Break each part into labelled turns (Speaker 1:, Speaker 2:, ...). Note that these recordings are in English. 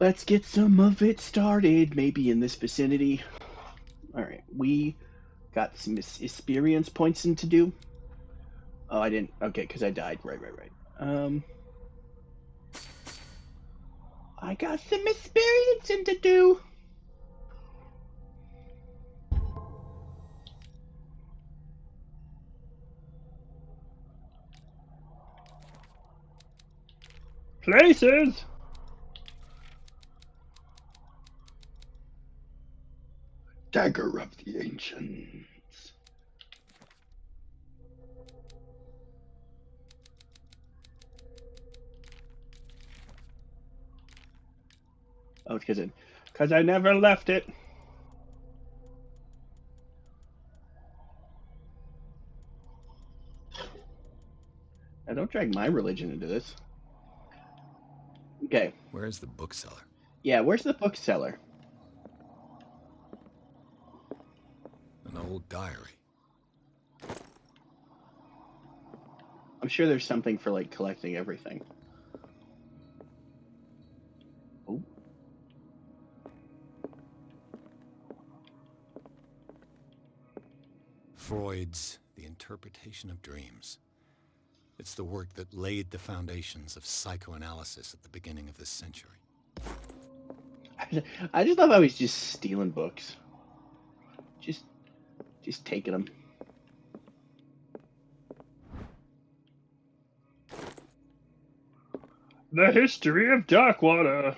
Speaker 1: Let's get some of it started, maybe in this vicinity. All right, we got some experience points in to do. Oh, I didn't. Okay, because I died. Right. I got some experience in to do. Places. Dagger of the Ancients. Oh, it's because I never left it. Now, don't drag my religion into this. Okay.
Speaker 2: Where's the bookseller?
Speaker 1: Yeah, where's the bookseller?
Speaker 2: An old diary.
Speaker 1: I'm sure there's something for like collecting everything. Oh.
Speaker 2: Freud's The Interpretation of Dreams. It's the work that laid the foundations of psychoanalysis at the beginning of this century.
Speaker 1: I just love how he's just stealing books. Just taking them. The history of Darkwater.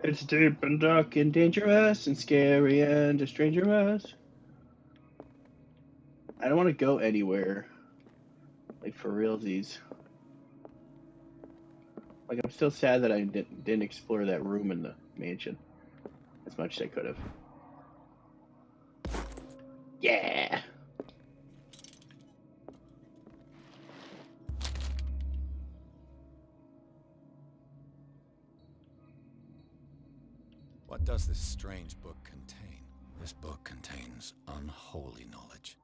Speaker 1: It's deep and dark and dangerous and scary and dangerous. I don't want to go anywhere. Like, for realsies. Like, I'm still sad that I didn't explore that room in the mansion as much as I could have. Yeah!
Speaker 2: What does this strange book contain? This book contains unholy knowledge.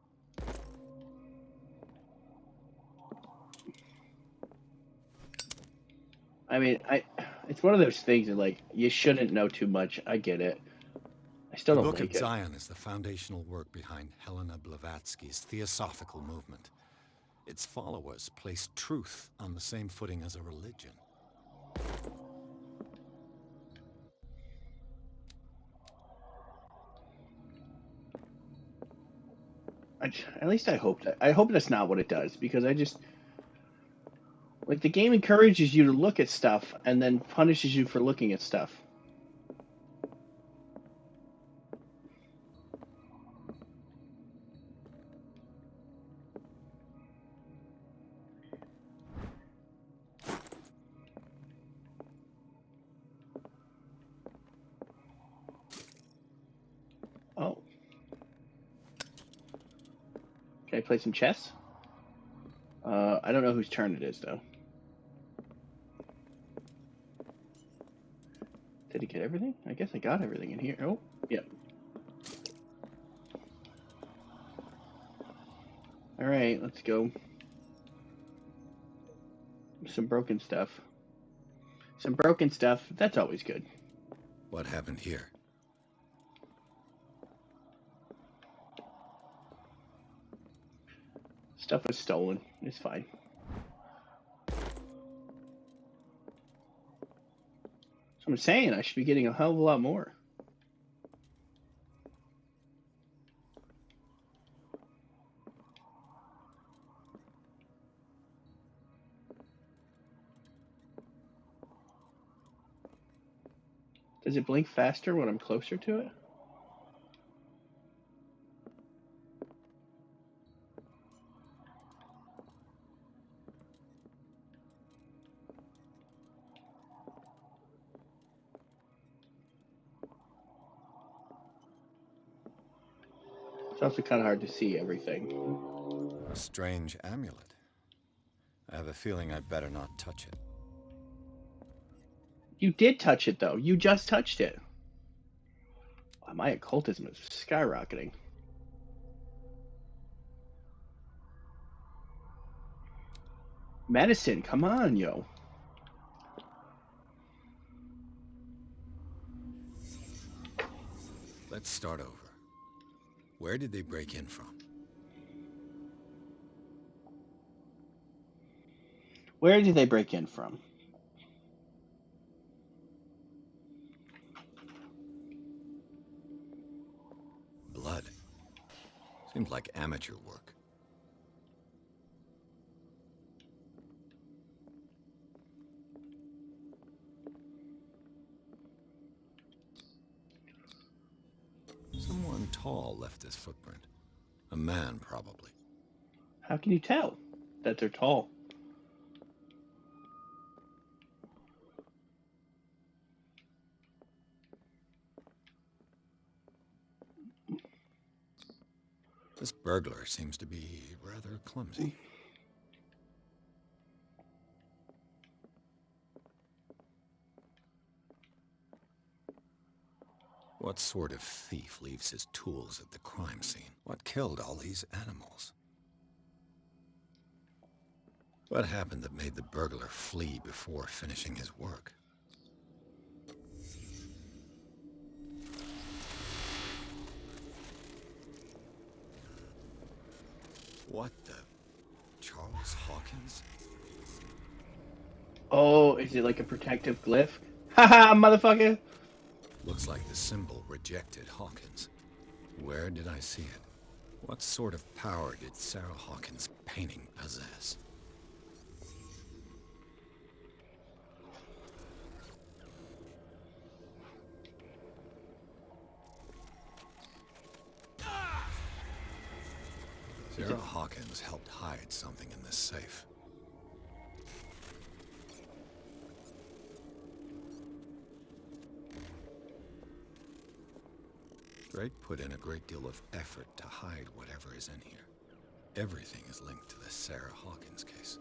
Speaker 1: I mean, it's one of those things that, like, you shouldn't know too much. I get it. I still
Speaker 2: The
Speaker 1: don't
Speaker 2: Book of
Speaker 1: like it.
Speaker 2: Zion is the foundational work behind Helena Blavatsky's Theosophical movement. Its followers place truth on the same footing as a religion.
Speaker 1: At least I hope that. I hope that's not what it does, because I just like the game encourages you to look at stuff and then punishes you for looking at stuff. Oh, can I play some chess? I don't know whose turn it is though. Did he get everything? I guess I got everything in here. Oh, yep. All right, let's go. Some broken stuff. Some broken stuff. That's always good.
Speaker 2: What happened here?
Speaker 1: Stuff was stolen. It's fine. So I'm saying I should be getting a hell of a lot more. Does it blink faster when I'm closer to it? It's also kind of hard to see everything.
Speaker 2: A strange amulet. I have a feeling I'd better not touch it.
Speaker 1: You did touch it though. You just touched it. Wow, my occultism is skyrocketing. Medicine, come on, yo.
Speaker 2: Let's start over. Where did they break in from?
Speaker 1: Where did they break in from?
Speaker 2: Blood. Seems like amateur work. Someone tall left this footprint. A man, probably.
Speaker 1: How can you tell that they're tall?
Speaker 2: This burglar seems to be rather clumsy. What sort of thief leaves his tools at the crime scene? What killed all these animals? What happened that made the burglar flee before finishing his work? What the... Charles Hawkins?
Speaker 1: Oh, is it like a protective glyph? Haha, motherfucker!
Speaker 2: Looks like the symbol rejected Hawkins. Where did I see it? What sort of power did Sarah Hawkins' painting possess?
Speaker 1: Is it?
Speaker 2: Sarah Hawkins helped hide something in this safe. Drake put in a great deal of effort to hide whatever is in here. Everything is linked to the Sarah Hawkins case.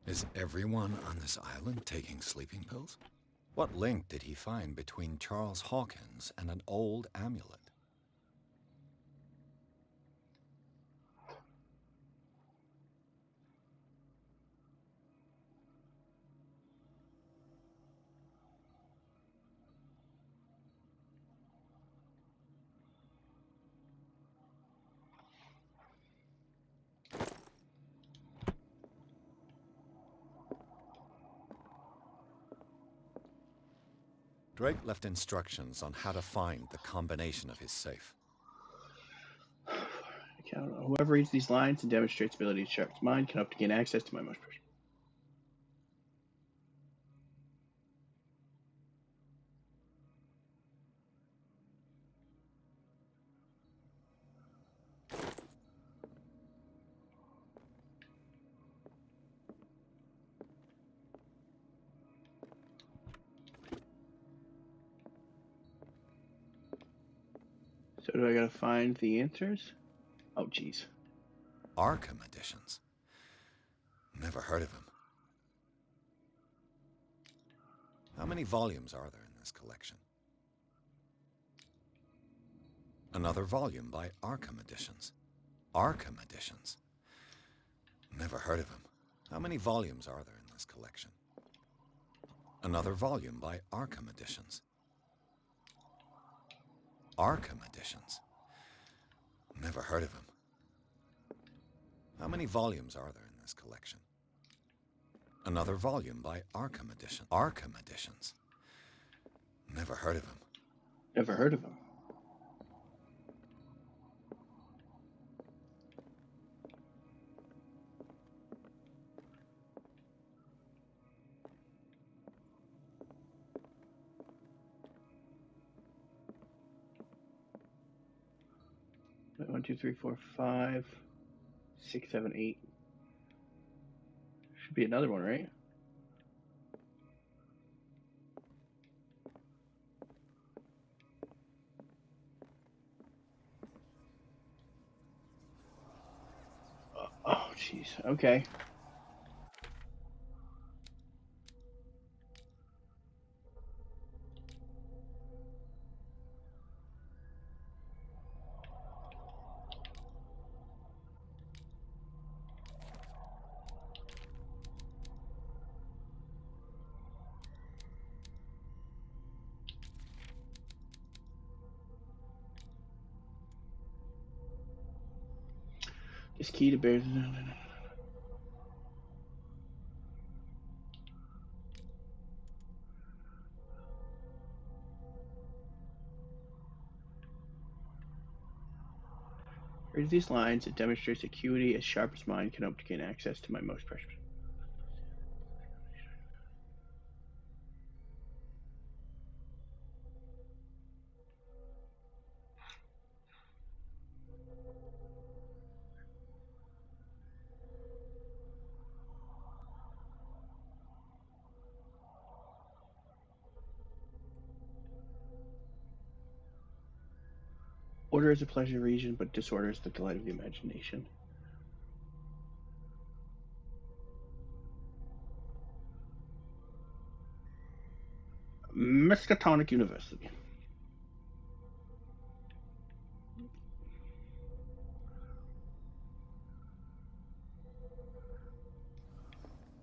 Speaker 2: Is everyone on this island taking sleeping pills? What link did he find between Charles Hawkins and an old amulet? Drake left instructions on how to find the combination of his safe.
Speaker 1: Whoever reads these lines and demonstrates ability to sharp's mind can hope to gain access to my most precious. So do I gotta find the answers? Oh, jeez.
Speaker 2: Arkham editions. Never heard of him. How many volumes are there in this collection? Another volume by Arkham Editions. Arkham Editions. Never heard of him. How many volumes are there in this collection? Another volume by Arkham Editions. Arkham Editions. Never heard of him. How many volumes are there in this collection? Another volume by Arkham Edition. Arkham Editions. Never heard of him.
Speaker 1: Never heard of him. One, two, three, four, five, 6, 7, 8. Should be another one, right? Oh, jeez. Okay. Is key to bears. Read these lines. It demonstrates acuity as sharp as mine can hope to gain access to my most precious. Order is a pleasure of reason, but disorder is the delight of the imagination. Miskatonic University.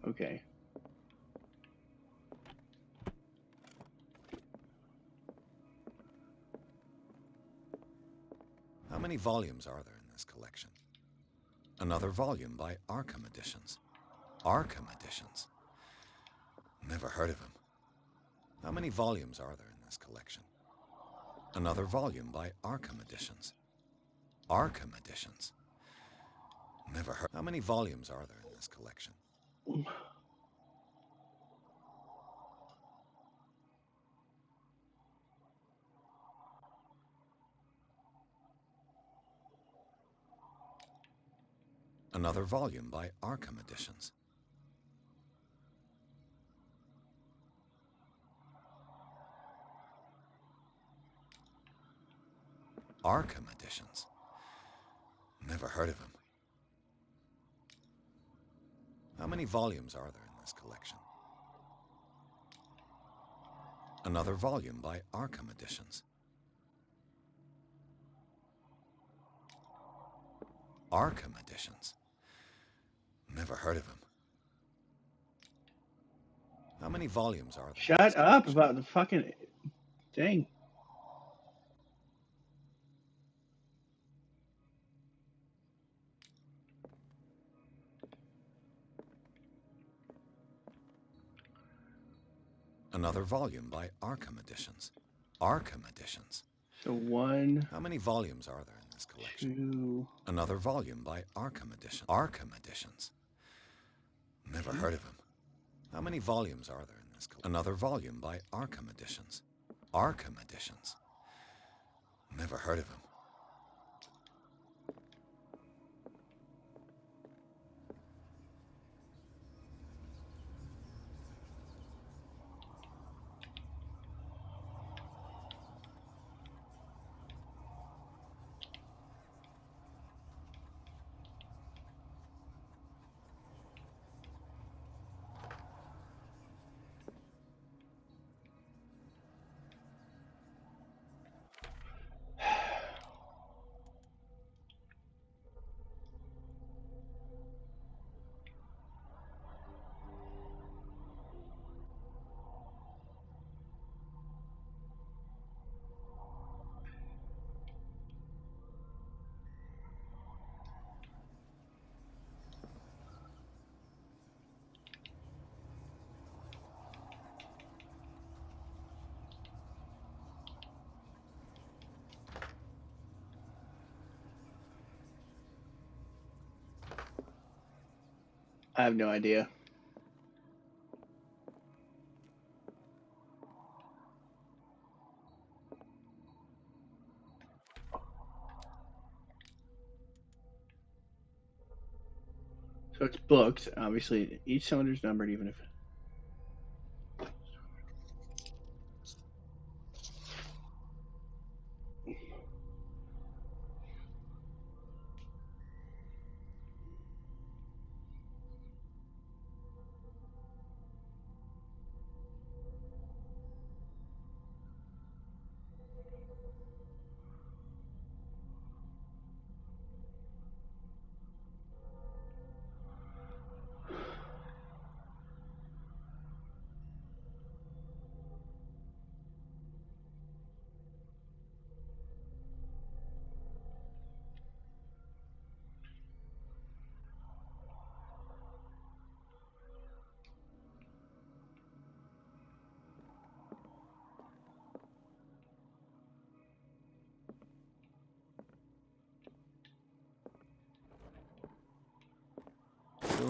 Speaker 1: Okay.
Speaker 2: How many volumes are there in this collection? Another volume by Arkham Editions. Arkham Editions? Never heard of him. How many volumes are there in this collection? Another volume by Arkham Editions. Arkham Editions? Never heard. How many volumes are there in this collection? Another volume by Arkham Editions. Arkham Editions? Never heard of him. How many volumes are there in this collection? Another volume by Arkham Editions. Arkham Editions? Never heard of him. How many volumes are there in
Speaker 1: Shut
Speaker 2: this
Speaker 1: up
Speaker 2: collection?
Speaker 1: about the fucking thing.
Speaker 2: Another volume by Arkham Editions. Arkham Editions?
Speaker 1: So 1,
Speaker 2: How many volumes are there in this collection?
Speaker 1: 2,
Speaker 2: Another volume by Arkham Edition. Arkham Editions? Never heard of him. How many volumes are there in this collection? Another volume by Arkham Editions. Arkham Editions? Never heard of him.
Speaker 1: I have no idea. So it's books. Obviously, each cylinder is numbered, even if.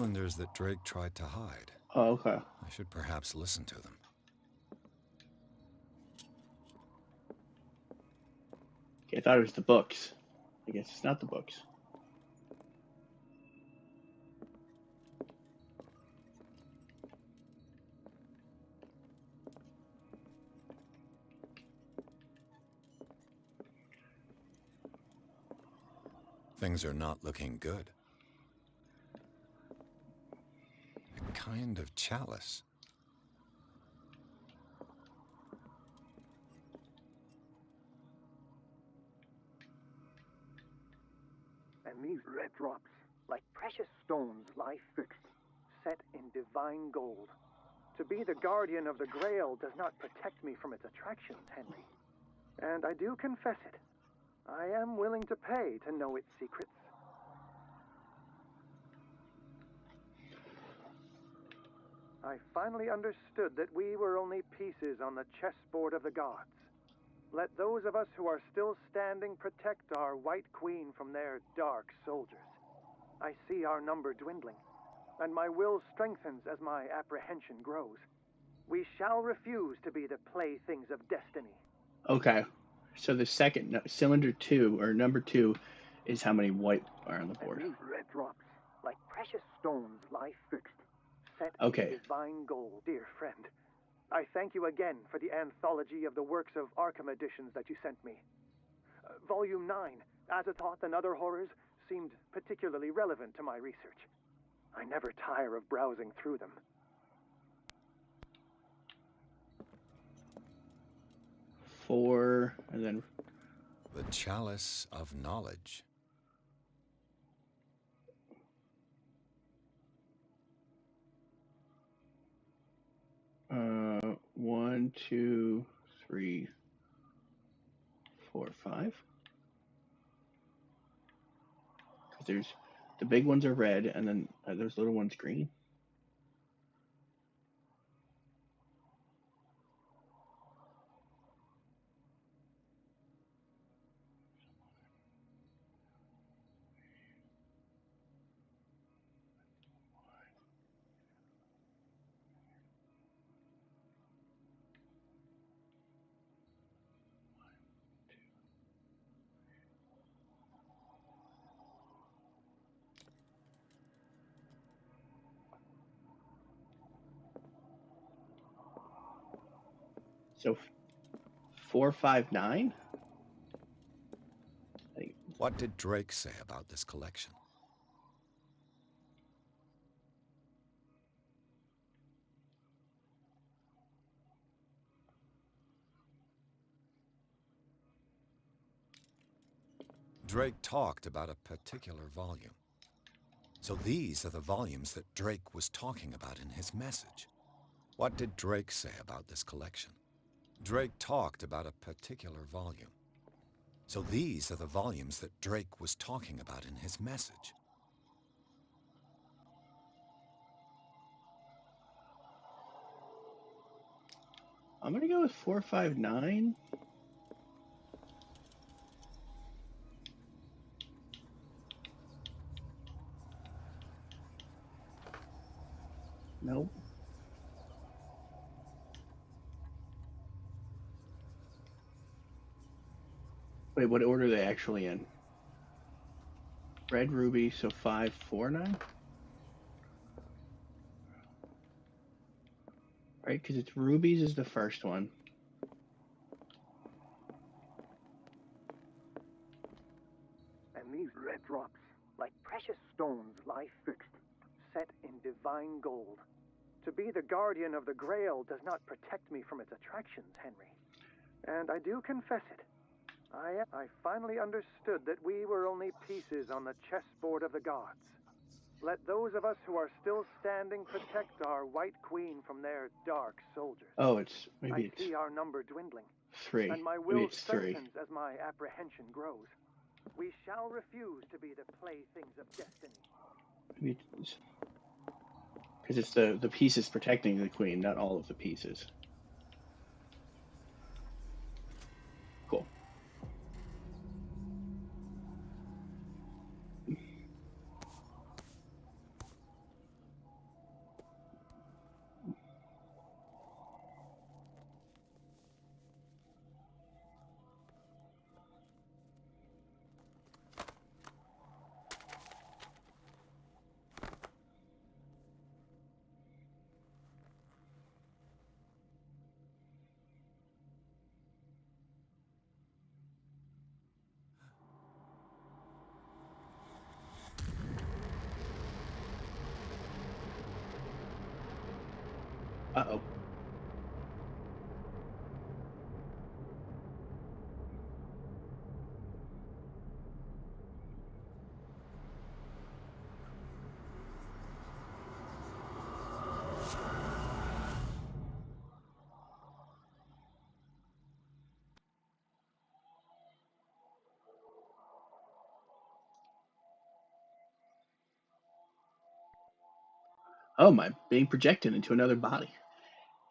Speaker 2: cylinders that Drake tried to hide.
Speaker 1: Oh, okay.
Speaker 2: I should perhaps listen to them.
Speaker 1: Okay, I thought it was the books. I guess it's not the books.
Speaker 2: Things are not looking good. A kind of chalice.
Speaker 3: And these red drops, like precious stones, lie fixed, set in divine gold. To be the guardian of the Grail does not protect me from its attractions, Henry. And I do confess it. I am willing to pay to know its secrets. I finally understood that we were only pieces on the chessboard of the gods. Let those of us who are still standing protect our White Queen from their dark soldiers. I see our number dwindling, and my will strengthens as my apprehension grows. We shall refuse to be the playthings of destiny.
Speaker 1: Okay. So the second cylinder 2 or number 2 is how many white are on the board.
Speaker 3: And these red drops, like precious stones, lie fixed, set
Speaker 1: Okay.
Speaker 3: in divine gold, dear friend. I thank you again for the anthology of the works of Arkham editions that you sent me. Volume 9, Azathoth and Other Horrors, seemed particularly relevant to my research. I never tire of browsing through them.
Speaker 1: Four, and then
Speaker 2: The chalice of knowledge.
Speaker 1: one, two, three, four, five. Because there's the big ones are red, and then those little ones green. So 459.
Speaker 2: What did Drake say about this collection? Drake talked about a particular volume. So these are the volumes that Drake was talking about in his message. What did Drake say about this collection? Drake talked about a particular volume. So these are the volumes that Drake was talking about in his message.
Speaker 1: I'm gonna go with 459. Nope. Wait, what order are they actually in? Red ruby, so 549. Right, because it's rubies is the first one.
Speaker 3: And these red drops, like precious stones, lie fixed, set in divine gold. To be the guardian of the Grail does not protect me from its attractions, Henry. And I do confess it. I finally understood that we were only pieces on the chessboard of the gods. Let those of us who are still standing protect our White Queen from their dark soldiers.
Speaker 1: Oh, it's maybe
Speaker 3: I
Speaker 1: it's
Speaker 3: see our number dwindling,
Speaker 1: 3.
Speaker 3: and my
Speaker 1: Maybe
Speaker 3: will
Speaker 1: it's 3.
Speaker 3: strengthens as my apprehension grows. We shall refuse to be the playthings of destiny.
Speaker 1: Maybe it's because it's the pieces protecting the queen, not all of the pieces. Cool. Uh-oh. Oh my, being projected into another body.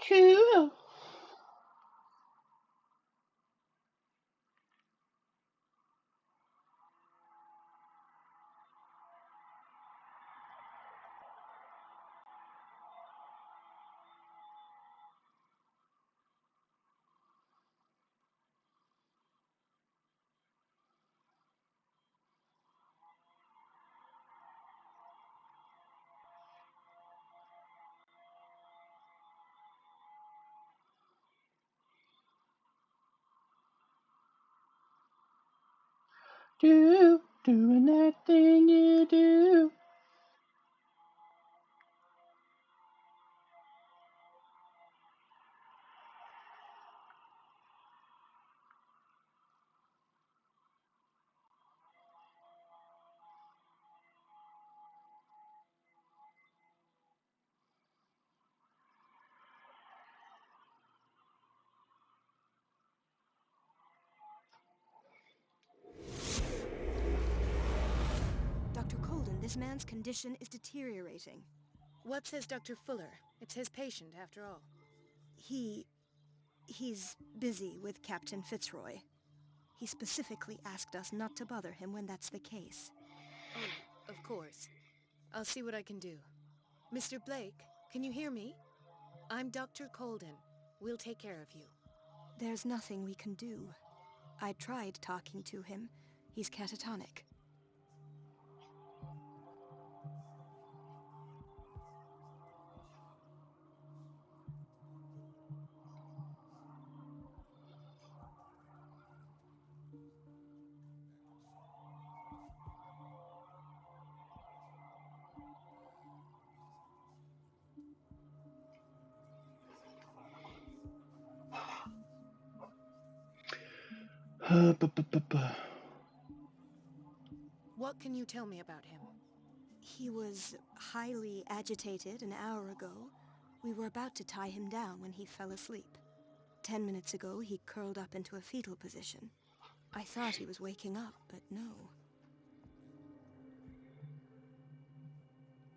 Speaker 1: Cool. Doing that thing you do.
Speaker 4: Dr. Colden, this man's condition is deteriorating.
Speaker 5: What says Dr. Fuller? It's his patient, after all.
Speaker 4: He's busy with Captain Fitzroy. He specifically asked us not to bother him when that's the case.
Speaker 5: Oh, of course. I'll see what I can do. Mr. Blake, can you hear me? I'm Dr. Colden. We'll take care of you.
Speaker 4: There's nothing we can do. I tried talking to him. He's catatonic.
Speaker 5: What can you tell me about him?
Speaker 4: He was highly agitated an hour ago. We were about to tie him down when he fell asleep. 10 minutes ago, he curled up into a fetal position. I thought he was waking up, but no.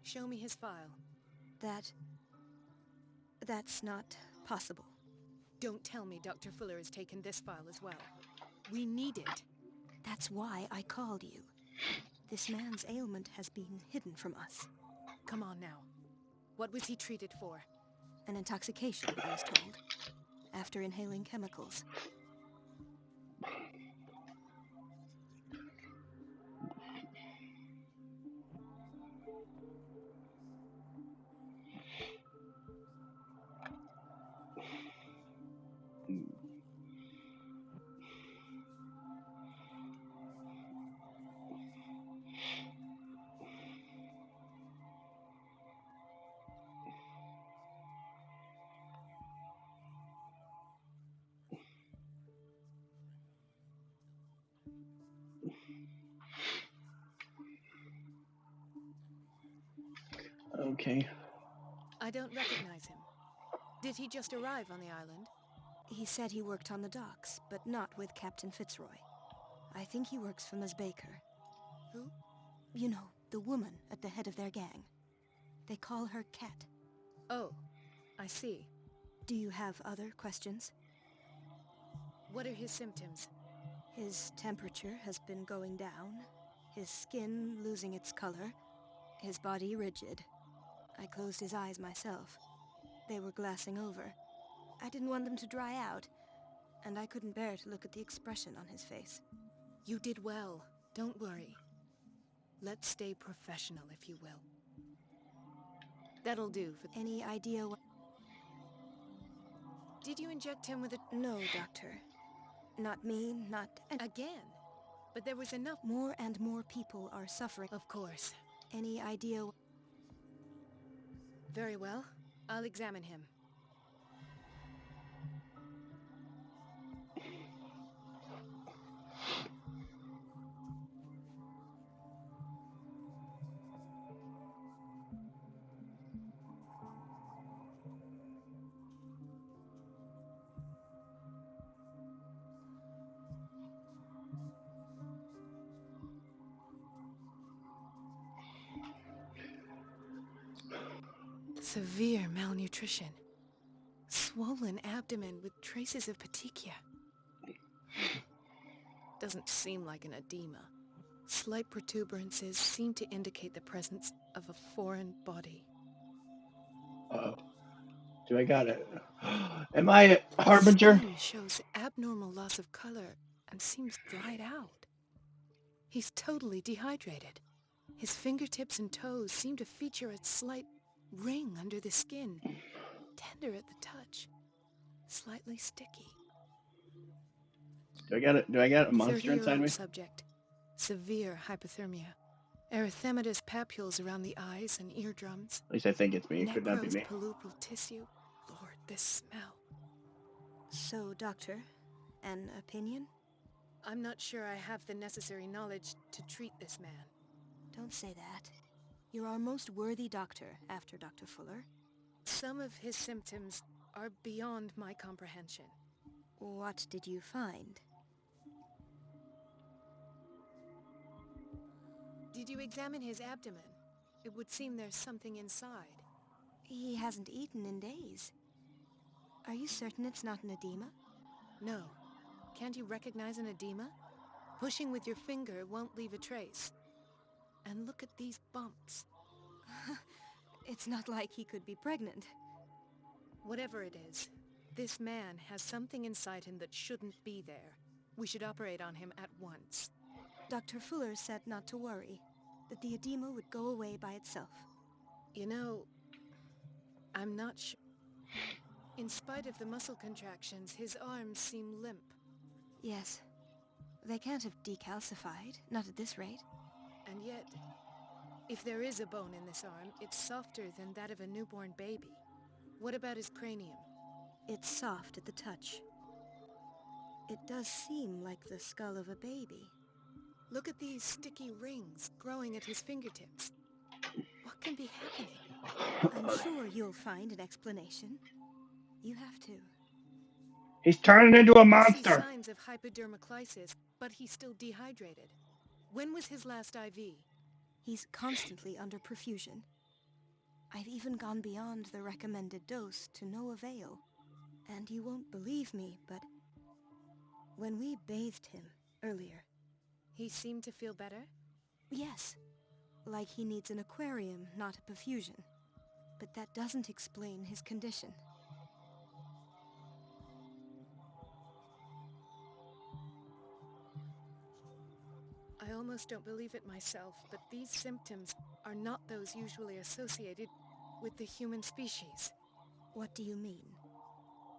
Speaker 5: Show me his file.
Speaker 4: That's not possible.
Speaker 5: Don't tell me Dr. Fuller has taken this file as well. We need it.
Speaker 4: That's why I called you. This man's ailment has been hidden from us.
Speaker 5: Come on now. What was he treated for?
Speaker 4: An intoxication, I was told, after inhaling chemicals.
Speaker 1: Okay.
Speaker 5: I don't recognize him. Did he just arrive on the island?
Speaker 4: He said he worked on the docks, but not with Captain Fitzroy. I think he works for Ms. Baker.
Speaker 5: Who?
Speaker 4: You know, the woman at the head of their gang. They call her Cat.
Speaker 5: Oh, I see.
Speaker 4: Do you have other questions?
Speaker 5: What are his symptoms?
Speaker 4: His temperature has been going down, his skin losing its color, his body rigid. I closed his eyes myself. They were glassing over. I didn't want them to dry out, and I couldn't bear to look at the expression on his face.
Speaker 5: You did well. Don't worry. Let's stay professional, if you will. That'll do for...
Speaker 4: Any idea what...
Speaker 5: Did you inject him with a...
Speaker 4: No, Doctor. Not me, not...
Speaker 5: Again? But there was enough...
Speaker 4: More and more people are suffering.
Speaker 5: Of course.
Speaker 4: Any idea...
Speaker 5: Very well. I'll examine him. Severe malnutrition. Swollen abdomen with traces of petechia. Doesn't seem like an edema. Slight protuberances seem to indicate the presence of a foreign body.
Speaker 1: Uh-oh. Do I got it? Am I a
Speaker 5: His
Speaker 1: harbinger?
Speaker 5: skin shows abnormal loss of color and seems dried out. He's totally dehydrated. His fingertips and toes seem to feature a slight ring under the skin, tender at the touch, slightly sticky.
Speaker 1: Do I got it? Do I got a monster inside
Speaker 5: 30-year-old
Speaker 1: me?
Speaker 5: subject. Severe hypothermia. Erythematous papules around the eyes and eardrums.
Speaker 1: At least I think it's me. It could not be
Speaker 5: Necrosed
Speaker 1: me.
Speaker 5: palpebral tissue. Lord, this smell.
Speaker 4: So, Doctor, an opinion?
Speaker 5: I'm not sure I have the necessary knowledge to treat this man.
Speaker 4: Don't say that. You're our most worthy doctor after Dr. Fuller.
Speaker 5: Some of his symptoms are beyond my comprehension.
Speaker 4: What did you find?
Speaker 5: Did you examine his abdomen? It would seem there's something inside.
Speaker 4: He hasn't eaten in days. Are you certain it's not an edema?
Speaker 5: No. Can't you recognize an edema? Pushing with your finger won't leave a trace. And look at these bumps.
Speaker 4: It's not like he could be pregnant.
Speaker 5: Whatever it is, this man has something inside him that shouldn't be there. We should operate on him at once.
Speaker 4: Dr. Fuller said not to worry, that the edema would go away by itself.
Speaker 5: You know, I'm not sure. In spite of the muscle contractions, his arms seem limp.
Speaker 4: Yes. They can't have decalcified, not at this rate.
Speaker 5: And yet, if there is a bone in this arm, it's softer than that of a newborn baby. What about his cranium?
Speaker 4: It's soft at the touch. It does seem like the skull of a baby.
Speaker 5: Look at these sticky rings growing at his fingertips. What can be happening?
Speaker 4: I'm sure you'll find an explanation. You have to.
Speaker 1: He's turning into a
Speaker 5: I see
Speaker 1: monster.
Speaker 5: signs of hypodermoclysis, but he's still dehydrated. When was his last IV?
Speaker 4: He's constantly under perfusion. I've even gone beyond the recommended dose to no avail. And you won't believe me, but when we bathed him earlier,
Speaker 5: He seemed to feel better?
Speaker 4: yes, like he needs an aquarium, not a perfusion. But that doesn't explain his condition.
Speaker 5: I almost don't believe it myself, but these symptoms are not those usually associated with the human species.
Speaker 4: What do you mean?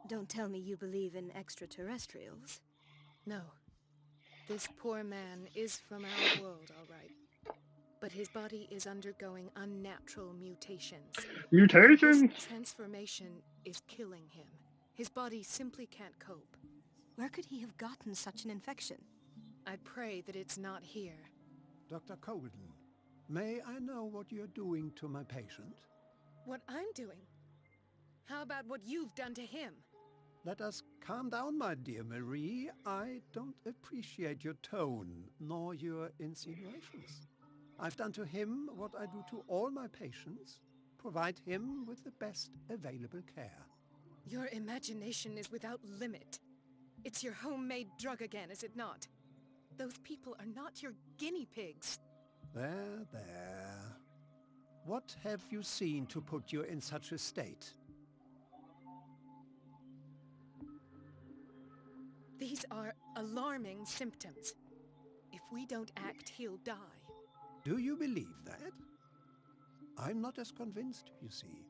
Speaker 4: Don't tell me you believe in extraterrestrials.
Speaker 5: No. This poor man is from our world, all right. But his body is undergoing unnatural mutations. And this
Speaker 1: Mutations?
Speaker 5: transformation is killing him. His body simply can't cope.
Speaker 4: Where could he have gotten such an infection?
Speaker 5: I pray that it's not here.
Speaker 6: Dr. Colden, may I know what you're doing to my patient?
Speaker 5: What I'm doing? How about what you've done to him?
Speaker 6: Let us calm down, my dear Marie. I don't appreciate your tone, nor your insinuations. I've done to him what I do to all my patients, provide him with the best available care.
Speaker 5: Your imagination is without limit. It's your homemade drug again, is it not? Those people are not your guinea pigs.
Speaker 6: There, there. What have you seen to put you in such a state?
Speaker 5: These are alarming symptoms. If we don't act, he'll die.
Speaker 6: Do you believe that? I'm not as convinced, you see.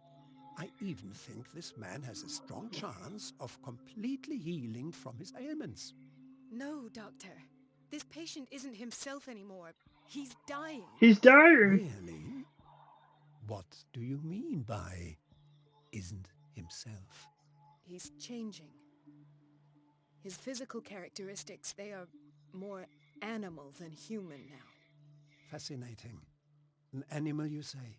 Speaker 6: I even think this man has a strong chance of completely healing from his ailments.
Speaker 5: No, Doctor. This patient isn't himself anymore. He's dying.
Speaker 1: He's dying.
Speaker 6: Really? What do you mean by isn't himself?
Speaker 5: He's changing. His physical characteristics, they are more animal than human now.
Speaker 6: Fascinating. An animal, you say?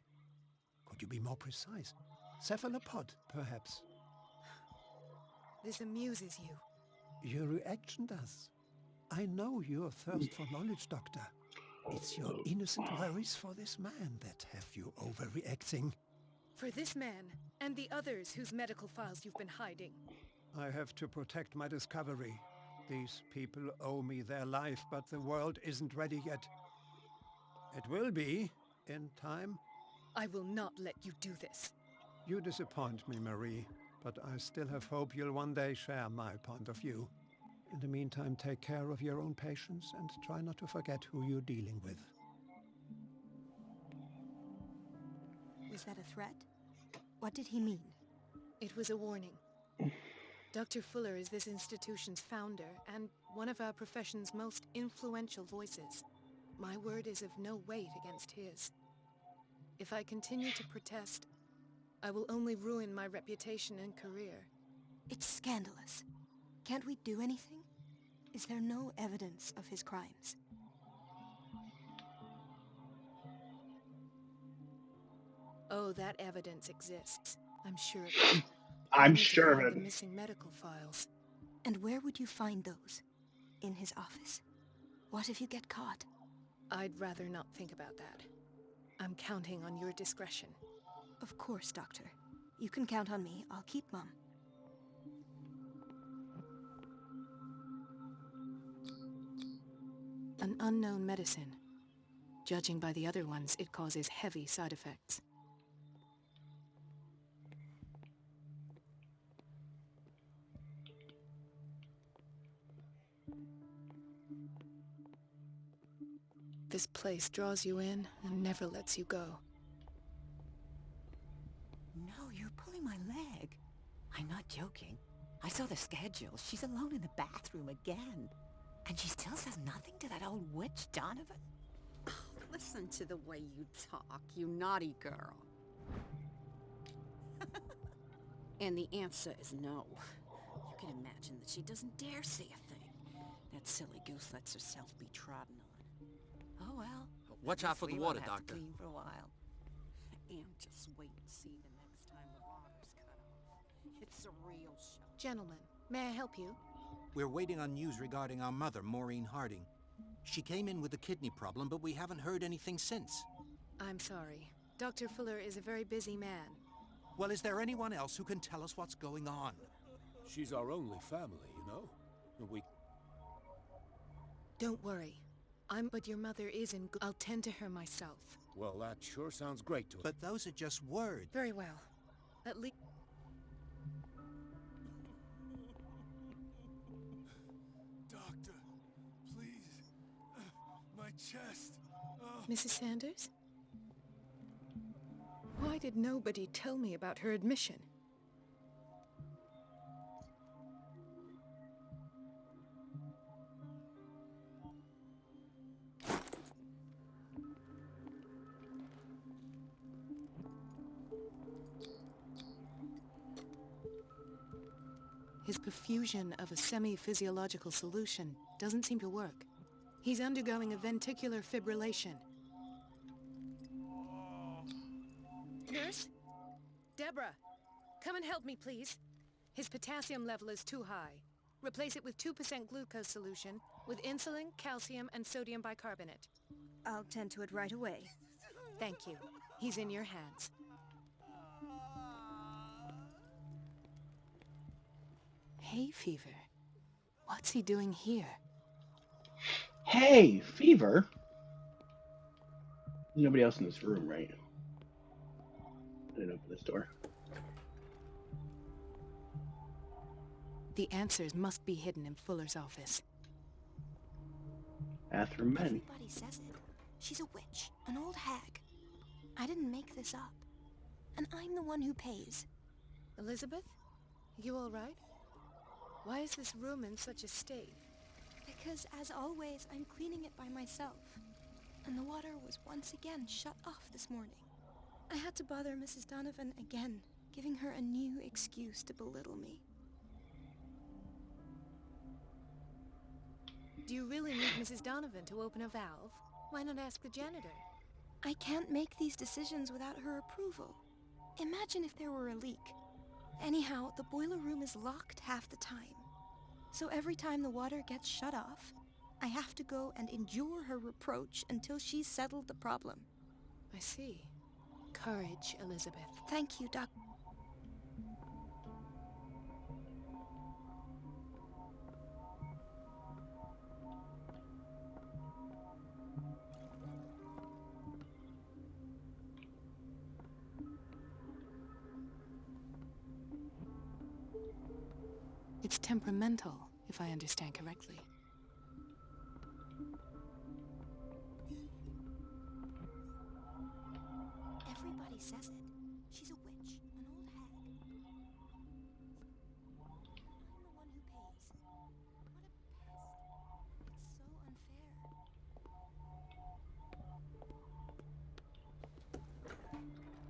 Speaker 6: Could you be more precise? Cephalopod, perhaps?
Speaker 5: This amuses you.
Speaker 6: Your reaction does. I know your thirst for knowledge, Doctor. It's your innocent worries for this man that have you overreacting.
Speaker 5: For this man, and the others whose medical files you've been hiding.
Speaker 6: I have to protect my discovery. These people owe me their life, but the world isn't ready yet. It will be, in time.
Speaker 5: I will not let you do this.
Speaker 6: You disappoint me, Marie, but I still have hope you'll one day share my point of view. In the meantime, take care of your own patients and try not to forget who you're dealing with.
Speaker 4: Was that a threat? What did he mean?
Speaker 5: It was a warning. Dr. Fuller is this institution's founder and one of our profession's most influential voices. My word is of no weight against his. If I continue to protest, I will only ruin my reputation and career.
Speaker 4: It's scandalous. Can't we do anything? Is there no evidence of his crimes?
Speaker 5: Oh, that evidence exists. I'm sure of it.
Speaker 1: I'm
Speaker 5: We need to
Speaker 1: sure
Speaker 5: find
Speaker 1: of
Speaker 5: the
Speaker 1: it.
Speaker 5: missing medical files.
Speaker 4: And where would you find those? In his office? What if you get caught?
Speaker 5: I'd rather not think about that. I'm counting on your discretion.
Speaker 4: Of course, Doctor. You can count on me. I'll keep mum.
Speaker 5: An unknown medicine. Judging by the other ones, it causes heavy side effects. This place draws you in and never lets you go.
Speaker 7: No, you're pulling my leg. I'm not joking. I saw the schedule. She's alone in the bathroom again. And she still says nothing to that old witch, Donovan.
Speaker 8: Listen to the way you talk, you naughty girl. And the answer is no. You can imagine that she doesn't dare say a thing. That silly goose lets herself be trodden on. Oh well.
Speaker 9: Watch
Speaker 8: At
Speaker 9: out
Speaker 8: least
Speaker 9: for the
Speaker 8: we
Speaker 9: water,
Speaker 8: won't have to
Speaker 9: Doctor.
Speaker 8: clean for a while. And just wait and see the next time the water's cut off. It's a real show.
Speaker 5: Gentlemen, may I help you?
Speaker 9: We're waiting on news regarding our mother, Maureen Harding. She came in with a kidney problem, but we haven't heard anything since.
Speaker 5: I'm sorry. Dr. Fuller is a very busy man.
Speaker 9: Well, is there anyone else who can tell us what's going on?
Speaker 10: She's our only family, you know? And we...
Speaker 5: Don't worry. But your mother is in good... I'll tend to her myself.
Speaker 10: Well, that sure sounds great to us.
Speaker 9: But those are just words.
Speaker 5: Very well. At least...
Speaker 10: Doctor, please. My chest.
Speaker 5: Mrs. Sanders? Why did nobody tell me about her admission? His perfusion of a semi-physiological solution doesn't seem to work. He's undergoing a ventricular fibrillation. Nurse? Deborah, come and help me, please. His potassium level is too high. Replace it with 2% glucose solution with insulin, calcium, and sodium bicarbonate.
Speaker 4: I'll tend to it right away.
Speaker 5: Thank you. He's in your hands. Hay fever. What's he doing here?
Speaker 1: Hey, fever. There's nobody else in this room, right? I didn't open this door.
Speaker 5: The answers must be hidden in Fuller's office.
Speaker 1: Bathroom men.
Speaker 4: Everybody says it. She's a witch, an old hag. I didn't make this up. And I'm the one who pays.
Speaker 5: Elizabeth? You all right? Why is this room in such a state?
Speaker 4: Because, as always, I'm cleaning it by myself. And the water was once again shut off this morning. I had to bother Mrs. Donovan again, giving her a new excuse to belittle me.
Speaker 5: Do you really need Mrs. Donovan to open a valve? Why not ask the janitor?
Speaker 4: I can't make these decisions without her approval. Imagine if there were a leak. Anyhow, the boiler room is locked half the time. So every time the water gets shut off, I have to go and endure her reproach until she's settled the problem.
Speaker 5: I see. courage, Elizabeth.
Speaker 4: Thank you, Doc.
Speaker 5: It's temperamental, if I understand correctly.
Speaker 4: Everybody says it. She's a witch, an old hag. I'm the one who pays. What a pest. It's so unfair.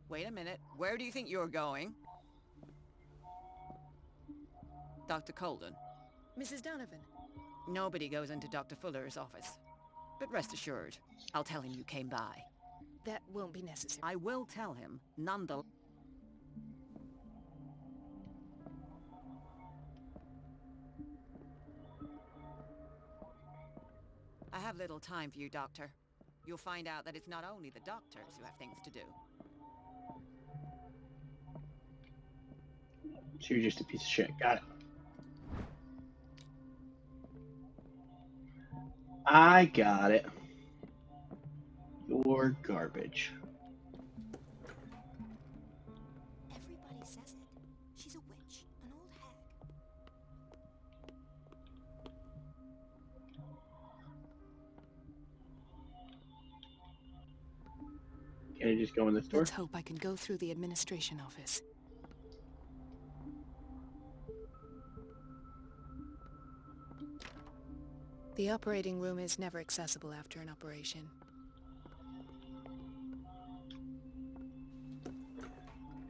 Speaker 7: Wait a minute. Where do you think you're going? Dr. Colden.
Speaker 5: Mrs. Donovan.
Speaker 7: Nobody goes into Dr. Fuller's office. But rest assured, I'll tell him you came by.
Speaker 5: That won't be necessary.
Speaker 7: I will tell him, nonetheless. I have little time for you, Doctor. You'll find out that it's not only the doctors who have things to do.
Speaker 1: So you're just a piece of shit. Got it. I got it. You're garbage.
Speaker 4: Everybody says it. She's a witch, an old hag.
Speaker 1: Can I just go in the store?
Speaker 5: Let's hope I can go through the administration office. The operating room is never accessible after an operation.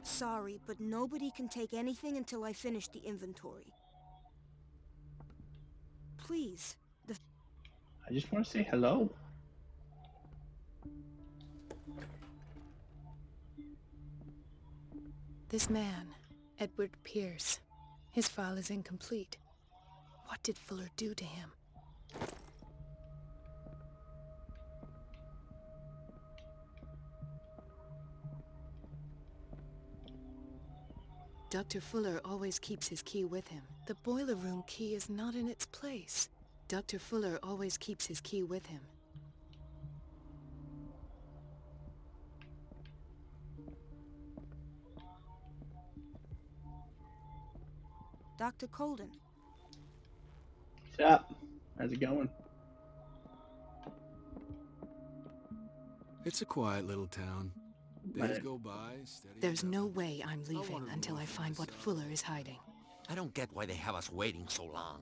Speaker 4: Sorry, but nobody can take anything until I finish the inventory. Please.
Speaker 1: I just want to say hello.
Speaker 5: This man, Edward Pierce, his file is incomplete. What did Fuller do to him? Dr. Fuller always keeps his key with him. The boiler room key is not in its place. Dr. Fuller always keeps his key with him.
Speaker 4: Dr. Colden.
Speaker 1: What's up? How's it going?
Speaker 10: It's a quiet little town. Days go by, steady.
Speaker 5: There's no way I'm leaving until I find what Fuller is hiding.
Speaker 11: I don't get why they have us waiting so long.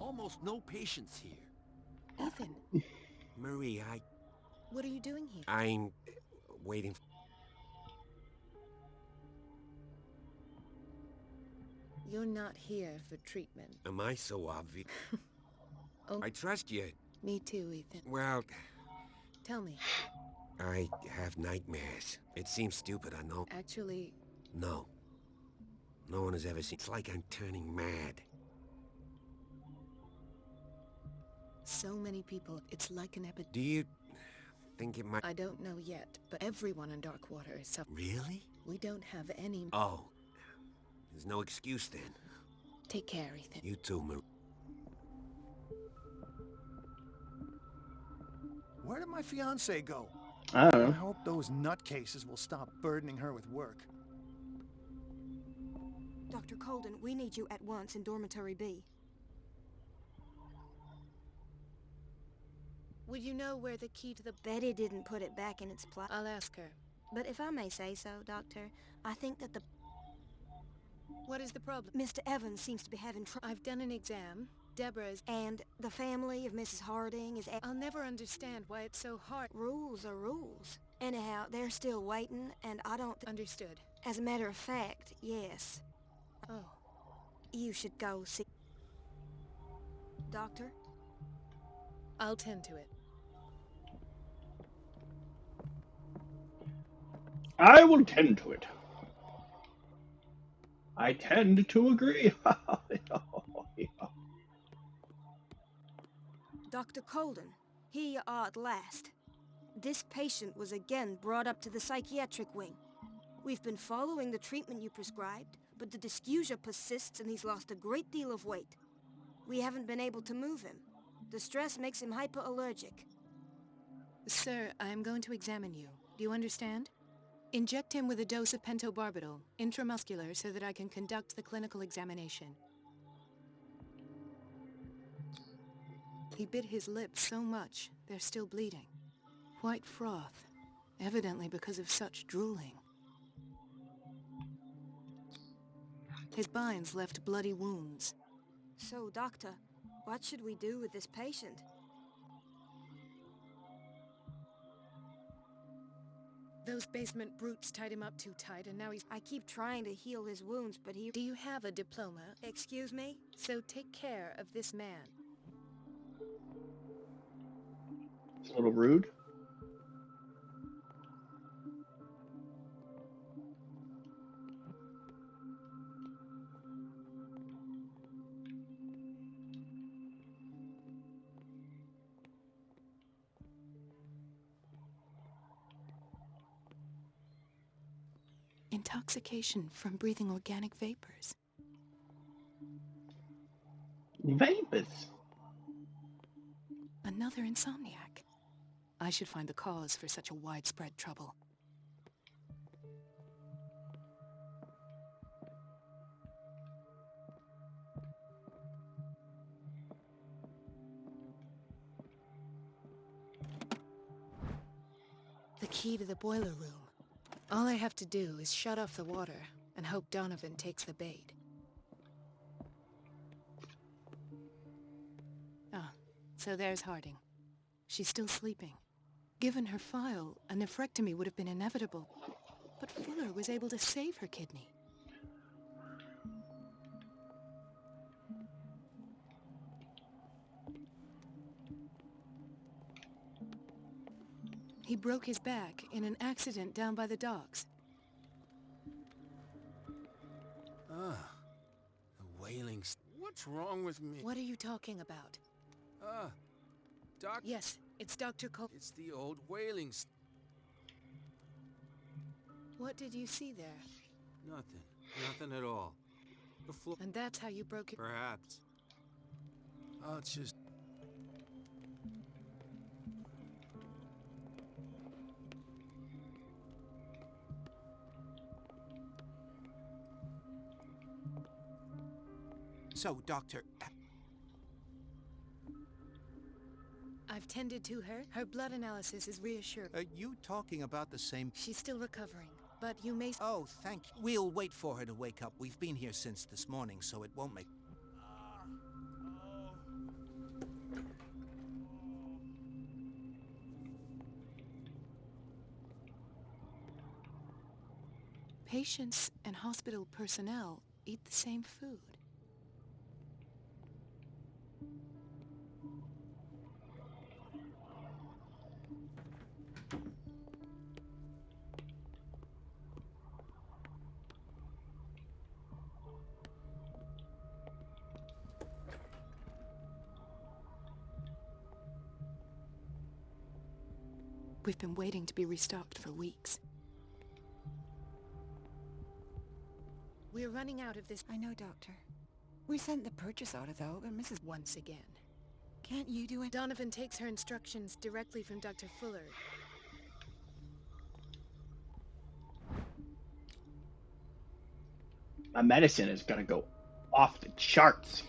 Speaker 11: Almost no patients here.
Speaker 5: Ethan.
Speaker 11: Marie,
Speaker 5: What are you doing here?
Speaker 11: I'm waiting.
Speaker 5: You're not here for treatment.
Speaker 11: Am I so obvious?
Speaker 5: Oh.
Speaker 11: I trust you.
Speaker 5: Me too, Ethan.
Speaker 11: Well,
Speaker 5: Tell me.
Speaker 11: I have nightmares. It seems stupid, I know.
Speaker 5: Actually...
Speaker 11: No. No one has ever seen... It's like I'm turning mad.
Speaker 5: So many people, it's like an epidemic.
Speaker 11: Do you think it might...
Speaker 5: I don't know yet, but everyone in Darkwater is suffering.
Speaker 11: Really?
Speaker 5: We don't have any...
Speaker 11: Oh. There's no excuse then.
Speaker 5: Take care, Ethan.
Speaker 11: You too, Marie.
Speaker 3: Where did my fiancée go?
Speaker 1: I don't
Speaker 3: I
Speaker 1: know.
Speaker 3: hope those nutcases will stop burdening her with work.
Speaker 4: Dr. Colden, we need you at once in Dormitory B.
Speaker 5: Would you know where the key to the...
Speaker 4: Betty didn't put it back in its place.
Speaker 5: I'll ask her.
Speaker 4: But if I may say so, Doctor, I think that
Speaker 5: What is the problem?
Speaker 4: Mr. Evans seems to be having trouble.
Speaker 5: I've done an exam. Deborah's...
Speaker 4: And the family of Mrs. Harding is...
Speaker 5: I'll never understand why it's so hard.
Speaker 4: Rules are rules. Anyhow, they're still waiting, and I don't...
Speaker 5: Understood.
Speaker 4: As a matter of fact, yes.
Speaker 5: Oh.
Speaker 4: You should go see... Doctor?
Speaker 5: I'll tend to it.
Speaker 1: I will tend to it. I tend to agree.
Speaker 4: Dr. Colden, here you are at last. This patient was again brought up to the psychiatric wing. We've been following the treatment you prescribed, but the dysgeusia persists and he's lost a great deal of weight. We haven't been able to move him. The stress makes him hyperallergic.
Speaker 5: Sir, I'm going to examine you. Do you understand? Inject him with a dose of pentobarbital, intramuscular, so that I can conduct the clinical examination. He bit his lips so much, they're still bleeding. White froth, evidently because of such drooling. His binds left bloody wounds.
Speaker 4: So, Doctor, what should we do with this patient?
Speaker 5: Those basement brutes tied him up too tight, and now he's...
Speaker 4: I keep trying to heal his wounds, but he...
Speaker 5: Do you have a diploma?
Speaker 4: Excuse me?
Speaker 5: So take care of this man.
Speaker 1: It's a little rude.
Speaker 5: Intoxication from breathing organic vapors.
Speaker 1: Vapors.
Speaker 5: Another insomniac. I should find the cause for such a widespread trouble. The key to the boiler room. All I have to do is shut off the water and hope Donovan takes the bait. Ah, so there's Harding. She's still sleeping. Given her file, a nephrectomy would have been inevitable. But Fuller was able to save her kidney. He broke his back in an accident down by the docks.
Speaker 10: Ah, the wailing... What's wrong with me?
Speaker 5: What are you talking about?
Speaker 10: Ah, Doc...
Speaker 5: Yes, it's Dr. Cole.
Speaker 10: It's the old whaling...
Speaker 5: What did you see there?
Speaker 10: Nothing. Nothing at all. The floor...
Speaker 5: And that's how you broke it?
Speaker 10: Perhaps. Oh, it's just...
Speaker 9: So, Doctor...
Speaker 5: I've tended to her. Her blood analysis is reassuring.
Speaker 9: Are you talking about the same...
Speaker 5: She's still recovering, but you may...
Speaker 9: Oh, thank you. We'll wait for her to wake up. We've been here since this morning, so it won't make...
Speaker 5: Patients and hospital personnel eat the same food. We've been waiting to be restocked for weeks. We're running out of this.
Speaker 7: I know, Doctor. We sent the purchase order, though, but Mrs.
Speaker 5: Once again.
Speaker 7: Can't you do it?
Speaker 5: Donovan takes her instructions directly from Dr. Fuller.
Speaker 1: My medicine is gonna go off the charts.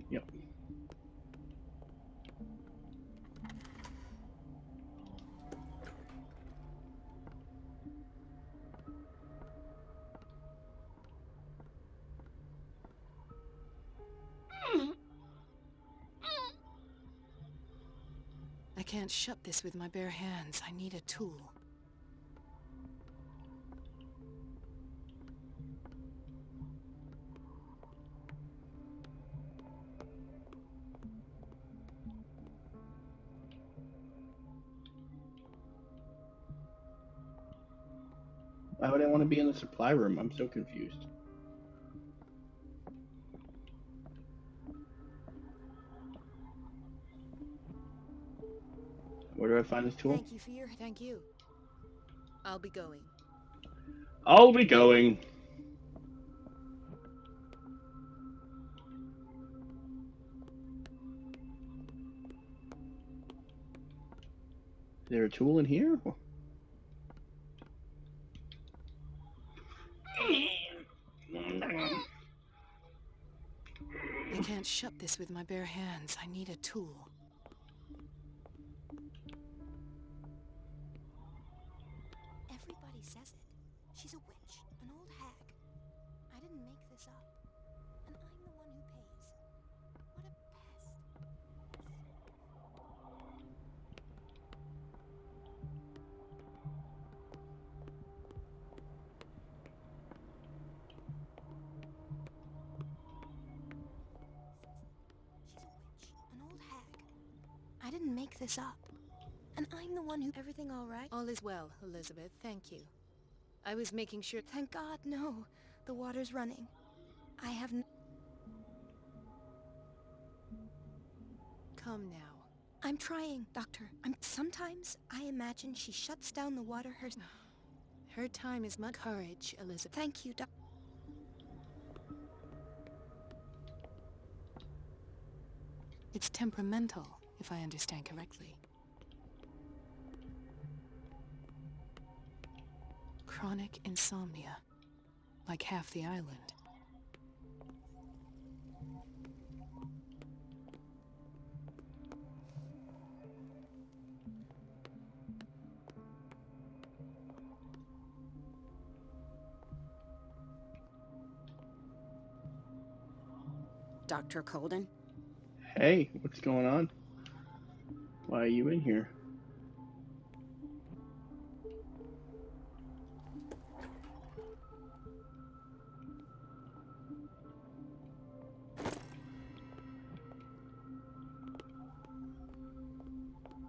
Speaker 1: Yep.
Speaker 5: can't shut this with my bare hands. I need a tool.
Speaker 1: Why would I want to be in the supply room? I'm so confused. Where do I find this tool?
Speaker 5: Thank you for your... Thank you. I'll be going.
Speaker 1: I'll be going. Is there a tool in here?
Speaker 5: I can't shut this with my bare hands. I need a tool.
Speaker 4: Everybody says it. She's a witch, an old hag. I didn't make this up. And I'm the one who pays. What a pest. She's a witch, an old hag. I didn't make this up. And I'm the one who... Everything all right?
Speaker 5: All is well, Elizabeth. Thank you. I was making sure...
Speaker 4: Thank God, no. The water's running. I have
Speaker 5: Come now.
Speaker 4: I'm trying, Doctor. Sometimes I imagine she shuts down the water herself.
Speaker 5: Her time is my courage, Elizabeth.
Speaker 4: Thank you, Doctor.
Speaker 5: It's temperamental, if I understand correctly. Chronic insomnia, like half the island.
Speaker 8: Dr. Colden?
Speaker 1: Hey, what's going on? Why are you in here?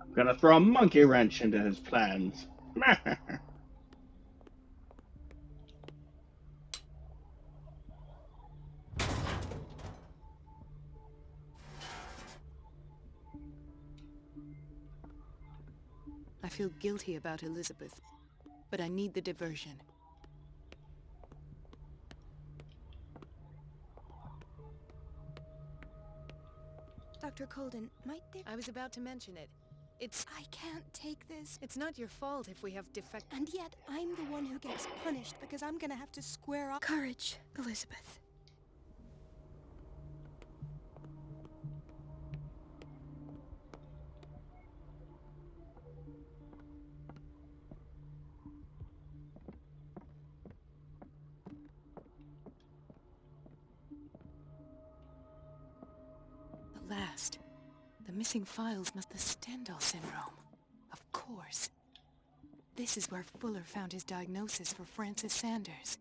Speaker 1: I'm gonna throw a monkey wrench into his plans.
Speaker 5: I feel guilty about Elizabeth, but I need the diversion.
Speaker 4: Dr. Colden, might there...
Speaker 5: I was about to mention it.
Speaker 4: I can't take this.
Speaker 5: It's not your fault if we have defect...
Speaker 4: And yet, I'm the one who gets punished because I'm gonna have to square off... Courage, Elizabeth.
Speaker 5: The last. The missing files must... The Stendhal syndrome. Of course. This is where Fuller found his diagnosis for Francis Sanders.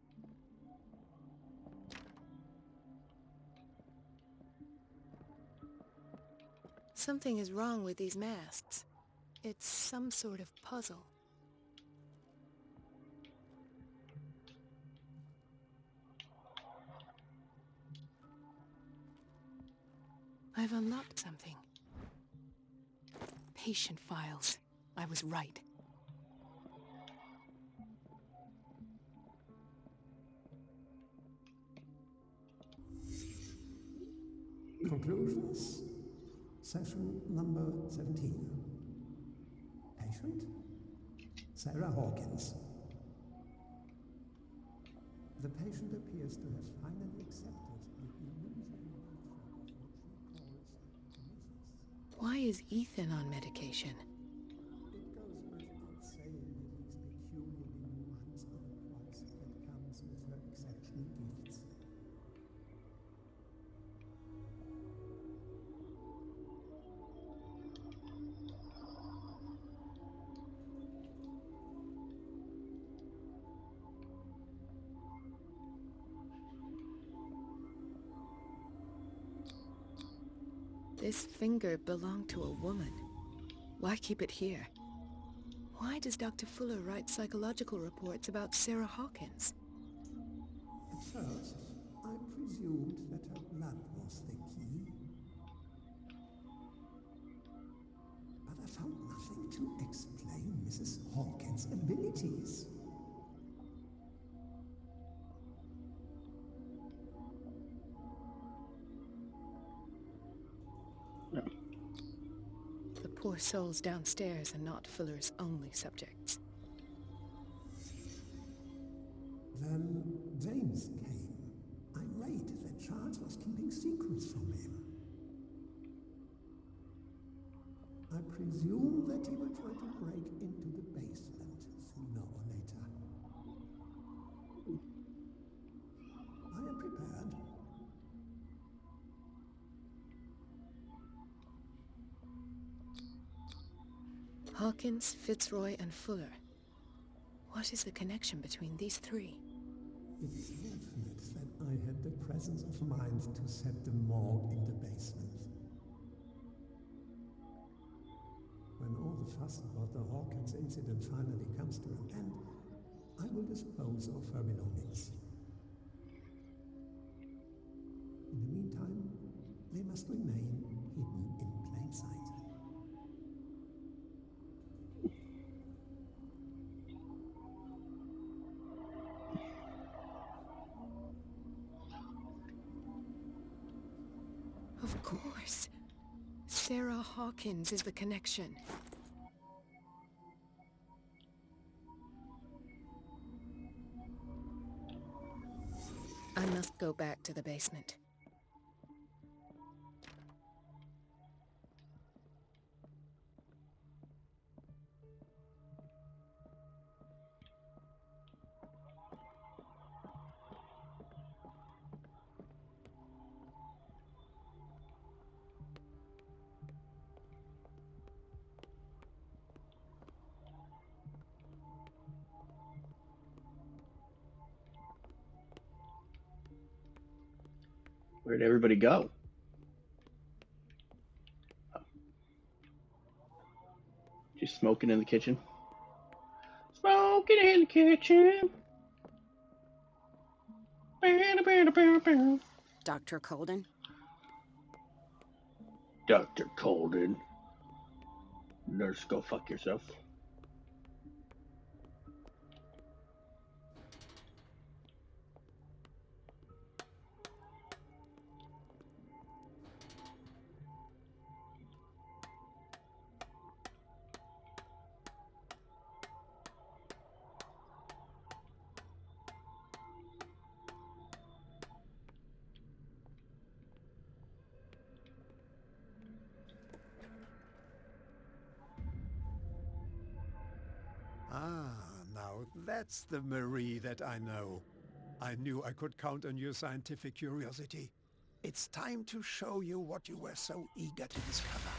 Speaker 5: Something is wrong with these masks. It's some sort of puzzle. I've unlocked something. Patient files. I was right.
Speaker 6: Conclusions. Session number 17. Patient? Sarah Hawkins. The patient appears to have finally accepted the illusory nature of what she calls delusions.
Speaker 5: Why is Ethan on medication?
Speaker 6: It goes without saying that these peculiar delusions are the price that comes with her exceptional gifts.
Speaker 5: This finger belonged to a woman. Why keep it here? Why does Dr. Fuller write psychological reports about Sarah Hawkins?
Speaker 6: At first, I presumed that her blood was the key. But I found nothing to explain Mrs. Hawkins' abilities.
Speaker 5: The poor souls downstairs are not Fuller's only subjects.
Speaker 6: Then James came, irate that Charles was keeping secrets from him. I presume that he will try to break into the basement sooner or later. I am prepared.
Speaker 5: Hawkins, Fitzroy, and Fuller. What is the connection between these three?
Speaker 6: It is fortunate that I had the presence of mind to set the morgue in the basement. When all the fuss about the Hawkins incident finally comes to an end, I will dispose of her belongings. In the meantime, they must remain hidden in plain sight.
Speaker 5: Of course. Sarah Hawkins is the connection. I must go back to the basement.
Speaker 1: Where'd everybody go? Just smoking in the kitchen. Smoking in the kitchen.
Speaker 8: Dr. Colden?
Speaker 1: Dr. Colden. Nurse, go fuck yourself.
Speaker 6: Ah, now that's the Marie that I know. I knew I could count on your scientific curiosity. It's time to show you what you were so eager to discover.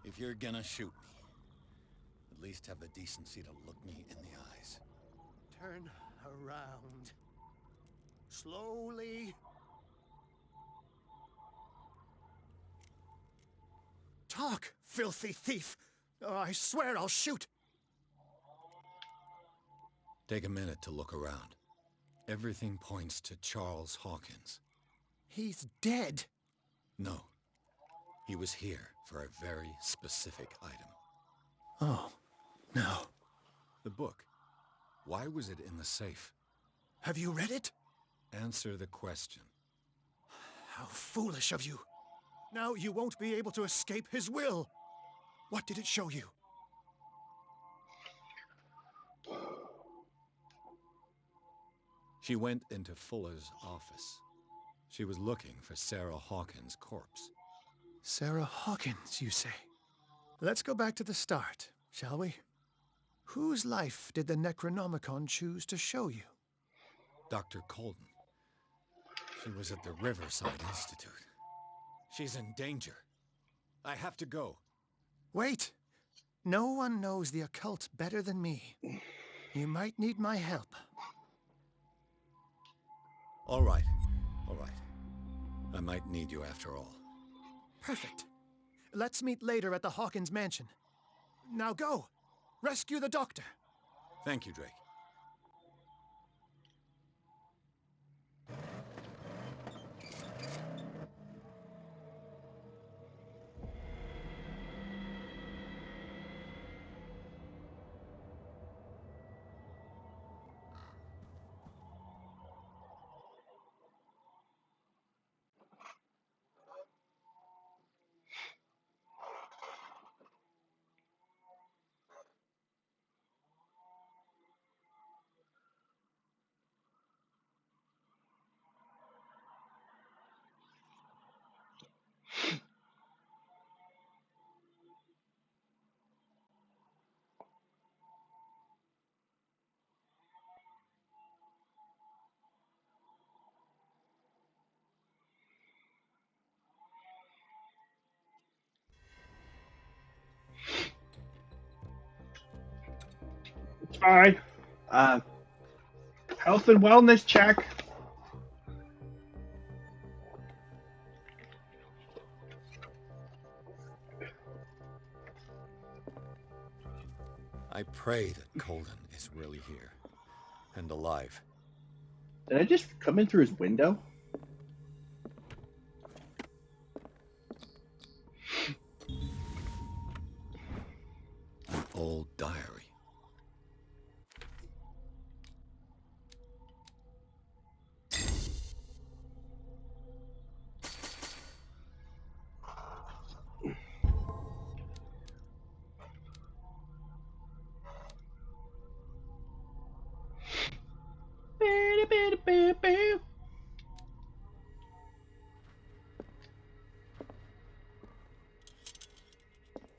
Speaker 2: If you're gonna shoot me, at least have the decency to look me in the eyes.
Speaker 6: Turn around. Slowly. Talk, filthy thief! Oh, I swear I'll shoot!
Speaker 2: Take a minute to look around. Everything points to Charles Hawkins.
Speaker 6: He's dead!
Speaker 2: No. He was here for a very specific item.
Speaker 6: Oh, no.
Speaker 2: The book. Why was it in the safe?
Speaker 6: Have you read it?
Speaker 2: Answer the question.
Speaker 6: How foolish of you. Now you won't be able to escape his will. What did it show you?
Speaker 2: She went into Fuller's office. She was looking for Sarah Hawkins' corpse.
Speaker 6: Sarah Hawkins, you say? Let's go back to the start, shall we? Whose life did the Necronomicon choose to show you?
Speaker 2: Dr. Colden. She was at the Riverside Institute. She's in danger. I have to go.
Speaker 12: Wait! No one knows the occult better than me. You might need my help.
Speaker 2: All right. All right. I might need you after all.
Speaker 12: Perfect. Let's meet later at the Hawkins mansion. Now go! Rescue the doctor!
Speaker 2: Thank you, Drake.
Speaker 1: It's fine. Health and wellness check.
Speaker 2: I pray that Colden is really here. And alive.
Speaker 1: Did I just come in through his window?
Speaker 2: An old diary.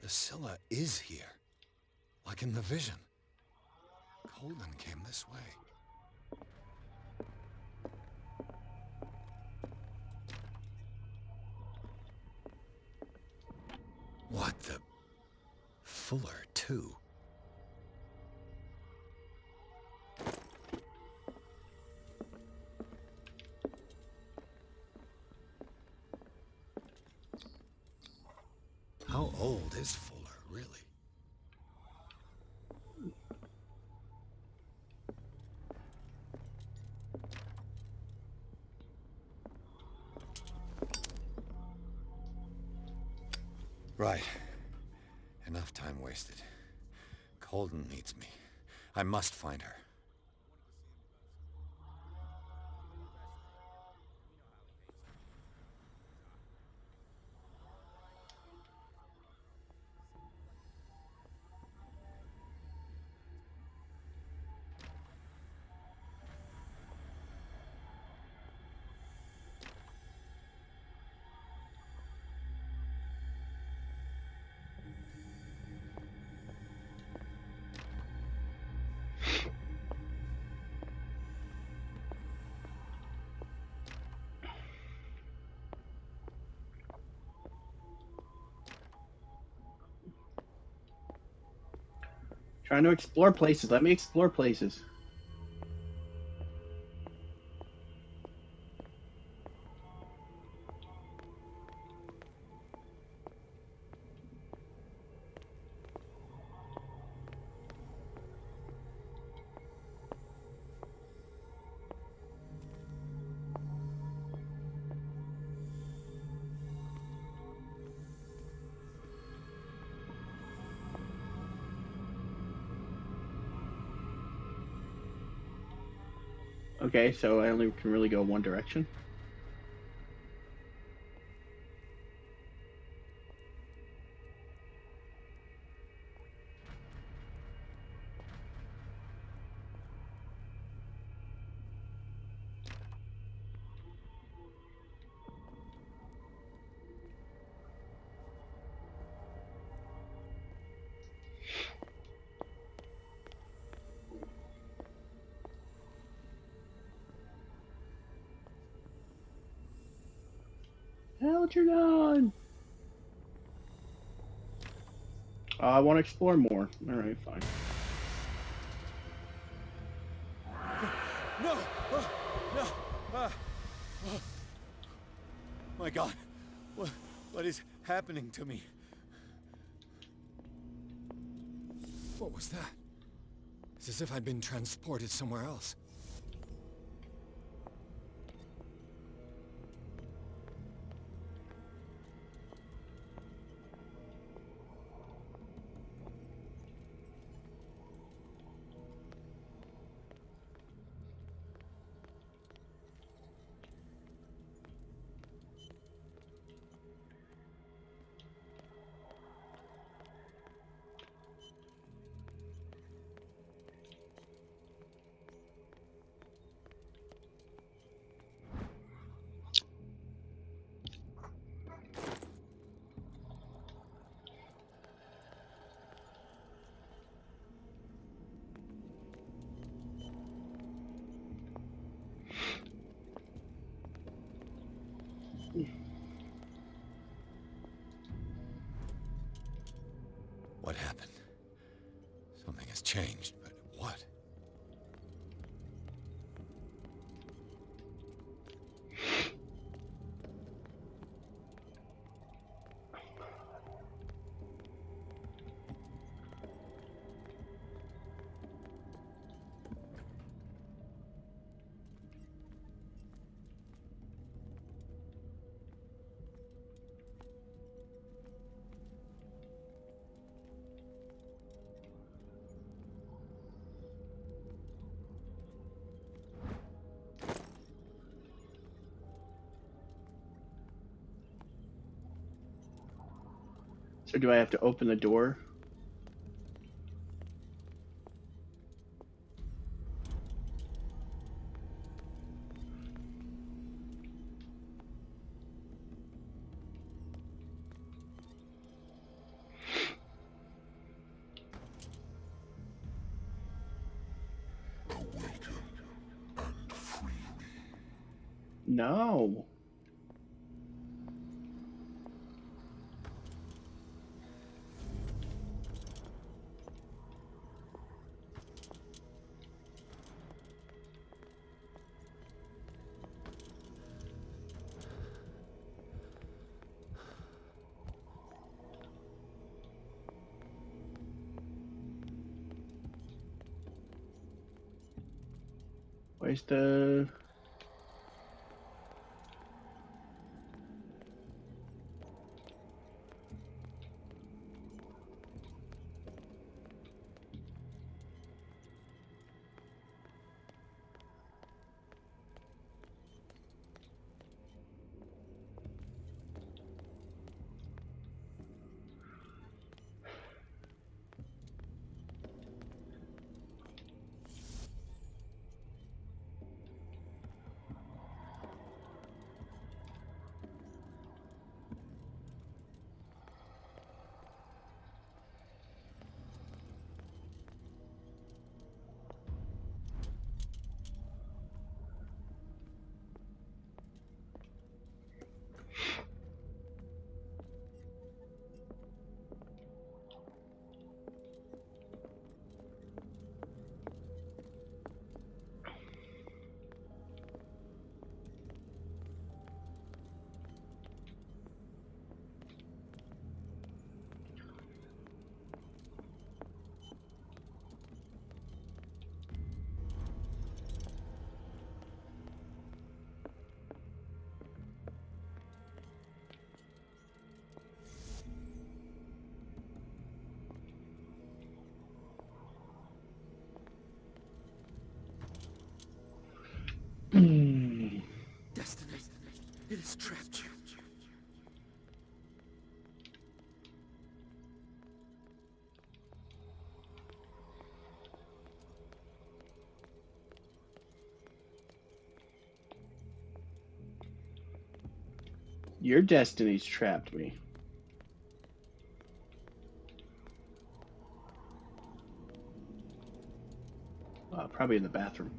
Speaker 2: The Scylla is here. Like in the vision. Colden came this way. What the... Fuller, too. How old is Fuller, really? Right. Enough time wasted. Colden needs me. I must find her.
Speaker 1: Trying to explore places. Let me explore places. Okay, so I only can really go one direction. Algernon! I want to explore more. Alright, fine.
Speaker 2: No! No! My God! What is happening to me? What was that? It's as if I'd been transported somewhere else. What happened? Something has changed, but what?
Speaker 1: So do I have to open the door? No. Where's the...
Speaker 10: Destiny, it has trapped you.
Speaker 1: Your destiny's trapped me. Probably in the bathroom.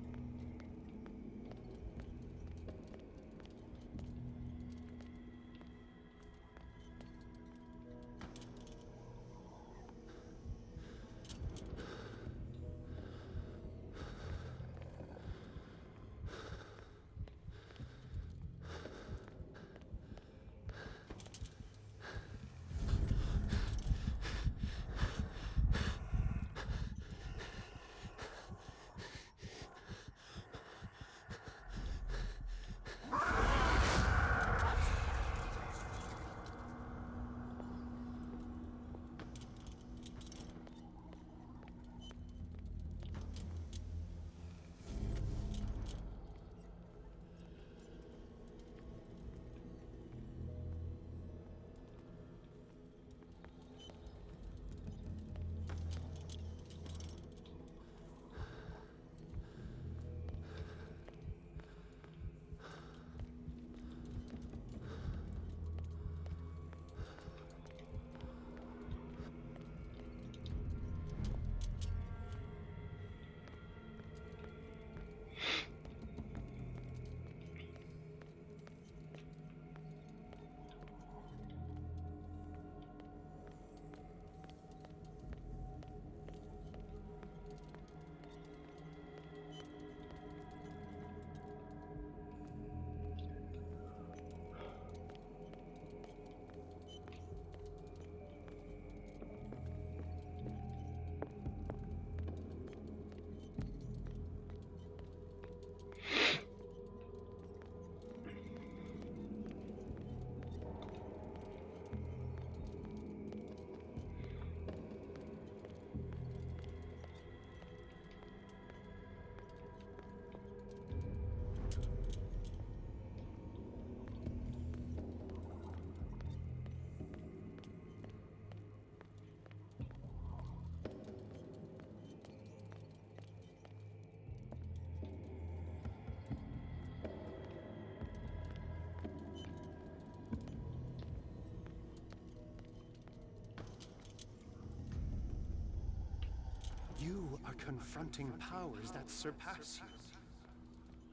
Speaker 6: You are confronting powers that surpass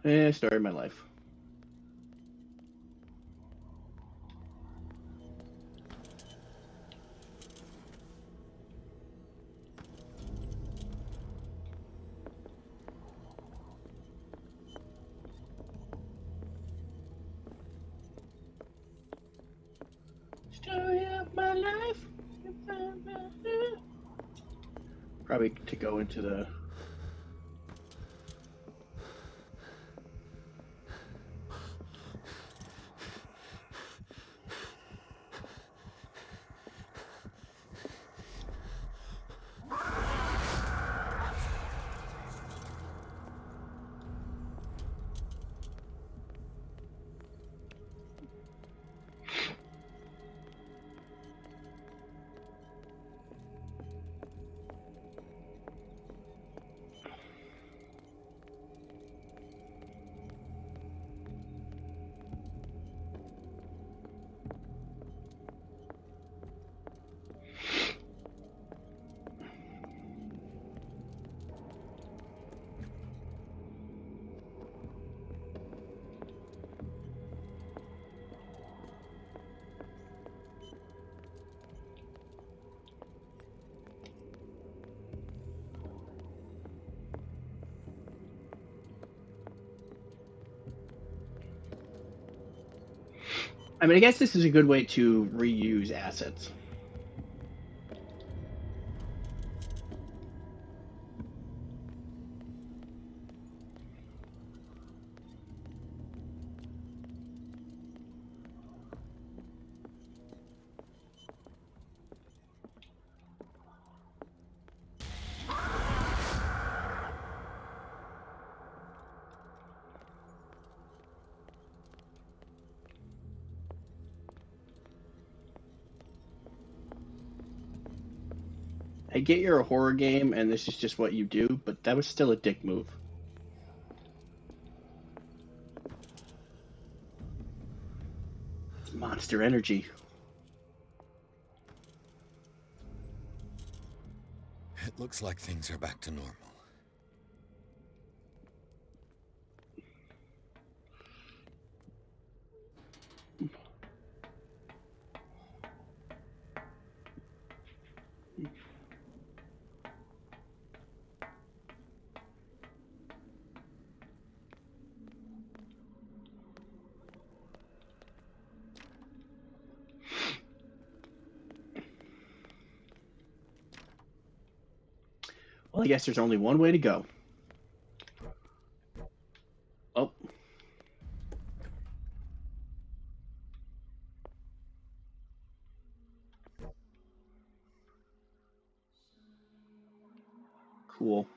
Speaker 6: you.
Speaker 1: Story of my life. Story of my life. Probably to go into the. I mean, I guess this is a good way to reuse assets. I get you're a horror game and this is just what you do, but that was still a dick move. It's monster energy.
Speaker 2: It looks like things are back to normal.
Speaker 1: Well, I guess there's only one way to go. Oh. Cool.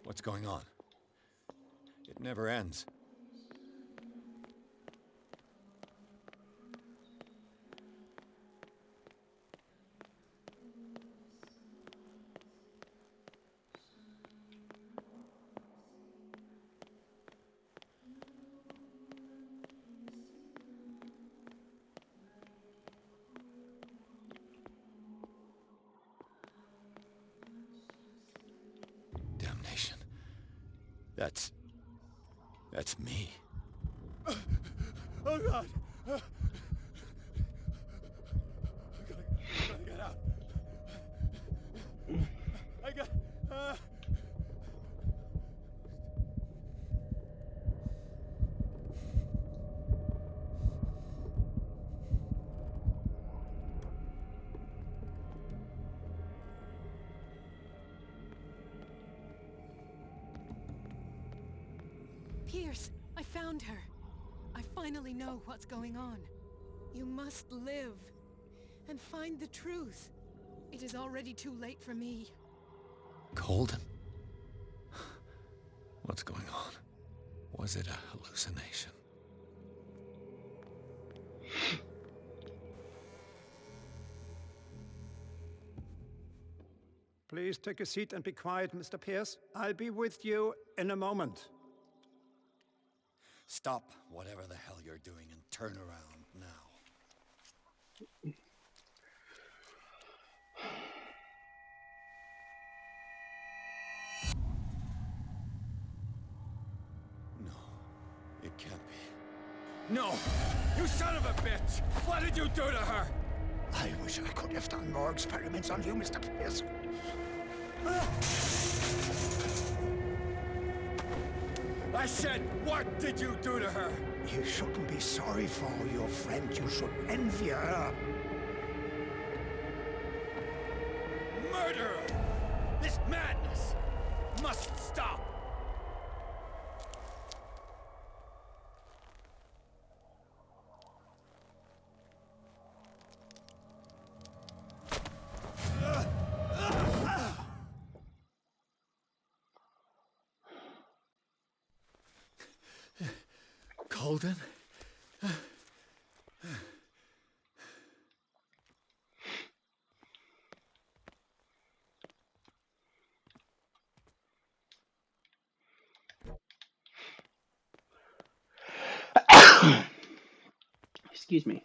Speaker 2: What's going on? It never ends. Damnation. That's me.
Speaker 6: Oh God! I gotta get out. I got.
Speaker 5: Pierce, I found her. I finally know what's going on. You must live and find the truth. It is already too late for me.
Speaker 2: Golden? What's going on? Was it a hallucination?
Speaker 6: Please take a seat and be quiet, Mr. Pierce. I'll be with you in a moment.
Speaker 2: Stop whatever the hell you're doing and turn around now. No, it can't be.
Speaker 10: No! You son of a bitch! What did you do to her?
Speaker 12: I wish I could have done more experiments on you, Mr. Pierce.
Speaker 10: I said, what did you do to her?
Speaker 12: You shouldn't be sorry for your friend. You should envy her.
Speaker 10: Murderer! This madness must stop!
Speaker 2: Golden?
Speaker 1: Excuse me.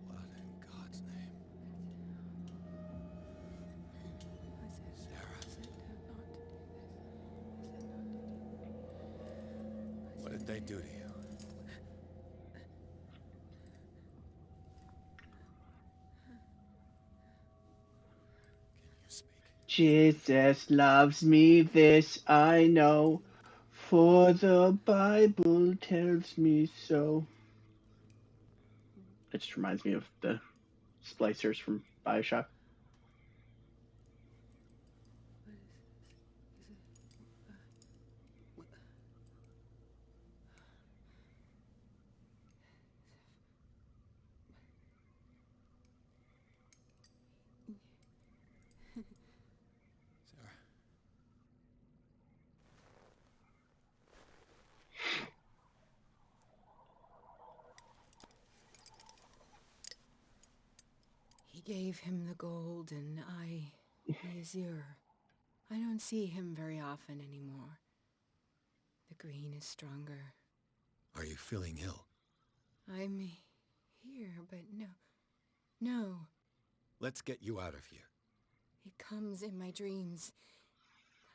Speaker 2: What in God's name? What did they do to you? Can you speak?
Speaker 1: Jesus loves me, this I know, for the Bible tells me so. It just reminds me of the splicers from Bioshock.
Speaker 2: Sarah.
Speaker 5: He gave him the gold and the azure. I don't see him very often anymore. The green is stronger.
Speaker 2: Are you feeling ill?
Speaker 5: I'm here, but no.
Speaker 2: Let's get you out of here.
Speaker 5: It comes in my dreams.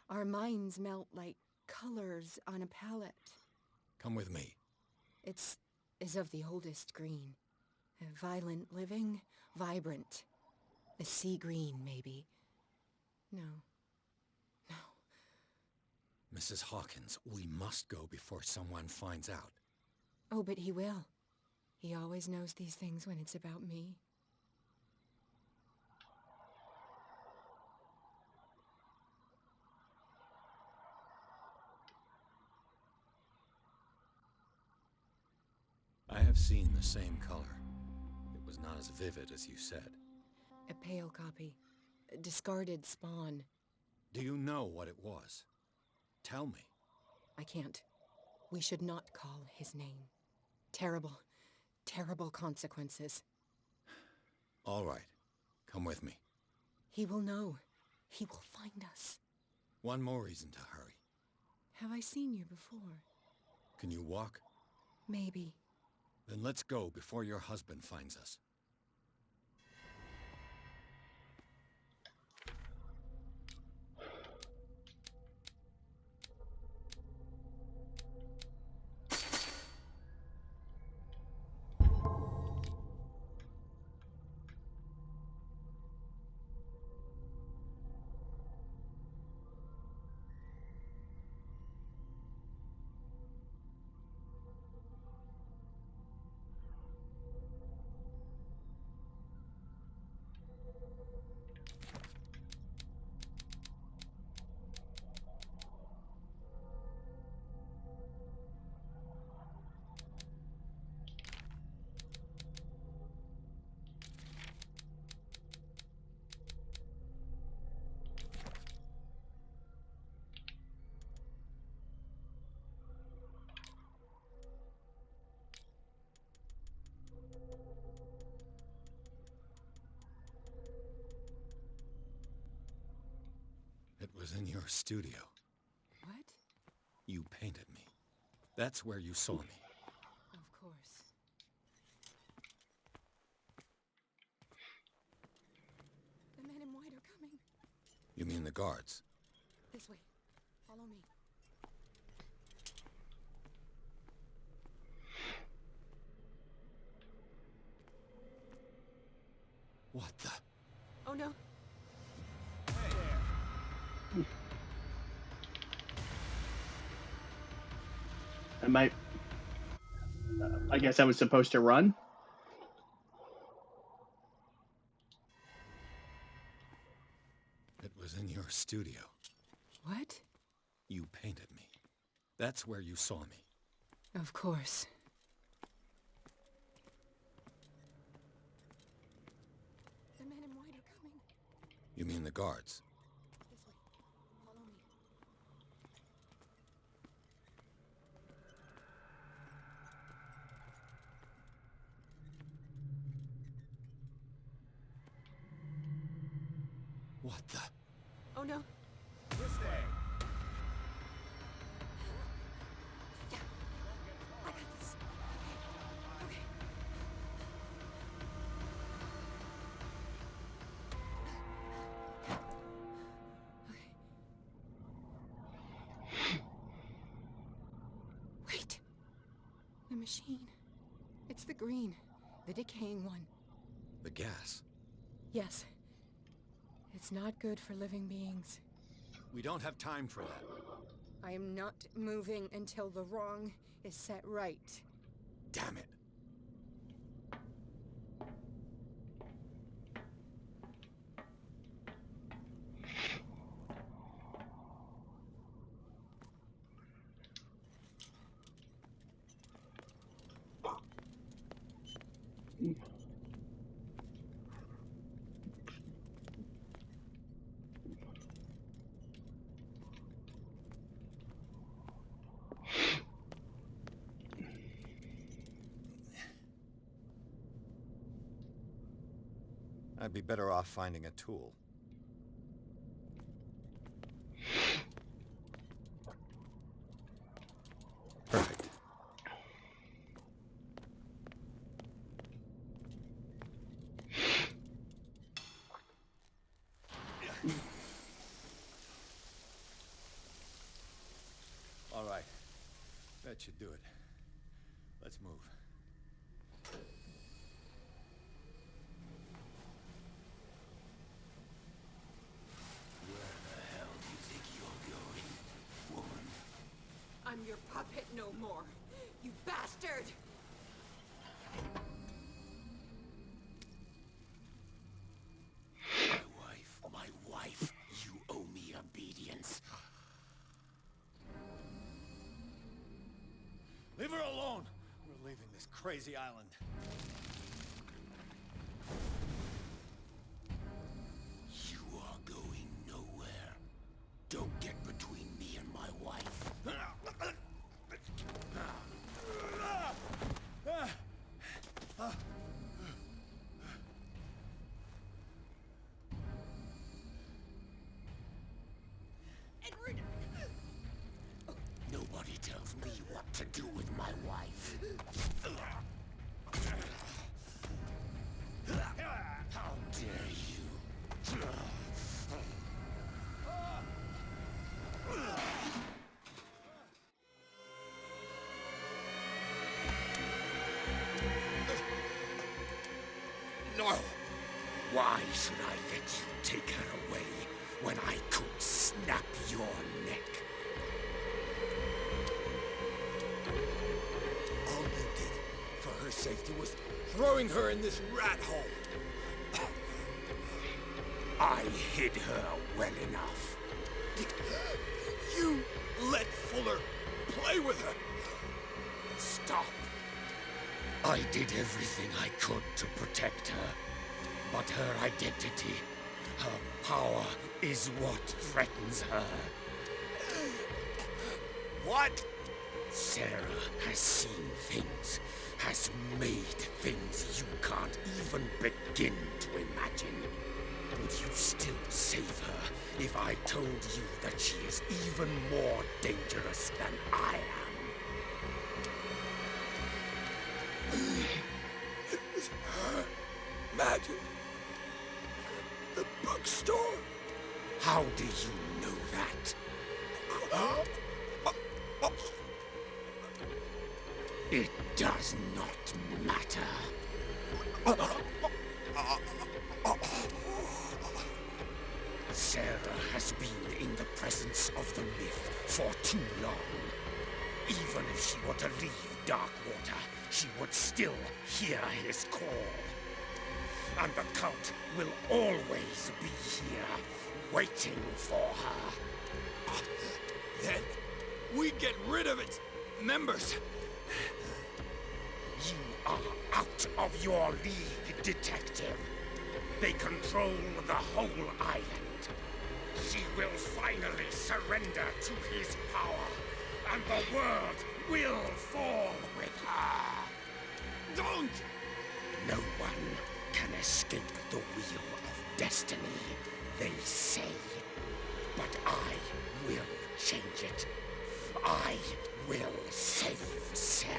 Speaker 5: Our minds melt like colors on a palette.
Speaker 2: Come with me.
Speaker 5: It's as of the oldest green. Violent living, vibrant. A sea green, maybe. No.
Speaker 2: Mrs. Hawkins, we must go before someone finds out.
Speaker 5: Oh, but he will. He always knows these things when it's about me.
Speaker 2: I have seen the same color. was not as vivid as you said.
Speaker 5: A pale copy. A discarded spawn.
Speaker 2: Do you know what it was? Tell me.
Speaker 5: I can't. We should not call his name. Terrible, terrible consequences.
Speaker 2: All right. Come with me.
Speaker 5: He will know. He will find us.
Speaker 2: One more reason to hurry.
Speaker 5: Have I seen you before?
Speaker 2: Can you walk?
Speaker 5: Maybe.
Speaker 2: Then let's go before your husband finds us. It was in your studio.
Speaker 5: What?
Speaker 2: You painted me. That's where you saw me.
Speaker 5: Of course. The men in white are coming.
Speaker 2: You mean the guards?
Speaker 5: This way. Follow me.
Speaker 2: What the?
Speaker 5: Oh no.
Speaker 1: I guess I was supposed to run?
Speaker 2: It was in your studio.
Speaker 5: What?
Speaker 2: You painted me. That's where you saw me.
Speaker 5: Of course. The men in white are coming.
Speaker 2: You mean the guards?
Speaker 5: This way. Follow me.
Speaker 2: What the?
Speaker 5: Oh no.
Speaker 10: This way.
Speaker 5: I got this. Okay. Wait. The machine. It's the green. The decaying one.
Speaker 2: The gas.
Speaker 5: Yes. It's not good for living beings.
Speaker 2: We don't have time for that.
Speaker 5: I am not moving until the wrong is set right.
Speaker 2: Damn it. I'd be better off finding a tool. Perfect. All right. That should do it. Let's move.
Speaker 11: Where the hell do you think you're going, woman?
Speaker 5: I'm your puppet no more. You bastard!
Speaker 11: My wife, you owe me obedience.
Speaker 2: Leave her alone! We're leaving this crazy island.
Speaker 11: to do with my wife. How dare you? No! Why should I let you take her away when I could snap your neck?
Speaker 10: All you did for her safety was throwing her in this rat hole.
Speaker 11: I hid her well enough.
Speaker 10: You let Fuller play with her.
Speaker 11: Stop. I did everything I could to protect her. But her identity, her power, is what threatens her.
Speaker 10: What?
Speaker 11: Sarah has seen things, has made things you can't even begin to imagine. Would you still save her if I told you that she is even more dangerous than I am?
Speaker 10: It was her magic. The bookstore.
Speaker 11: How do you know that? It does not matter. Sarah has been in the presence of the myth for too long. Even if she were to leave Darkwater, she would still hear his call. And the Count will always be here, waiting for her.
Speaker 10: Then we get rid of its members.
Speaker 11: You are out of your league, detective. They control the whole island. She will finally surrender to his power, and the world will fall with her.
Speaker 10: Don't!
Speaker 11: No one can escape the wheel of destiny, they say. But I will change it. I will save Sarah.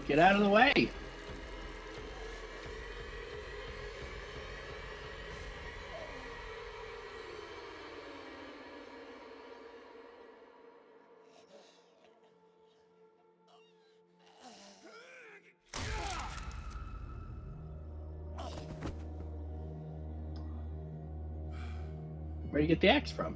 Speaker 1: Get out of the way. Where'd you get the axe from?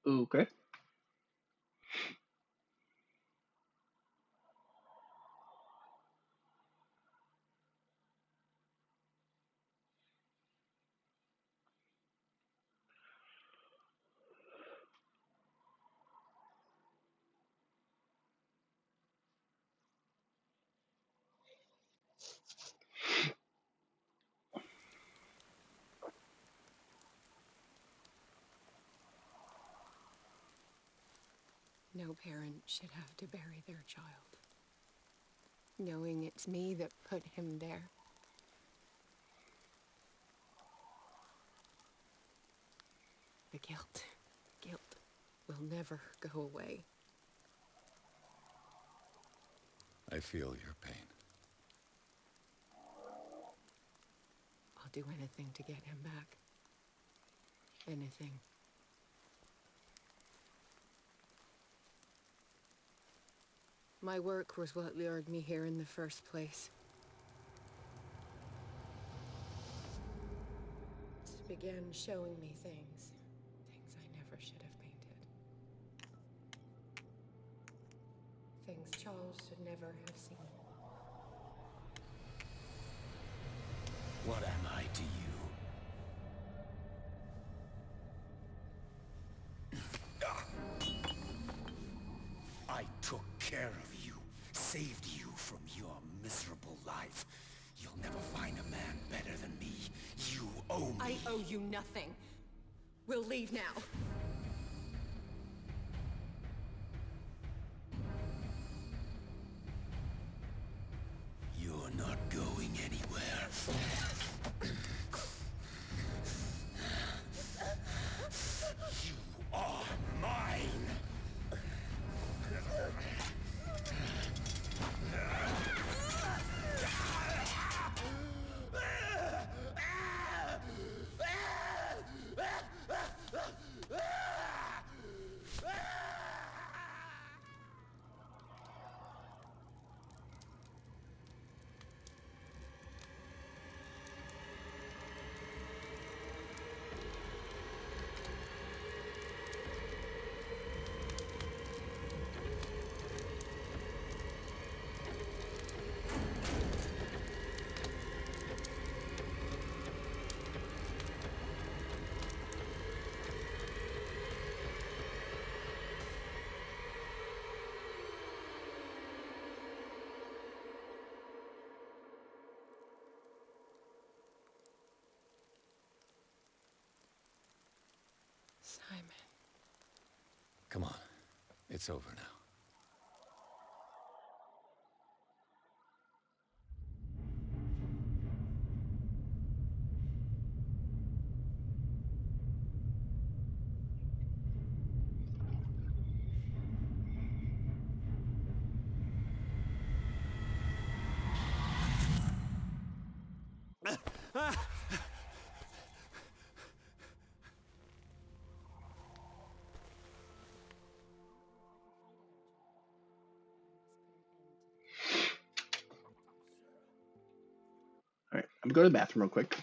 Speaker 1: Okay.
Speaker 5: No parent should have to bury their child, knowing it's me that put him there. The guilt will never go away.
Speaker 2: I feel your pain.
Speaker 5: I'll do anything to get him back. Anything. My work was what lured me here in the first place. It began showing me things I never should have painted. Things Charles should never have seen.
Speaker 11: What am I to you? I took care of you, saved you from your miserable life. You'll never find a man better than me. You owe me.
Speaker 13: I owe you nothing. We'll leave now.
Speaker 11: You're not going anywhere. You are mine.
Speaker 5: Simon.
Speaker 2: Come on. It's over now.
Speaker 1: All right, I'm gonna go to the bathroom real quick.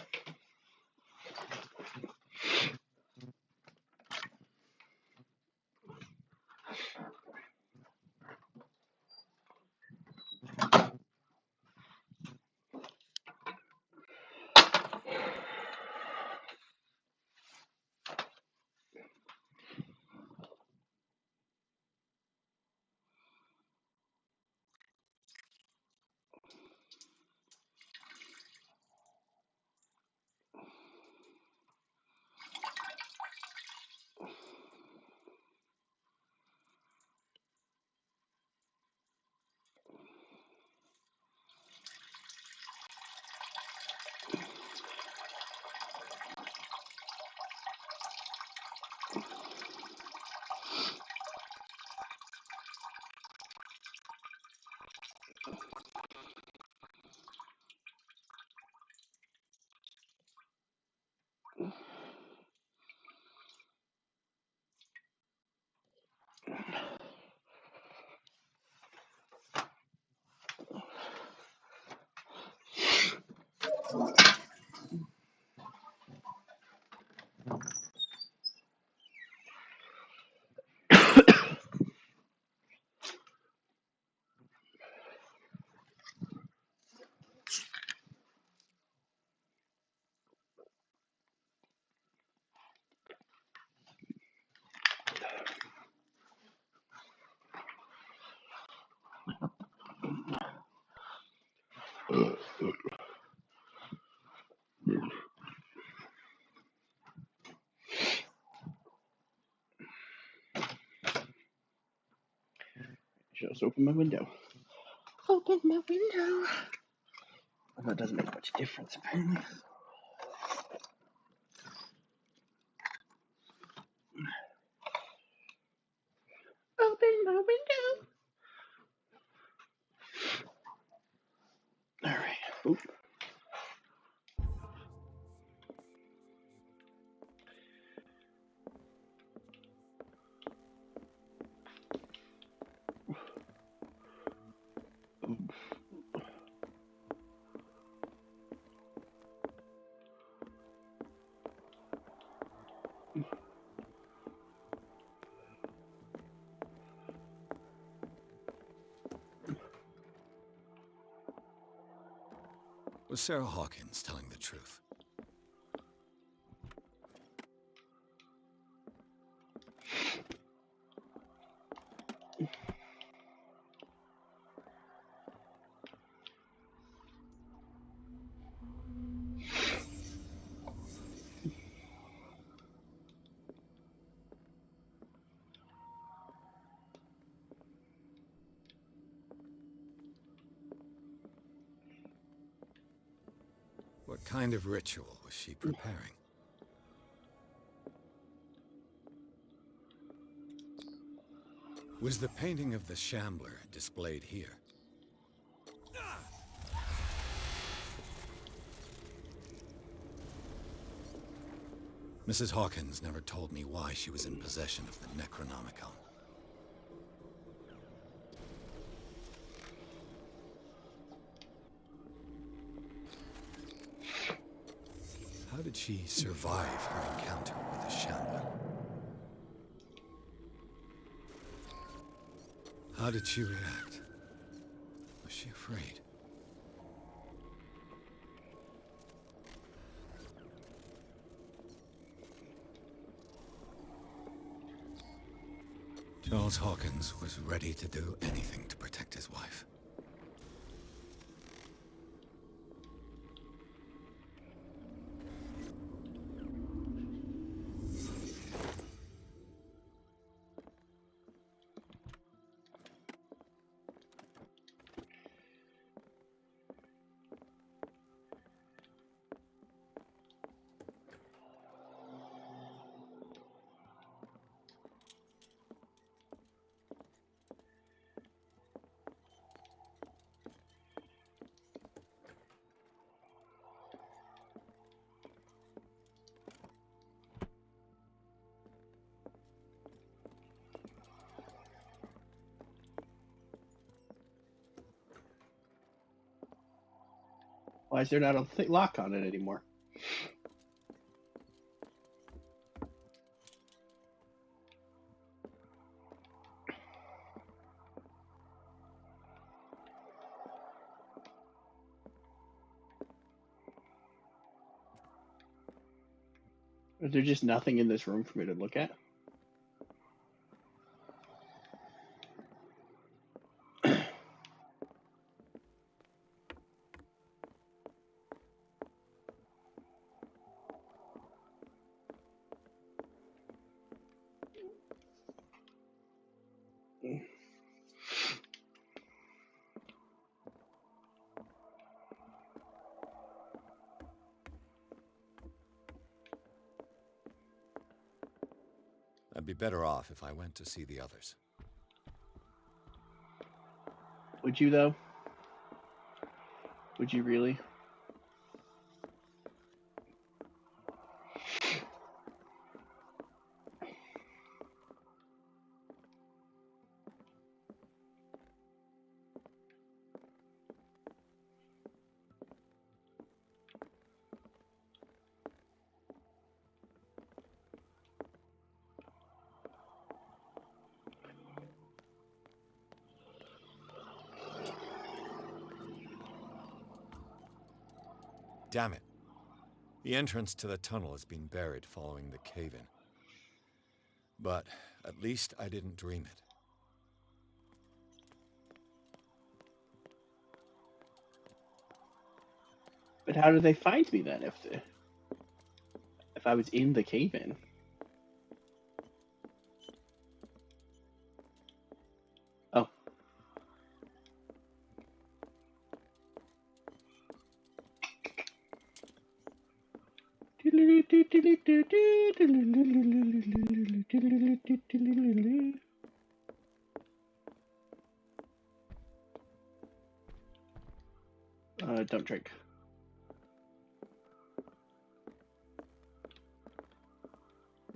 Speaker 1: Just open my window. Open my window. Well, that doesn't make much difference, apparently. Open my window. All right. Oop.
Speaker 2: Was Sarah Hawkins telling the truth? What kind of ritual was she preparing? Was the painting of the Shambler displayed here? Mrs. Hawkins never told me why she was in possession of the Necronomicon. How did she survive her encounter with the Shambler? How did she react? Was she afraid? Charles Hawkins was ready to do anything to protect his wife.
Speaker 1: Why is there not a lock on it anymore? Is there just nothing in this room for me to look at?
Speaker 2: I'd be better off if I went to see the others.
Speaker 1: Would you, though? Would you really?
Speaker 2: Damn it. The entrance to the tunnel has been buried following the cave-in. But at least I didn't dream it.
Speaker 1: But how did they find me then if I was in the cave-in? Oh. Don't drink.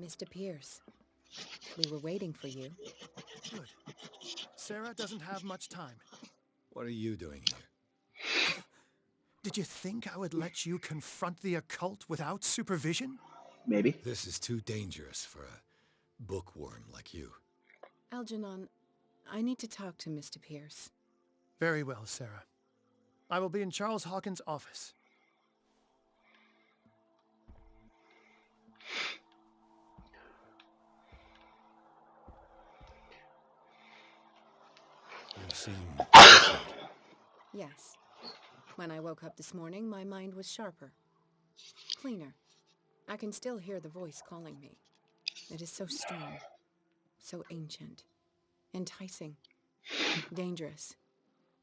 Speaker 5: Mr. Pierce, we were waiting for you.
Speaker 12: Good. Sarah doesn't have much time.
Speaker 2: What are you doing here?
Speaker 12: Did you think I would let you confront the occult without supervision?
Speaker 1: Maybe.
Speaker 2: This is too dangerous for a bookworm like you.
Speaker 5: Algernon, I need to talk to Mr. Pierce.
Speaker 12: Very well, Sarah. I will be in Charles Hawkins' office.
Speaker 2: seem different.
Speaker 5: Yes. When I woke up this morning, my mind was sharper. Cleaner. I can still hear the voice calling me. It is so strong. So ancient. Enticing. Dangerous.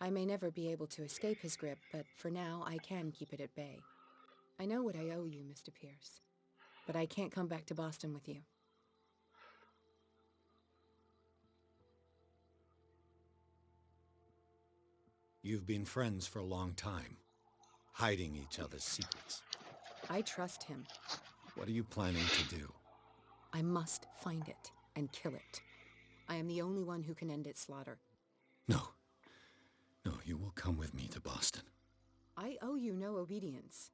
Speaker 5: I may never be able to escape his grip, but for now I can keep it at bay. I know what I owe you, Mr. Pierce. But I can't come back to Boston with you.
Speaker 2: You've been friends for a long time, hiding each other's secrets.
Speaker 5: I trust him.
Speaker 2: What are you planning to do?
Speaker 5: I must find it and kill it. I am the only one who can end its slaughter.
Speaker 2: No. No, you will come with me to Boston.
Speaker 5: I owe you no obedience.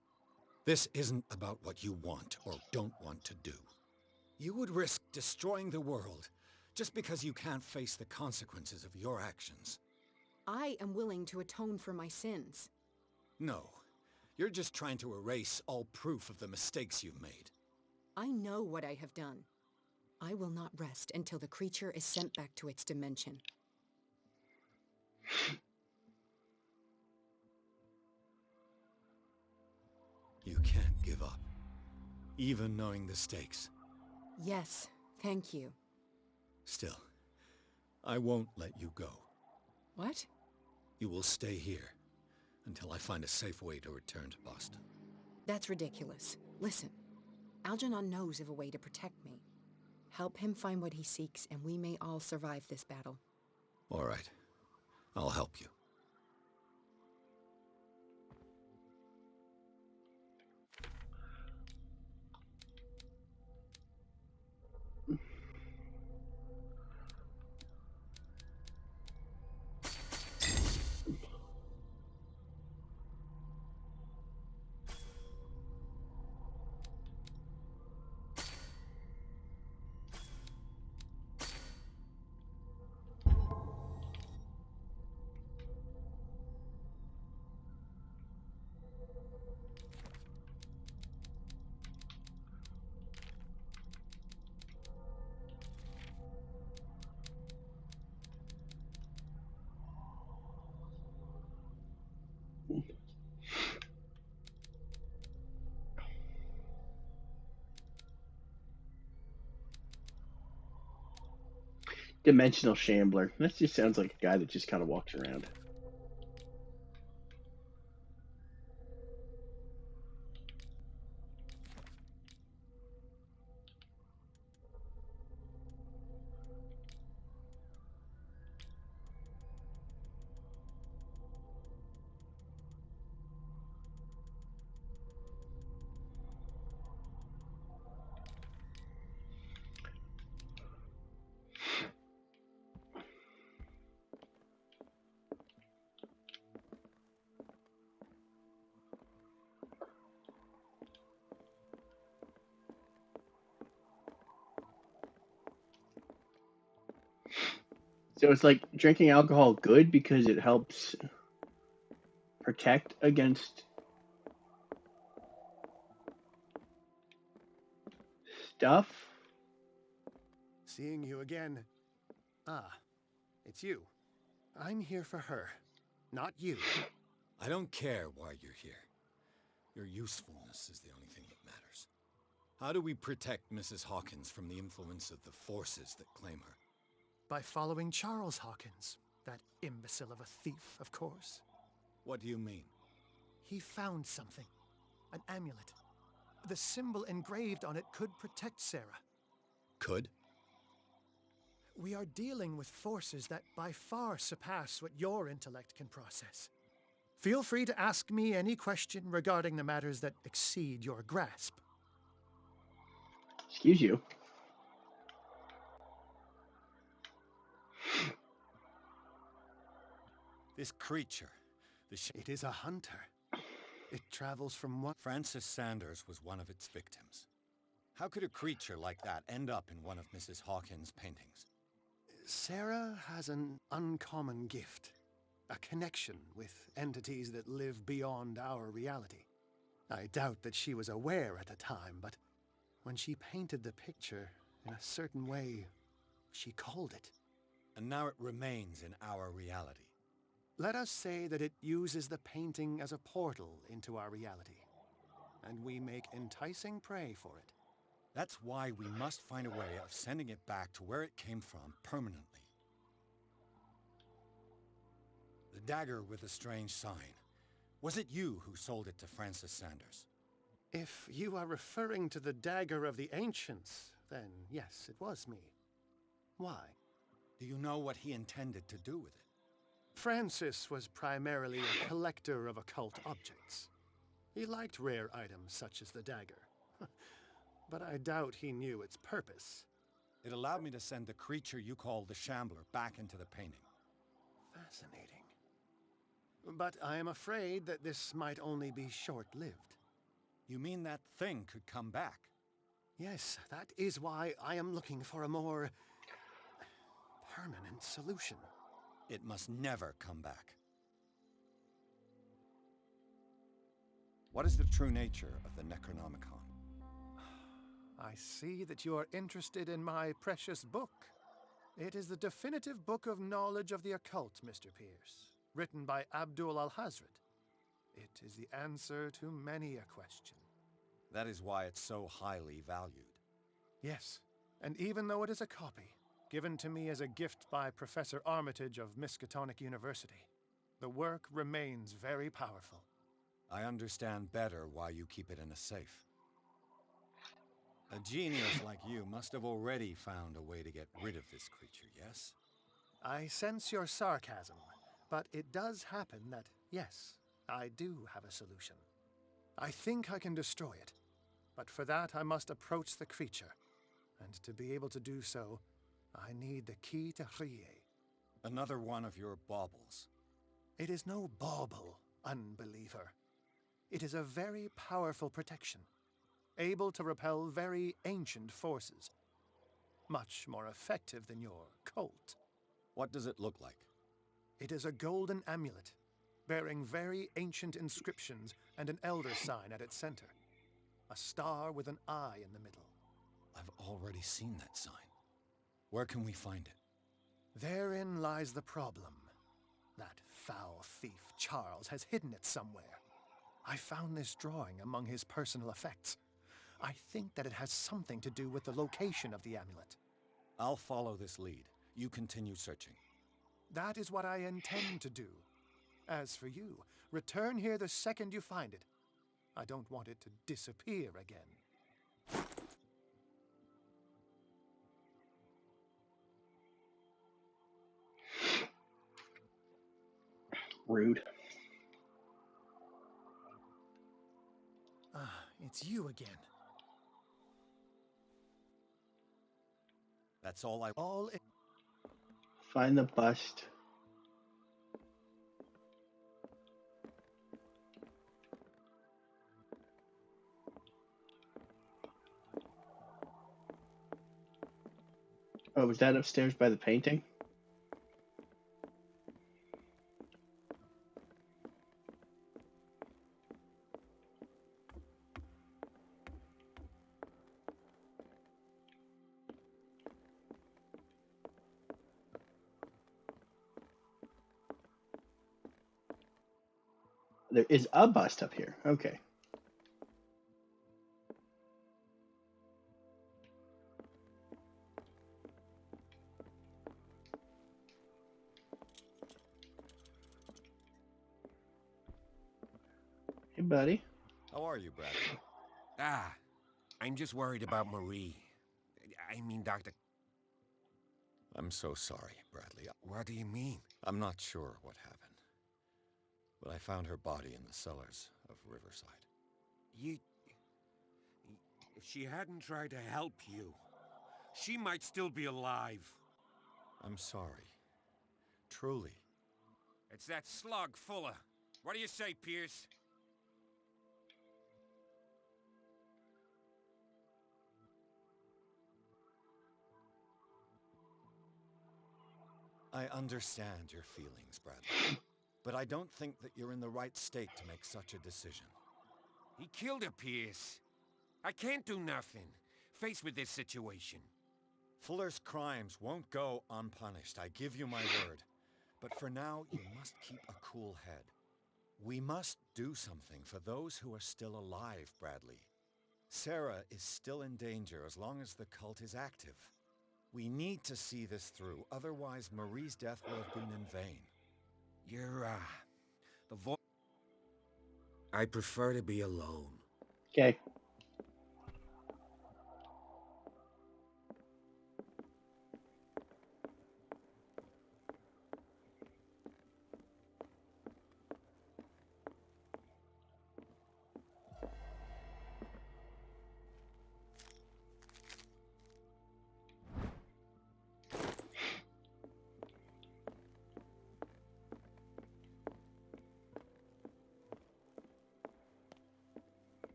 Speaker 2: This isn't about what you want or don't want to do. You would risk destroying the world just because you can't face the consequences of your actions.
Speaker 5: I am willing to atone for my sins.
Speaker 2: No. You're just trying to erase all proof of the mistakes you've made.
Speaker 5: I know what I have done. I will not rest until the creature is sent back to its dimension.
Speaker 2: You can't give up, even knowing the stakes.
Speaker 5: Yes, thank you.
Speaker 2: Still, I won't let you go.
Speaker 5: What?
Speaker 2: You will stay here until I find a safe way to return to Boston.
Speaker 5: That's ridiculous. Listen, Algernon knows of a way to protect me. Help him find what he seeks, and we may all survive this battle.
Speaker 2: All right. I'll help you.
Speaker 1: Dimensional Shambler. That just sounds like a guy that just kind of walks around. So it's like drinking alcohol good because it helps protect against stuff?
Speaker 12: Seeing you again. Ah, it's you. I'm here for her, not you.
Speaker 2: I don't care why you're here. Your usefulness is the only thing that matters. How do we protect Mrs. Hawkins from the influence of the forces that claim her?
Speaker 12: By following Charles Hawkins, that imbecile of a thief, of course.
Speaker 2: What do you mean?
Speaker 12: He found something. An amulet. The symbol engraved on it could protect Sarah.
Speaker 2: Could?
Speaker 12: We are dealing with forces that by far surpass what your intellect can process. Feel free to ask me any question regarding the matters that exceed your grasp.
Speaker 1: Excuse you.
Speaker 6: This creature, it is a hunter. It travels from one...
Speaker 2: Francis Sanders was one of its victims. How could a creature like that end up in one of Mrs. Hawkins' paintings?
Speaker 6: Sarah has an uncommon gift. A connection with entities that live beyond our reality. I doubt that she was aware at the time, but when she painted the picture in a certain way, she called it.
Speaker 2: And now it remains in our reality.
Speaker 12: Let us say that it uses the painting as a portal into our reality, and we make enticing prey for it.
Speaker 2: That's why we must find a way of sending it back to where it came from permanently. The dagger with the strange sign. Was it you who sold it to Francis Sanders?
Speaker 12: If you are referring to the dagger of the ancients, then yes, it was me. Why?
Speaker 2: Do you know what he intended to do with it?
Speaker 12: Francis was primarily a collector of occult objects. He liked rare items such as the dagger. But I doubt he knew its purpose.
Speaker 2: It allowed me to send the creature you call the Shambler back into the painting.
Speaker 12: Fascinating. But I am afraid that this might only be short-lived.
Speaker 2: You mean that thing could come back?
Speaker 12: Yes, that is why I am looking for a more permanent solution.
Speaker 2: It must never come back. What is the true nature of the Necronomicon?
Speaker 12: I see that you are interested in my precious book. It is the definitive book of knowledge of the occult, Mr. Pierce, written by Abdul al-Hazred. It is the answer to many a question.
Speaker 2: That is why it's so highly valued.
Speaker 12: Yes, and even though it is a copy, given to me as a gift by Professor Armitage of Miskatonic University, the work remains very powerful.
Speaker 2: I understand better why you keep it in a safe. A genius like you must have already found a way to get rid of this creature, yes?
Speaker 12: I sense your sarcasm, but it does happen that, yes, I do have a solution. I think I can destroy it, but for that I must approach the creature, and to be able to do so, I need the key to Rie.
Speaker 2: Another one of your baubles.
Speaker 12: It is no bauble, unbeliever. It is a very powerful protection, able to repel very ancient forces. Much more effective than your cult.
Speaker 2: What does it look like?
Speaker 12: It is a golden amulet, bearing very ancient inscriptions and an elder sign at its center. A star with an eye in the middle.
Speaker 2: I've already seen that sign. Where can we find it?
Speaker 12: Therein lies the problem. That foul thief, Charles, has hidden it somewhere. I found this drawing among his personal effects. I think that it has something to do with the location of the amulet.
Speaker 2: I'll follow this lead. You continue searching.
Speaker 12: That is what I intend to do. As for you, return here the second you find it. I don't want it to disappear again.
Speaker 1: Rude.
Speaker 12: Ah, it's you again.
Speaker 2: That's all I...
Speaker 1: Find the bust. Oh, was that upstairs by the painting? There is a bust up here. Okay. Hey, buddy.
Speaker 2: How are you, Bradley?
Speaker 10: Ah, I'm just worried about Marie. I mean, Dr.
Speaker 2: I'm so sorry, Bradley.
Speaker 10: What do you mean?
Speaker 2: I'm not sure what happened. But I found her body in the cellars of Riverside.
Speaker 10: If she hadn't tried to help you, she might still be alive.
Speaker 2: I'm sorry. Truly.
Speaker 10: It's that slug, Fuller. What do you say, Pierce?
Speaker 2: I understand your feelings, Bradley. But I don't think that you're in the right state to make such a decision.
Speaker 10: He killed her, Pierce. I can't do nothing, faced with this situation.
Speaker 2: Fuller's crimes won't go unpunished, I give you my word. But for now, you must keep a cool head. We must do something for those who are still alive, Bradley. Sarah is still in danger as long as the cult is active. We need to see this through, otherwise Marie's death will have been in vain.
Speaker 10: I prefer to be alone.
Speaker 1: Okay.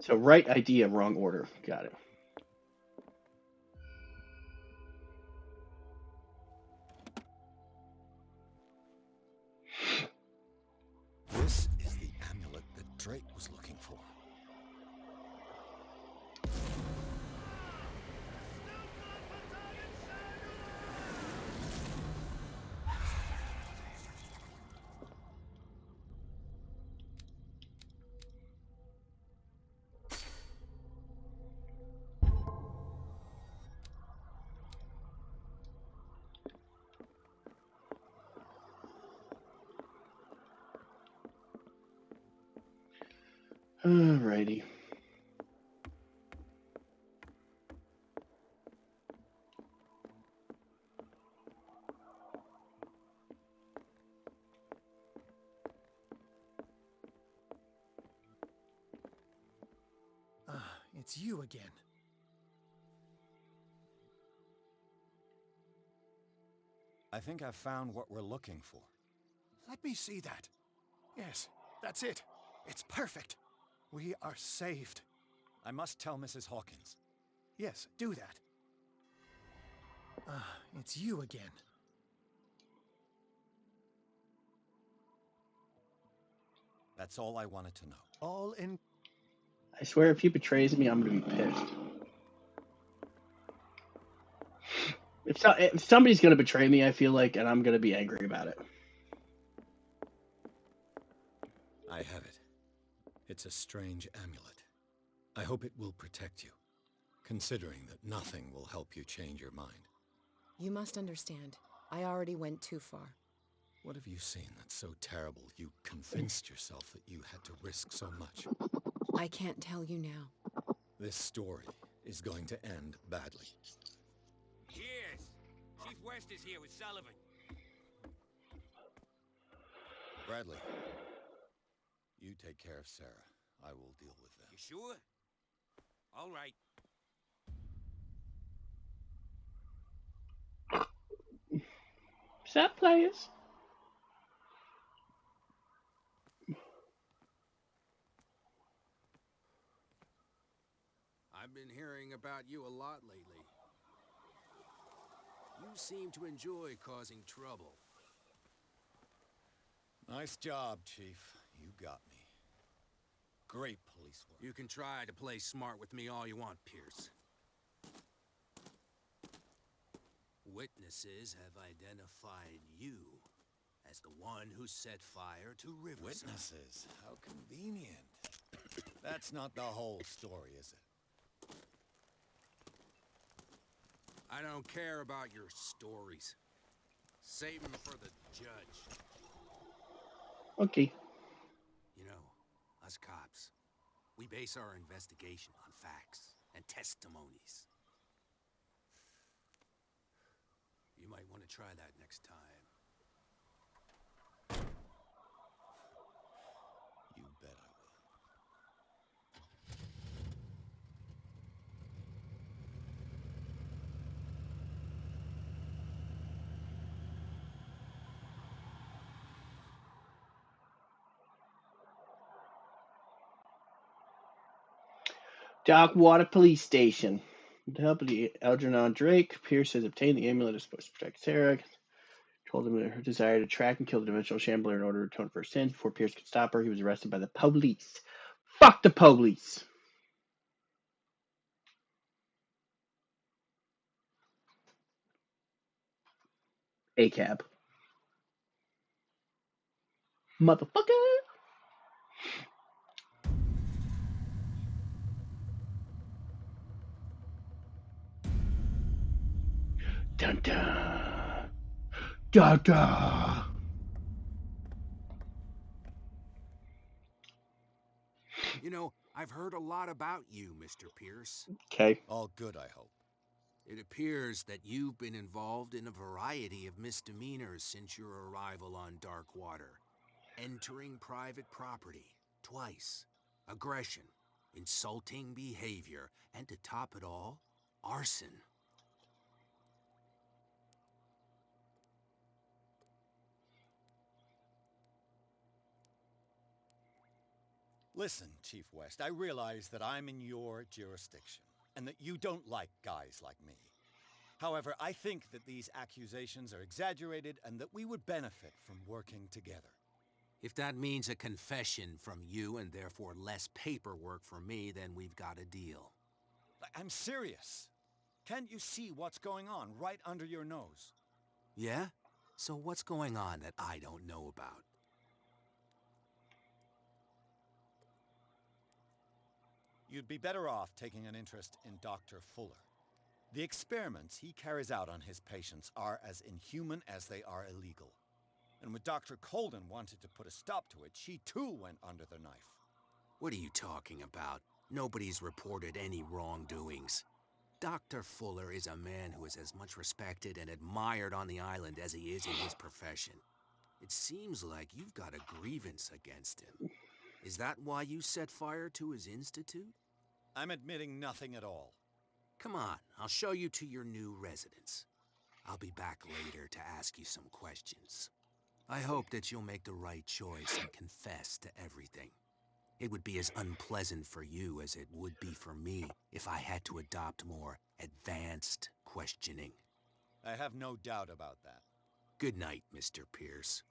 Speaker 1: So right idea, wrong order. Got it.
Speaker 2: This is the amulet that Drake was looking for.
Speaker 1: Alrighty.
Speaker 12: Ah, it's you again.
Speaker 2: I think I've found what we're looking for.
Speaker 12: Let me see that. Yes, that's it. It's perfect. We are saved.
Speaker 2: I must tell Mrs. Hawkins.
Speaker 12: Yes, do that. Ah, it's you again.
Speaker 2: That's all I wanted to know.
Speaker 12: All in...
Speaker 1: I swear if he betrays me, I'm going to be pissed. If somebody's going to betray me, I feel like, and I'm going to be angry about it.
Speaker 2: I have it. It's a strange amulet. I hope it will protect you, considering that nothing will help you change your mind.
Speaker 5: You must understand. I already went too far.
Speaker 2: What have you seen that's so terrible you convinced yourself that you had to risk so much?
Speaker 5: I can't tell you now.
Speaker 2: This story is going to end badly.
Speaker 10: Cheers! Chief West is here with Sullivan.
Speaker 2: Bradley, you take care of Sarah. I will deal with them.
Speaker 10: You sure? All right.
Speaker 1: Is that players?
Speaker 14: I've been hearing about you a lot lately. You seem to enjoy causing trouble.
Speaker 2: Nice job, Chief. You got me. Great police work.
Speaker 14: You can try to play smart with me all you want, Pierce. Witnesses have identified you as the one who set fire to Riverside.
Speaker 2: Witnesses? How convenient. That's not the whole story, is it?
Speaker 14: I don't care about your stories. Save them for the judge.
Speaker 1: Okay.
Speaker 14: You know, us cops, we base our investigation on facts and testimonies. You might want to try that next time.
Speaker 2: You bet I will.
Speaker 1: Darkwater Police Station. With the help of the Algernon Drake, Pierce has obtained the amulet supposed to protect Sarah. Told him her desire to track and kill the dimensional shambler in order to atone for her sins. Before Pierce could stop her, he was arrested by the police. Fuck the police! ACAB. Motherfucker! Dun dun! Dun dun!
Speaker 14: You know, I've heard a lot about you, Mr. Pierce.
Speaker 1: Okay.
Speaker 2: All good, I hope.
Speaker 14: It appears that you've been involved in a variety of misdemeanors since your arrival on Darkwater. Entering private property, twice. Aggression, insulting behavior, and to top it all, arson.
Speaker 2: Listen, Chief West, I realize that I'm in your jurisdiction, and that you don't like guys like me. However, I think that these accusations are exaggerated and that we would benefit from working together.
Speaker 14: If that means a confession from you and therefore less paperwork for me, then we've got a deal.
Speaker 2: I'm serious. Can't you see what's going on right under your nose?
Speaker 14: Yeah? So what's going on that I don't know about?
Speaker 2: You'd be better off taking an interest in Dr. Fuller. The experiments he carries out on his patients are as inhuman as they are illegal. And when Dr. Colden wanted to put a stop to it, she too went under the knife.
Speaker 14: What are you talking about? Nobody's reported any wrongdoings. Dr. Fuller is a man who is as much respected and admired on the island as he is in his profession. It seems like you've got a grievance against him. Is that why you set fire to his institute?
Speaker 2: I'm admitting nothing at all.
Speaker 14: Come on, I'll show you to your new residence. I'll be back later to ask you some questions. I hope that you'll make the right choice and confess to everything. It would be as unpleasant for you as it would be for me if I had to adopt more advanced questioning.
Speaker 2: I have no doubt about that.
Speaker 14: Good night, Mr. Pierce.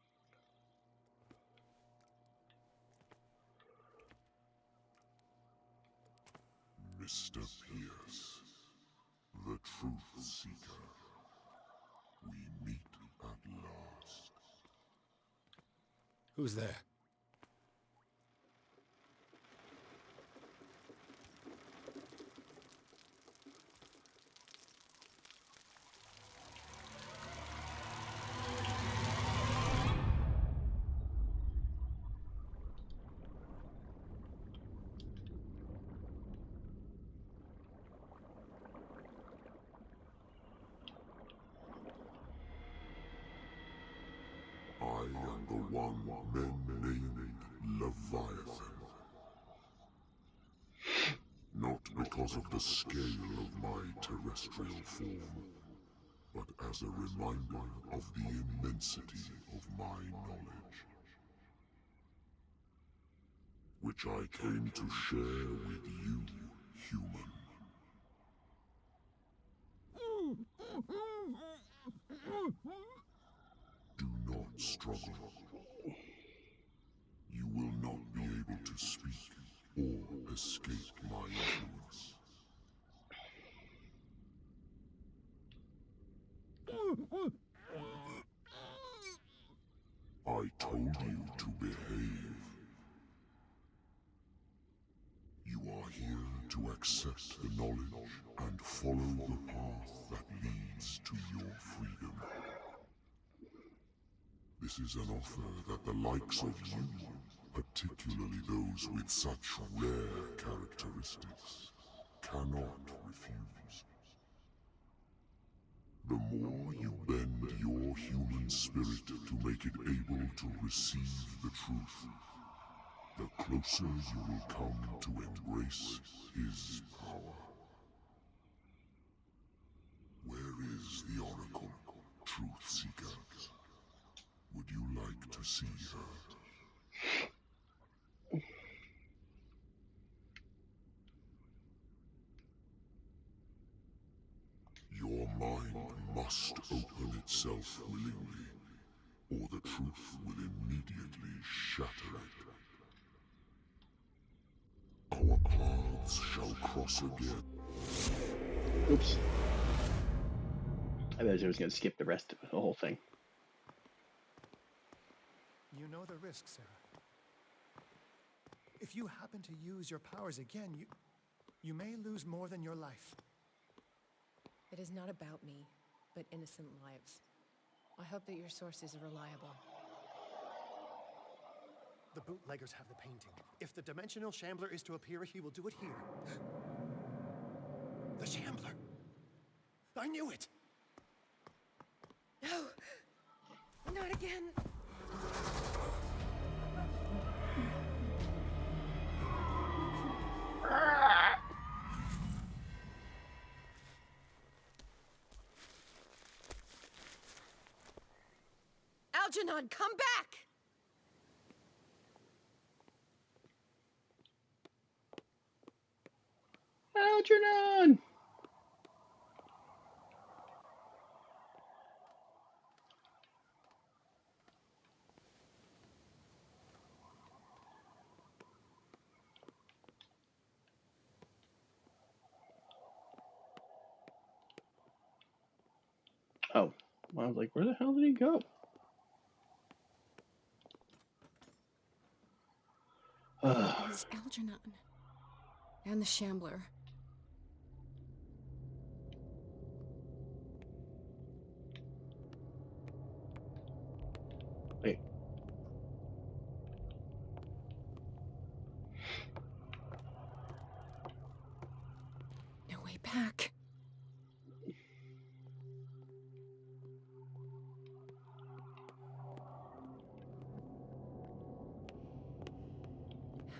Speaker 15: Mr. Pierce, the Truth Seeker. We meet at last.
Speaker 9: Who's there?
Speaker 15: I am the one men named Leviathan. Not because of the scale of my terrestrial form, but as a reminder of the immensity of my knowledge, which I came to share with you, human. Do not struggle. You will not be able to speak or escape my influence. I told you to behave. You are here to accept the knowledge and follow the path that leads to your freedom. This is an offer that the likes of you, particularly those with such rare characteristics, cannot refuse. The more you bend your human spirit to make it able to receive the truth, the closer you will come to embrace his power. Where is the Oracle, Truth Seeker? Would you like to see her? Your mind must open itself willingly, or the truth will immediately shatter it. Our paths shall cross again.
Speaker 1: Oops. I bet I was going to skip the rest of the whole thing.
Speaker 12: You know the risk, Sarah. If you happen to use your powers again, you may lose more than your life.
Speaker 5: It is not about me, but innocent lives. I hope that your sources are reliable.
Speaker 12: The bootleggers have the painting. If the Dimensional Shambler is to appear, he will do it here. The Shambler! I knew it!
Speaker 5: No! Not again! Algernon, come back!
Speaker 1: Algernon! Oh, I was like, where the hell did he go?
Speaker 8: It was Algernon. And the Shambler.
Speaker 1: Wait.
Speaker 8: No way back.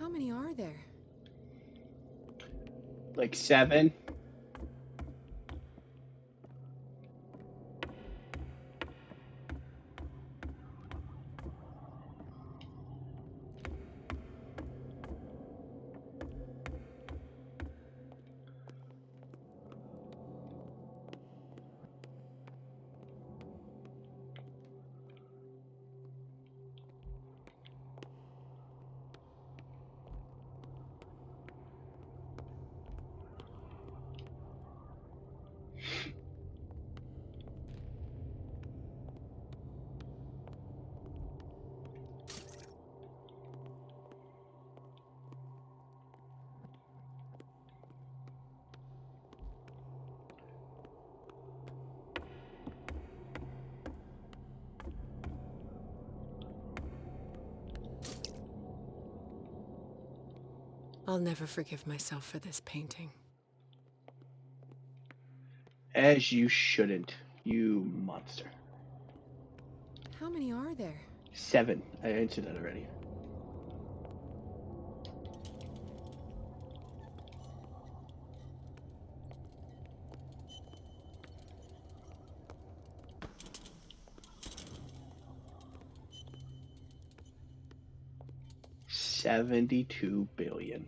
Speaker 8: How many are there?
Speaker 1: Like 7.
Speaker 5: I'll never forgive myself for this painting.
Speaker 1: As you shouldn't, you monster.
Speaker 8: How many are there?
Speaker 1: 7. I answered that already. $72 billion.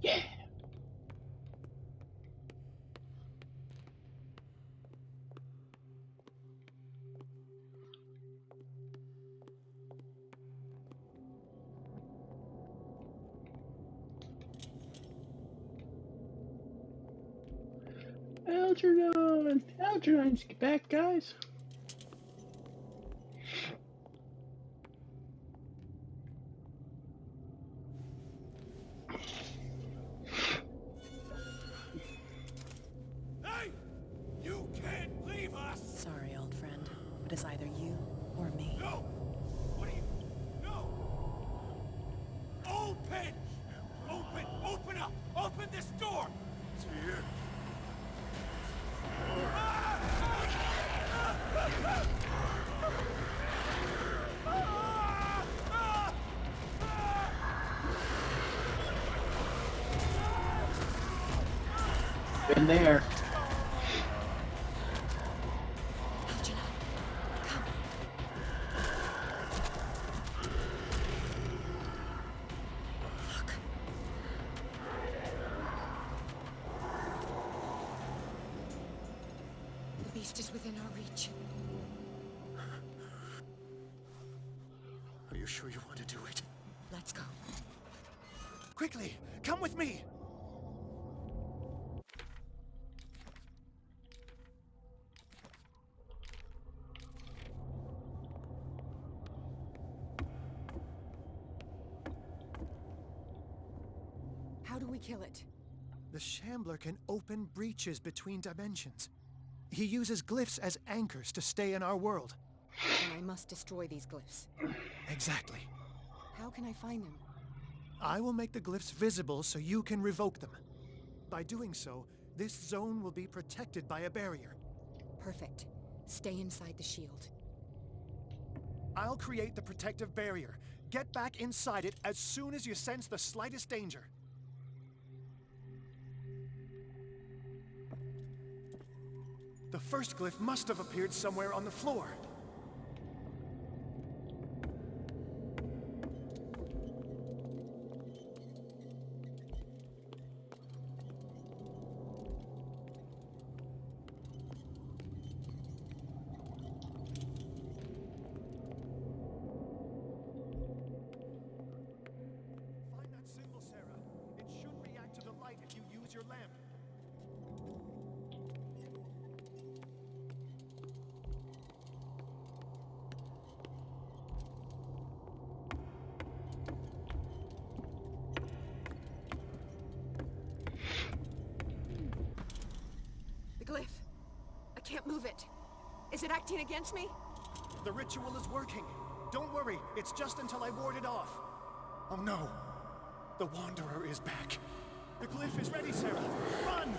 Speaker 1: Yeah. Algernon! Algernon's back, guys.
Speaker 10: Hey! You can't leave us!
Speaker 5: Sorry, old friend, but it's either you or me.
Speaker 10: No! What are you... No! Open! Open up! Open this door! It's here.
Speaker 1: Been there.
Speaker 5: Look. The beast is within our reach.
Speaker 12: sure you want to do it?
Speaker 13: Let's go.
Speaker 12: Quickly, come with me!
Speaker 13: How do we kill it?
Speaker 12: The Shambler can open breaches between dimensions. He uses glyphs as anchors to stay in our world.
Speaker 13: Then I must destroy these glyphs.
Speaker 12: Exactly.
Speaker 13: How can I find them?
Speaker 12: I will make the glyphs visible so you can revoke them. By doing so, this zone will be protected by a barrier.
Speaker 13: Perfect. Stay inside the shield.
Speaker 12: I'll create the protective barrier. Get back inside it as soon as you sense the slightest danger. The first glyph must have appeared somewhere on the floor. Find that symbol, Sarah. It should react to the light if you use your lamp.
Speaker 13: The glyph. I can't move it. Is it acting against me?
Speaker 12: The ritual is working. Don't worry, it's just until I ward it off. Oh no, the Wanderer is back. The glyph is ready, Sarah. Run!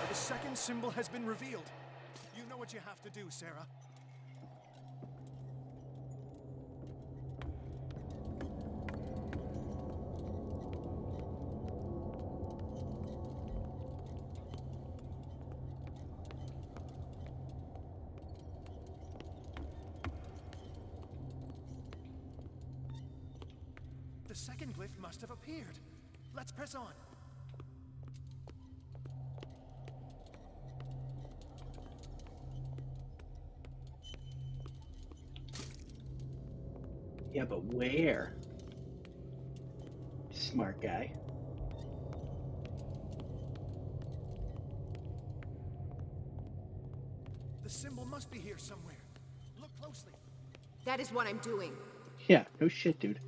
Speaker 12: The second symbol has been revealed. You know what you have to do, Sarah. The second glyph must have appeared. Let's press on.
Speaker 1: Yeah, but where? Smart guy.
Speaker 12: The symbol must be here somewhere. Look closely.
Speaker 13: That is what I'm doing.
Speaker 1: Yeah, no shit, dude.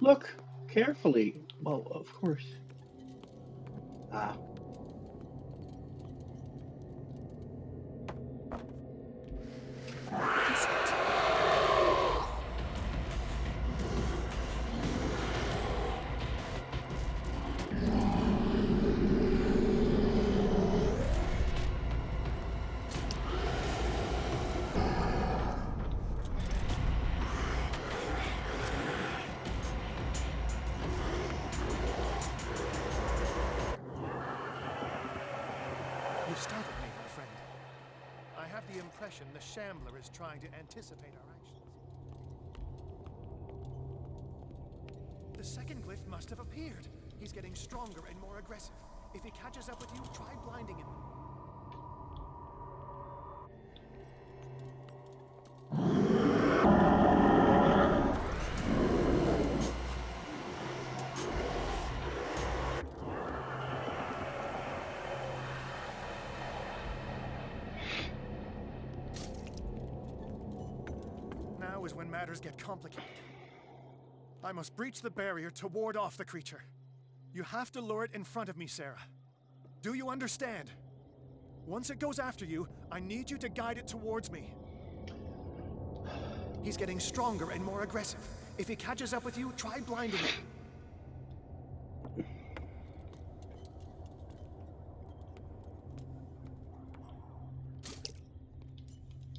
Speaker 1: Look carefully. Well, of course. Ah.
Speaker 12: You startled me, my friend. I have the impression the Shambler is trying to anticipate our actions. The second glyph must have appeared. He's getting stronger and more aggressive. If he catches up with you, try blinding him. Now is when matters get complicated. I must breach the barrier to ward off the creature. You have to lure it in front of me, Sarah. Do you understand? Once it goes after you, I need you to guide it towards me. He's getting stronger and more aggressive. If he catches up with you, try blinding him.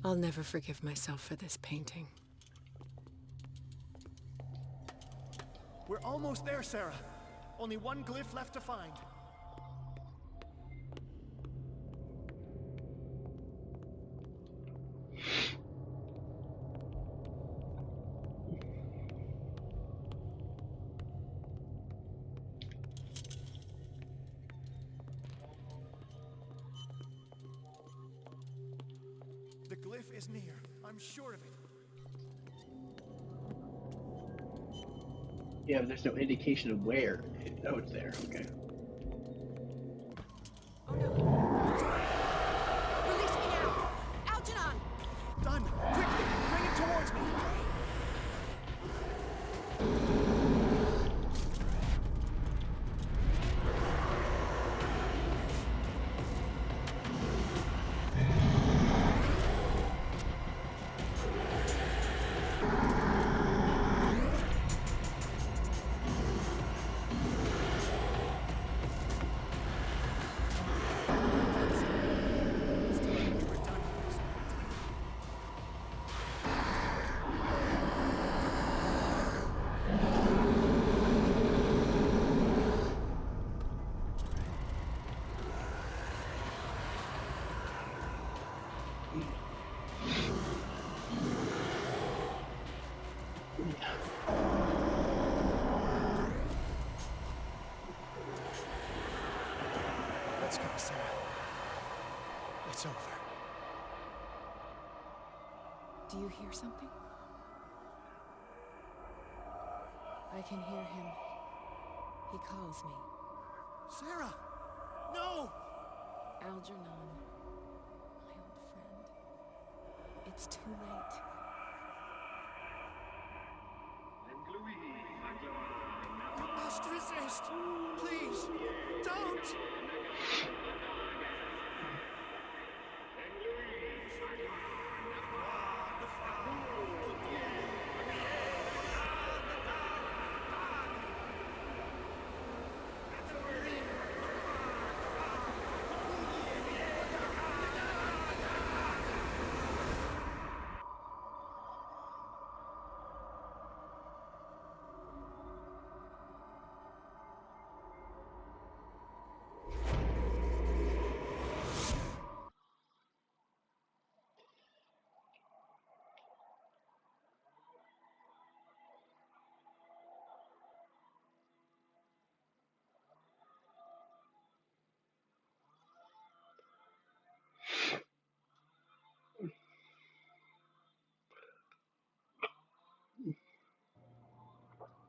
Speaker 5: I'll never forgive myself for this painting.
Speaker 12: We're almost there, Sarah. Only one glyph left to find. glyph is near. I'm sure of it.
Speaker 1: Yeah, but there's no indication of where. Oh, it's there. Okay.
Speaker 13: Oh no! Release me now! Algernon!
Speaker 12: Done! Quickly! Bring him towards me! Let's go, Sarah. It's over.
Speaker 5: Do you hear something? I can hear him. He calls me.
Speaker 12: Sarah! No!
Speaker 5: Algernon, my old friend. It's too late.
Speaker 12: You must resist! Please! Don't!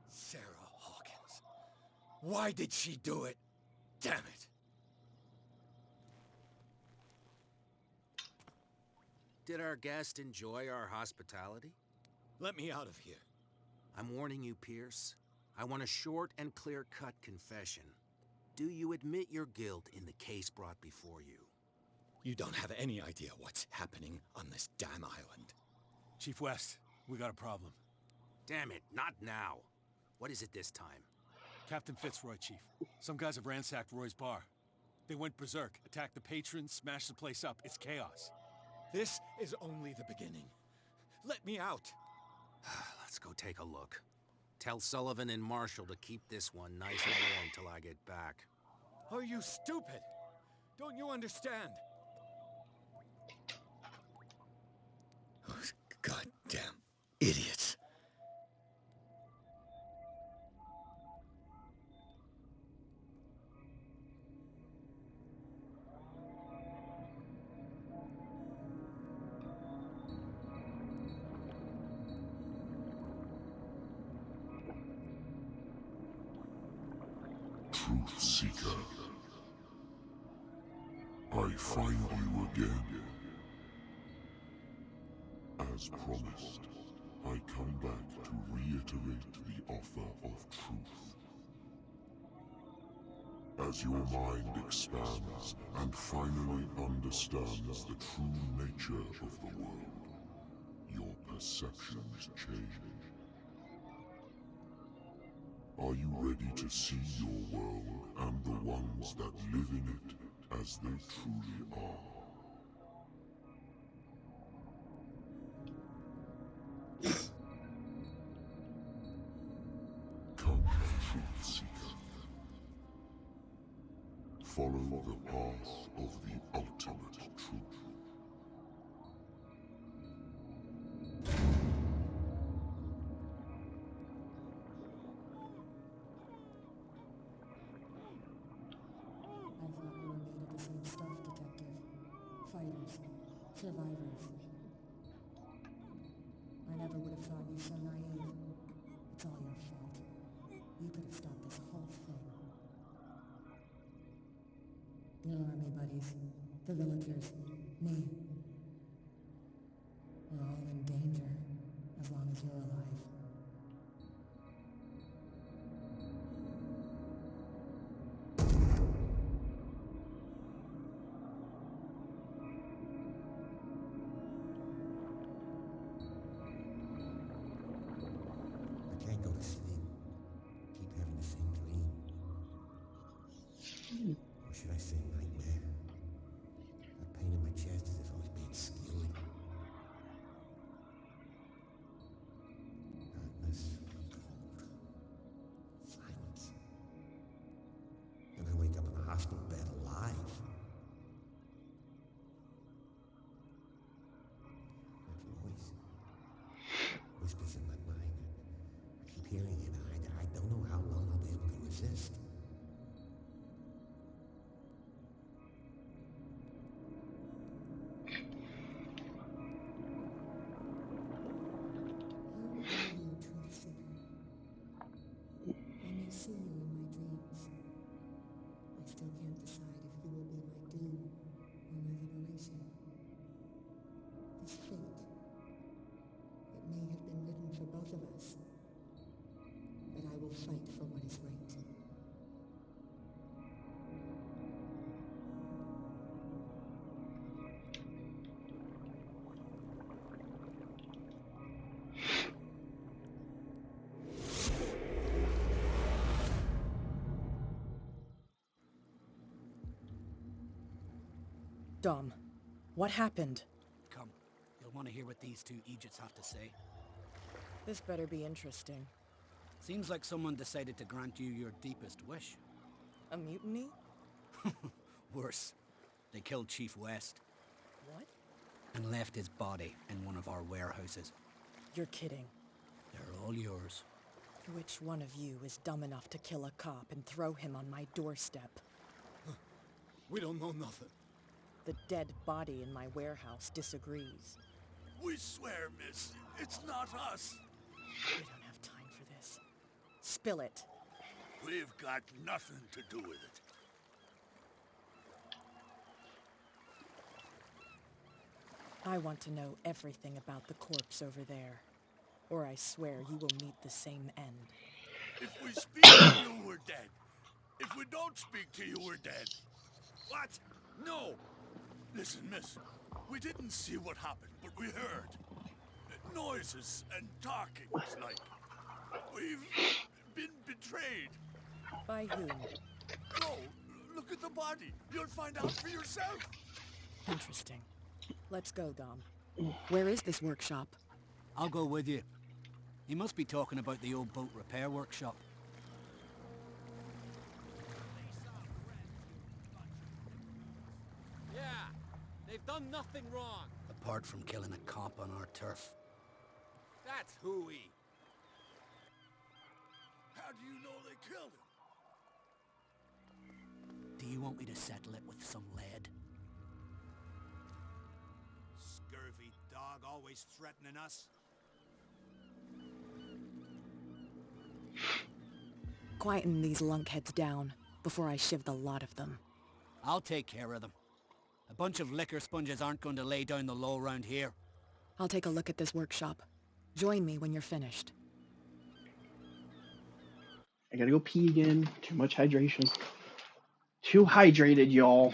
Speaker 2: Sarah Hawkins. Why did she do it? Damn it!
Speaker 14: Did our guest enjoy our hospitality?
Speaker 2: Let me out of here.
Speaker 14: I'm warning you, Pierce. I want a short and clear-cut confession. Do you admit your guilt in the case brought before you?
Speaker 2: You don't have any idea what's happening on this damn island.
Speaker 16: Chief West, we got a problem.
Speaker 14: Damn it, not now. What is it this time?
Speaker 16: Captain Fitzroy, Chief. Some guys have ransacked Roy's bar. They went berserk, attacked the patrons, smashed the place up. It's chaos.
Speaker 2: This is only the beginning. Let me out.
Speaker 14: Let's go take a look. Tell Sullivan and Marshall to keep this one nice and warm till I get back.
Speaker 2: Are you stupid? Don't you understand? Those goddamn idiots.
Speaker 15: Truth Seeker, I find you again. As promised, I come back to reiterate the offer of truth. As your mind expands and finally understands the true nature of the world, your perceptions change. Are you ready to see your world and the ones that live in it as they truly are? Come, Truth Seeker. Follow the path of the ultimate truth.
Speaker 17: I thought we were made of the same stuff, Detective. Fighters. Survivors.
Speaker 7: never would have thought you so naive. It's all your fault. You could have stopped this whole thing. Your army buddies, the villagers, me. We're all in danger, as long as you're alive.
Speaker 9: I can't go to sleep. Keep having the same dream. Or should I say nightmare? That pain in my chest as if I was being skewered. Darkness, cold, silence. And I wake up in a hospital bed alive. That voice whispers in my mind. I keep hearing it. I don't know how long I'll be able to resist.
Speaker 7: Who are you, truth seeker? I may see you in my dreams. I still can't decide if you will be my doom or my liberation. This fate, it may have been written for both of us, but I will fight for what is right.
Speaker 17: Dom, what happened?
Speaker 18: Come, you'll want to hear what these two Egypts have to say.
Speaker 17: This better be interesting.
Speaker 18: Seems like someone decided to grant you your deepest wish.
Speaker 17: A mutiny?
Speaker 18: Worse. They killed Chief West.
Speaker 17: What?
Speaker 18: And left his body in one of our warehouses.
Speaker 17: You're kidding.
Speaker 18: They're all yours.
Speaker 17: Which one of you is dumb enough to kill a cop and throw him on my doorstep?
Speaker 16: We don't know nothing.
Speaker 17: The dead body in my warehouse disagrees.
Speaker 16: We swear, miss, it's not us.
Speaker 17: We don't have time for this. Spill it.
Speaker 16: We've got nothing to do with it.
Speaker 17: I want to know everything about the corpse over there, or I swear you will meet the same end.
Speaker 16: If we speak to you, we're dead. If we don't speak to you, we're dead. What? No! Listen, miss, we didn't see what happened, but we heard. Noises and talkings, like. We've been betrayed.
Speaker 17: By whom?
Speaker 16: Go, look at the body. You'll find out for yourself.
Speaker 17: Interesting. Let's go, Dom. Where is this workshop?
Speaker 18: I'll go with you. He must be talking about the old boat repair workshop.
Speaker 19: Yeah, they've done nothing wrong.
Speaker 18: Apart from killing a cop on our turf.
Speaker 19: That's hooey.
Speaker 16: How do you know they killed him?
Speaker 18: Do you want me to settle it with some lead?
Speaker 9: Scurvy dog, always threatening us.
Speaker 17: Quieten these lunkheads down before I shiv the lot of them.
Speaker 18: I'll take care of them. A bunch of liquor sponges aren't going to lay down the law round here.
Speaker 17: I'll take a look at this workshop. Join me when you're finished.
Speaker 1: I gotta go pee again. Too much hydration. Too hydrated, y'all.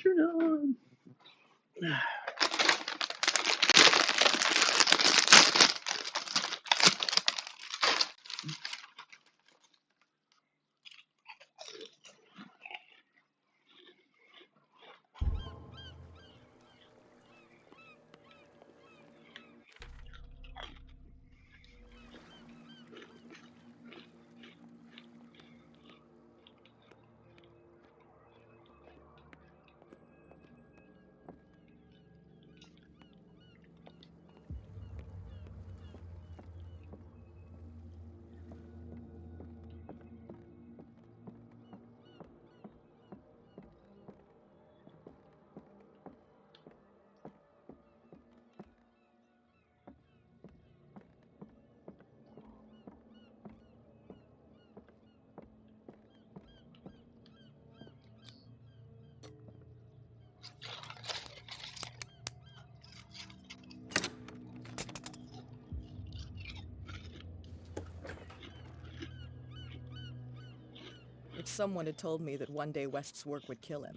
Speaker 1: Algernon.
Speaker 17: If someone had told me that one day West's work would kill him.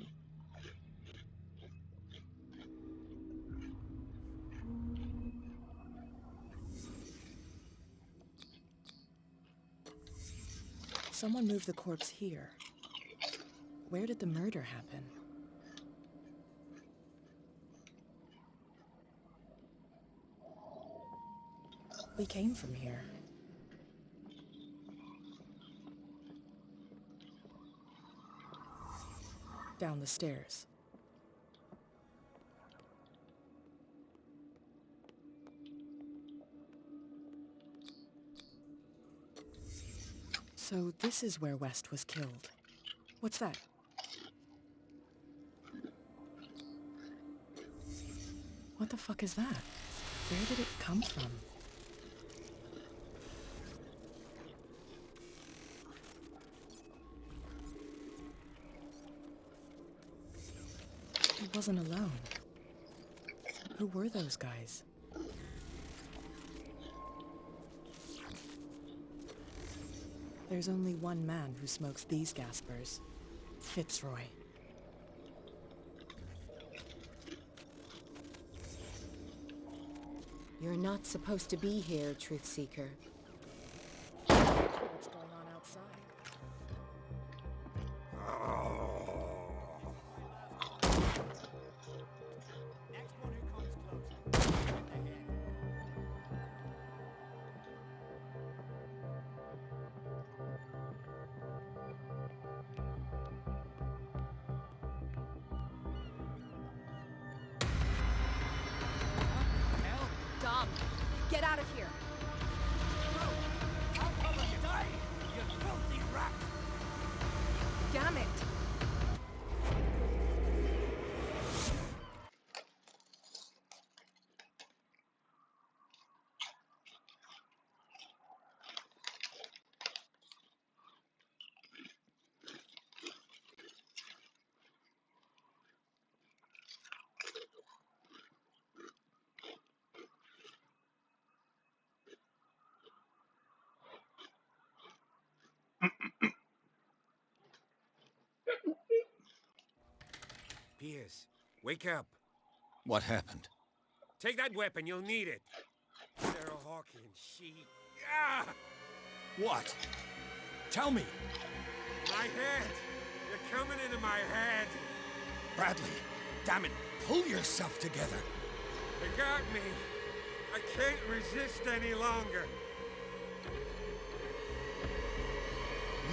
Speaker 17: Someone moved the corpse here. Where did the murder happen? We came from here. Down the stairs. So this is where West was killed. What's that? What the fuck is that? Where did it come from? He wasn't alone. Who were those guys? There's only one man who smokes these gaspers. Fitzroy.
Speaker 13: You're not supposed to be here, Truth Seeker.
Speaker 17: What's going on outside?
Speaker 18: Next one who comes closer, in the head. Hell,
Speaker 13: Dom, get out of here!
Speaker 18: I'll cover you. Die, you filthy rat!
Speaker 13: Damn it!
Speaker 10: Piers, wake up.
Speaker 2: What happened?
Speaker 10: Take that weapon, you'll need it. Sarah Hawkins, she... Ah!
Speaker 14: What? Tell me.
Speaker 10: My head! You're coming into my head!
Speaker 14: Bradley, damn it, pull yourself together.
Speaker 10: They got me. I can't resist any longer.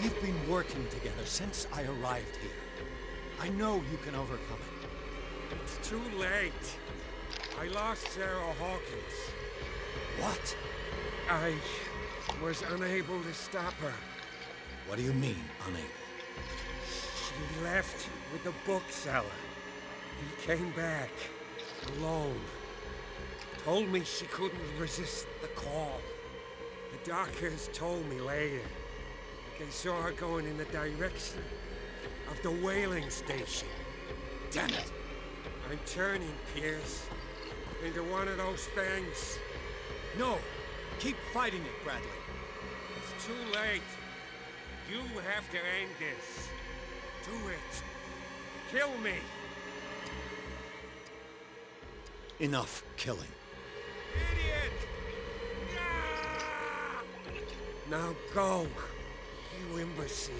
Speaker 14: We've been working together since I arrived here. I know you can overcome it.
Speaker 10: It's too late. I lost Sarah Hawkins.
Speaker 14: What?
Speaker 10: I was unable to stop her.
Speaker 14: What do you mean, unable?
Speaker 10: She left with the bookseller. He came back, alone. Told me she couldn't resist the call. The doctors told me later that they saw her going in the direction of the whaling station.
Speaker 14: Damn it!
Speaker 10: I'm turning, Pierce, into one of those things.
Speaker 14: No! Keep fighting it, Bradley.
Speaker 10: It's too late. You have to end this. Do it. Kill me.
Speaker 2: Enough killing.
Speaker 10: Now go, you imbecile.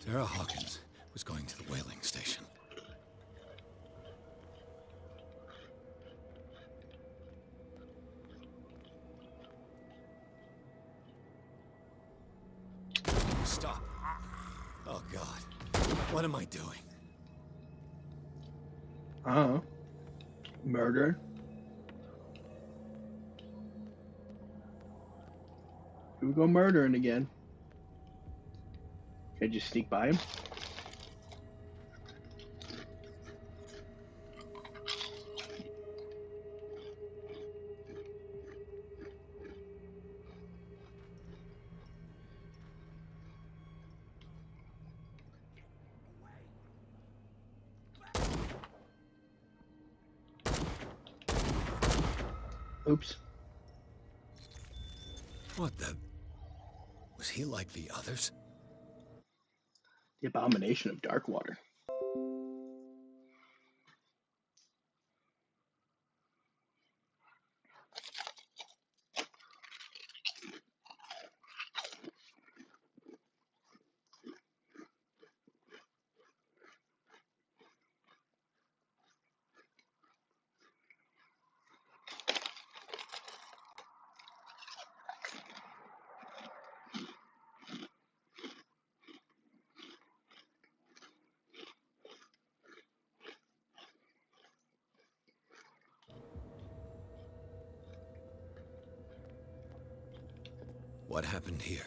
Speaker 2: Sarah Hawkins was going to the whaling station. Stop. Oh, God. What am I doing?
Speaker 1: Murder. Here we go murdering again. Can I just sneak by him? Oops.
Speaker 2: What the... Was he like the others?
Speaker 1: The abomination of Darkwater.
Speaker 2: What happened here?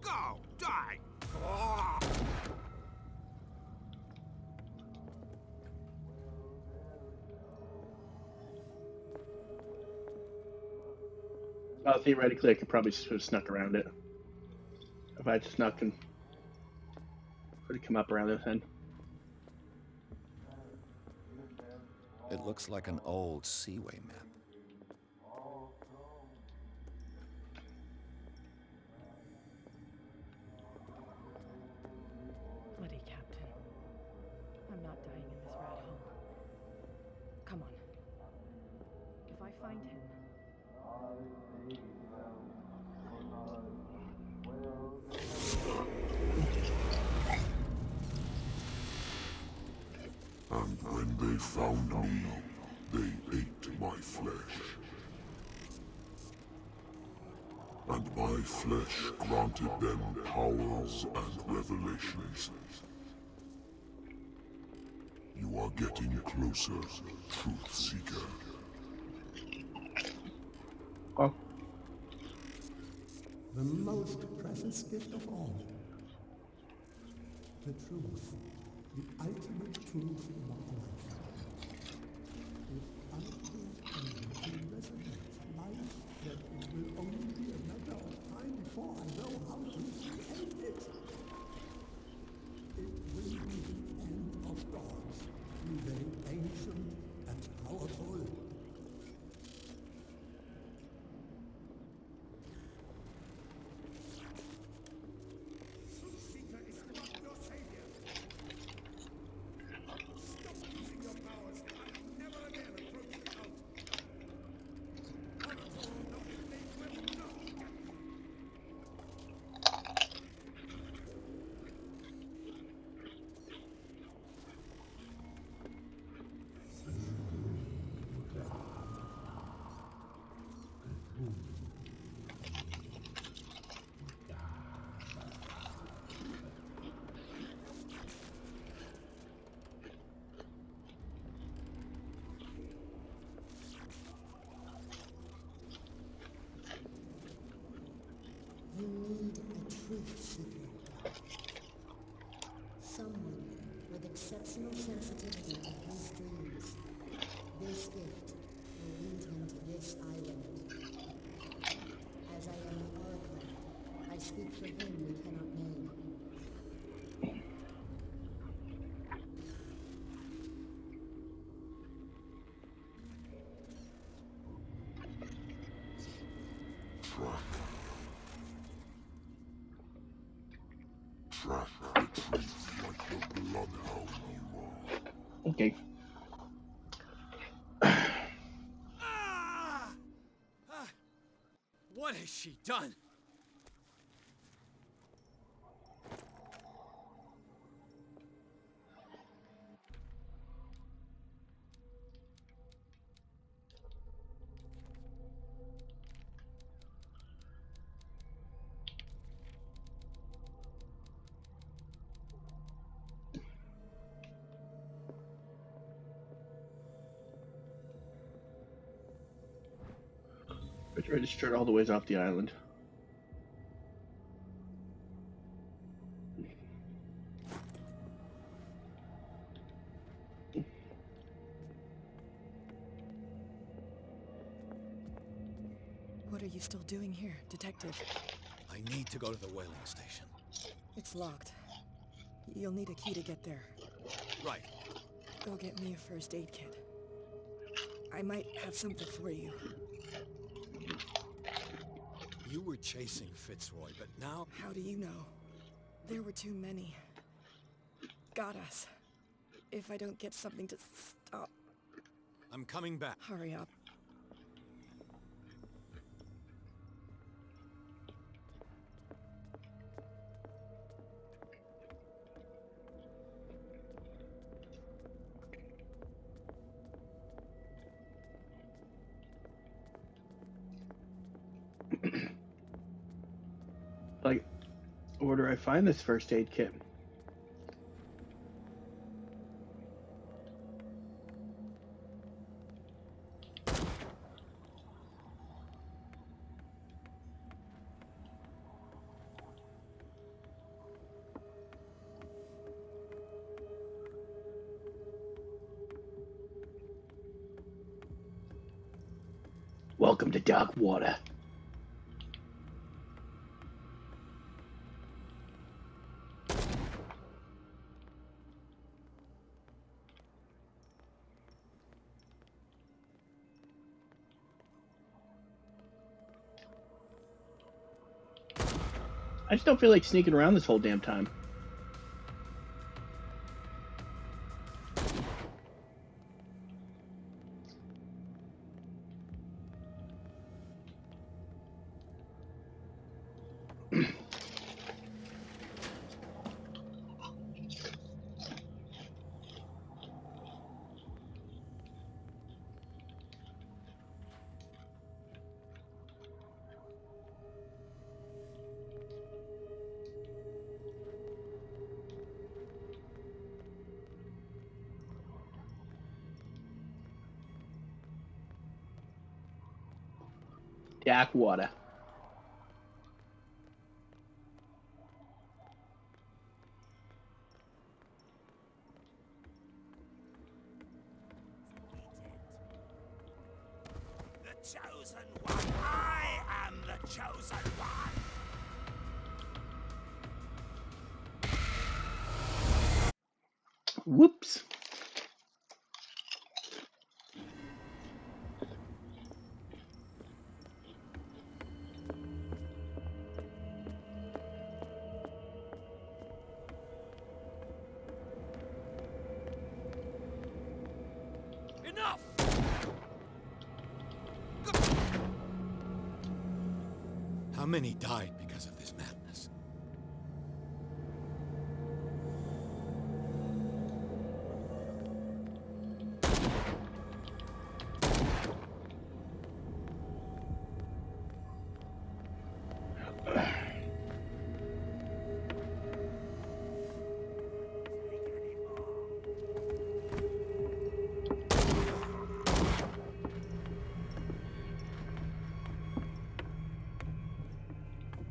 Speaker 10: Go, die!
Speaker 1: Theoretically, I could probably have snuck around it. If I had snuck and could have come up around this end.
Speaker 2: It looks like an old seaway map.
Speaker 17: Bloody Captain. I'm not dying in this rat hole. Come on. If I find him...
Speaker 15: And when they found me, they ate my flesh. And my flesh granted them powers and revelations. You are getting closer, Truth Seeker.
Speaker 1: Oh.
Speaker 6: The most precious gift of all. The truth. The ultimate truth about life. If I was able to resurrect life, then it will only be a matter of time before I know how to end it. It will be the end of gods, be they ancient and powerful.
Speaker 11: Truth-Seeker is not your savior. Stop using your powers and never again approach the cult. Oracle or not, they will not get you.
Speaker 7: truth-seeker. Someone with exceptional sensitivity to his dreams. This gift will lead him to this island. As I am the Oracle, I speak for him we cannot name.
Speaker 15: Track the truth like the bloodhound you are.
Speaker 1: Okay.
Speaker 19: What has she done?
Speaker 1: I tried to start all the ways off the island.
Speaker 17: What are you still doing here, Detective?
Speaker 2: I need to go to the whaling station.
Speaker 17: It's locked. You'll need a key to get there.
Speaker 2: Right.
Speaker 17: Go get me a first aid kit. I might have something for you.
Speaker 2: You were chasing Fitzroy, but now...
Speaker 17: How do you know? There were too many. Got us. If I don't get something to stop...
Speaker 2: I'm coming back.
Speaker 17: Hurry up.
Speaker 1: Like, where do I find this first aid kit? Welcome to Dark Water. I just don't feel like sneaking around this whole damn time. Dark Water.
Speaker 11: The chosen one! I am the chosen one!
Speaker 1: Whoops.
Speaker 19: Enough!
Speaker 2: How many died because of this madness?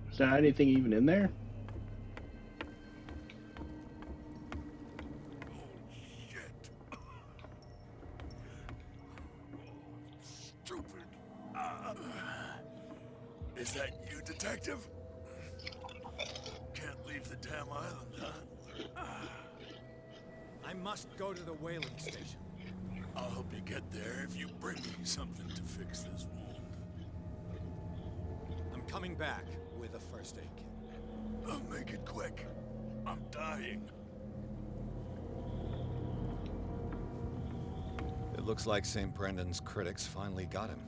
Speaker 1: Is there anything even in there?
Speaker 16: Is that you, Detective? Can't leave the damn island, huh?
Speaker 19: I must go to the whaling station.
Speaker 16: I'll help you get there if you bring me something to fix this wound.
Speaker 19: I'm coming back with a first aid kit.
Speaker 16: Make it quick. I'm dying.
Speaker 2: It looks like St. Brendan's critics finally got him.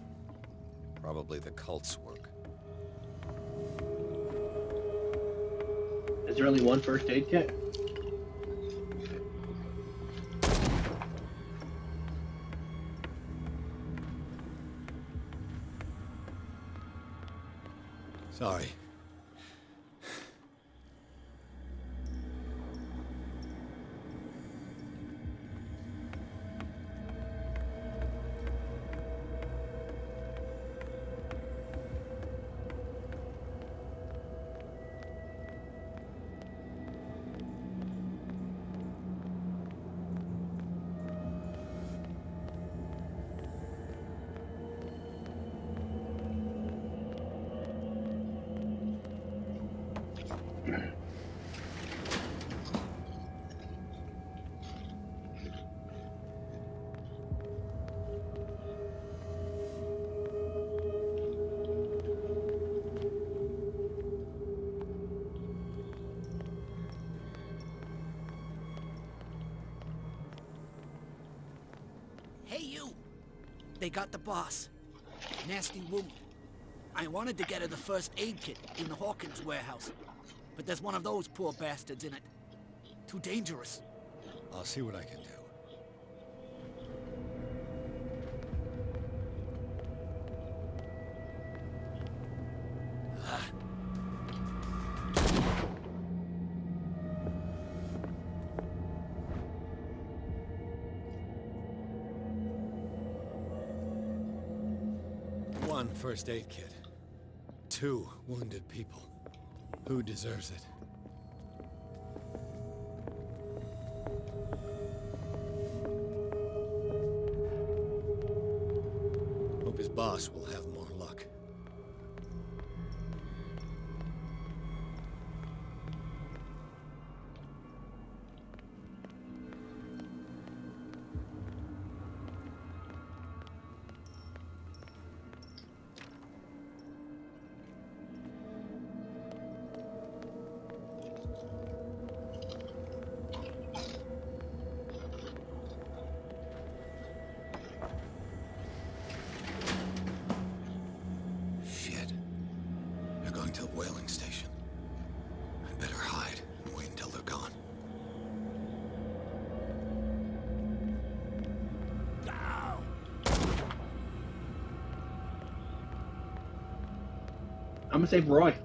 Speaker 2: Probably the cult's work.
Speaker 1: Is there only one first aid kit?
Speaker 2: Sorry.
Speaker 18: Hey, you! They got the boss. Nasty wound. I wanted to get her the first aid kit in the Hawkins warehouse, but there's one of those poor bastards in it. Too dangerous.
Speaker 2: I'll see what I can do. One first aid kit. 2 wounded people. Who deserves it? Hope his boss will have more luck. Shit. They're going to the whaling station. I'd better hide and wait until they're gone.
Speaker 1: I'm gonna save Roy.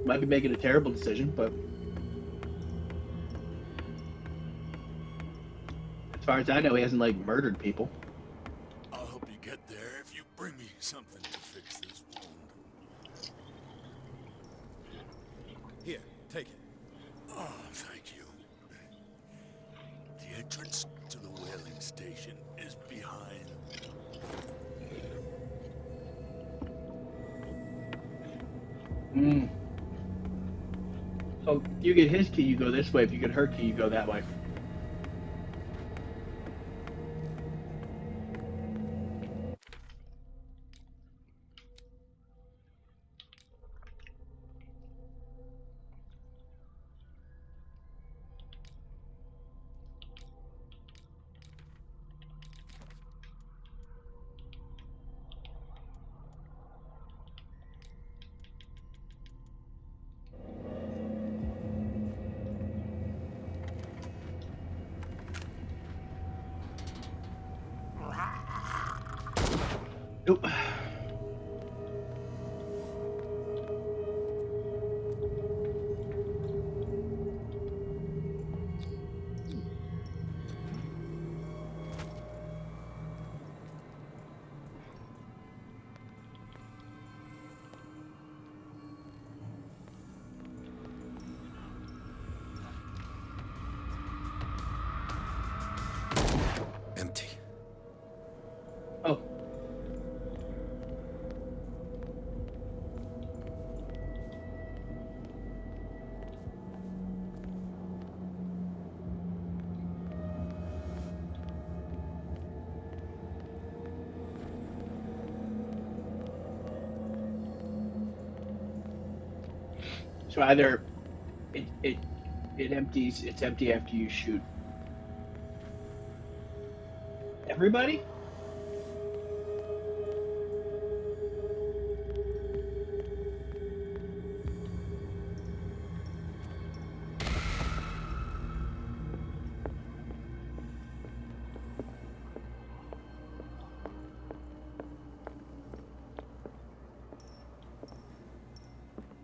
Speaker 1: Might be making a terrible decision, but as far as I know, he hasn't like murdered people.
Speaker 16: I'll help you get there if you bring me something to fix this wound.
Speaker 19: Here, take it.
Speaker 16: Oh, thank you. The entrance to the whaling station is behind.
Speaker 1: So if you get his key, you go this way. If you get her key, you go that way. Nope. So either it empties. It's empty after you shoot everybody.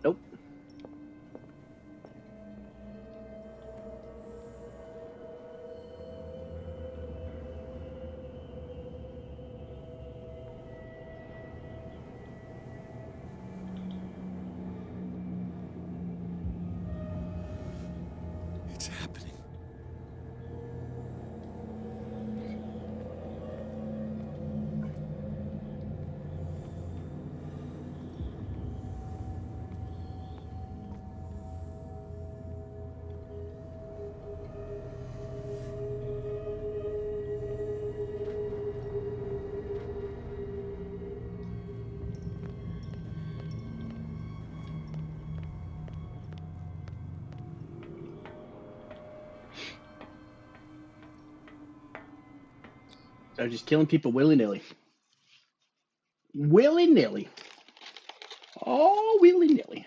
Speaker 1: Nope.
Speaker 2: It's happening.
Speaker 1: So just killing people willy nilly. Willy nilly. Oh, willy nilly.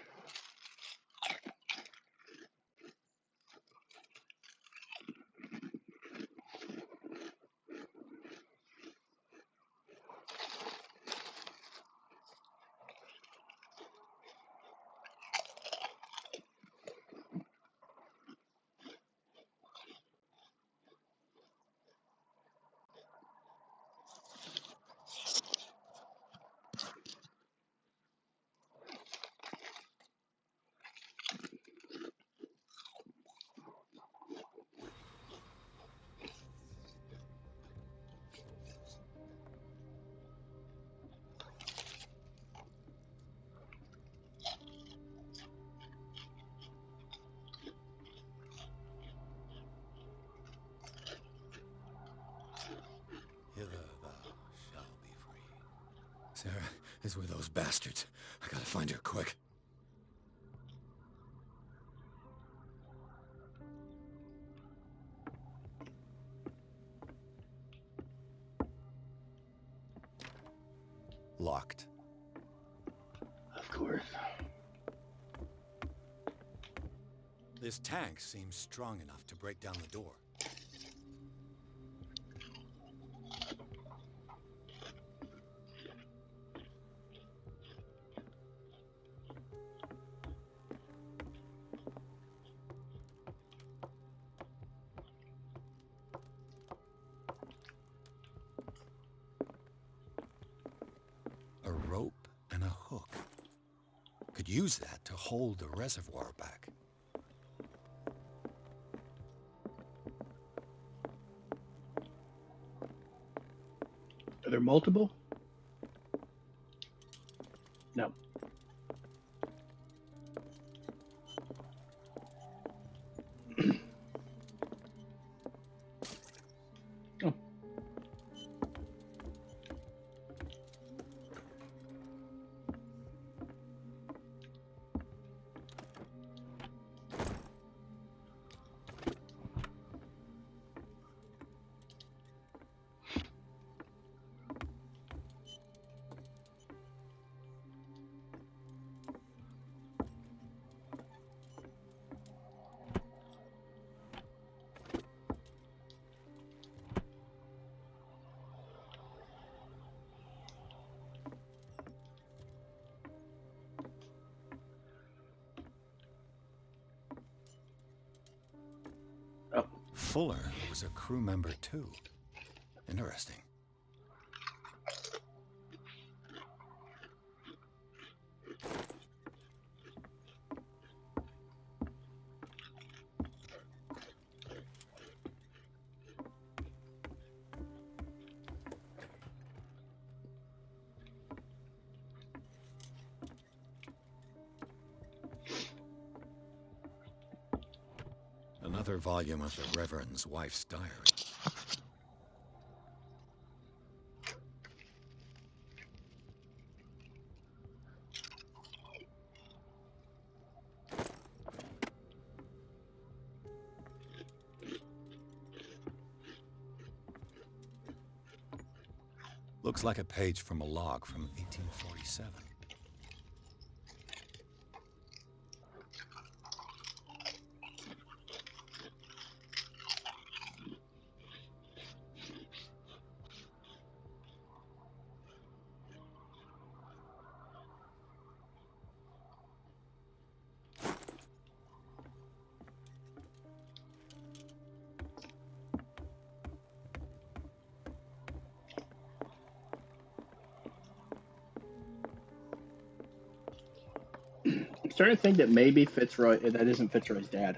Speaker 2: Hither thou shalt be free. Sarah is with those bastards. I gotta find her quick. Locked.
Speaker 1: Of course.
Speaker 2: This tank seems strong enough to break down the door. A rope and a hook. Could use that to hold the reservoir back.
Speaker 1: Are there multiple? No. Oh. Oh.
Speaker 2: Fuller was a crew member too. Interesting. Another volume of the Reverend's wife's diary. Looks like a page from a log from 1847.
Speaker 1: I'm starting to think that maybe Fitzroy, that isn't Fitzroy's dad.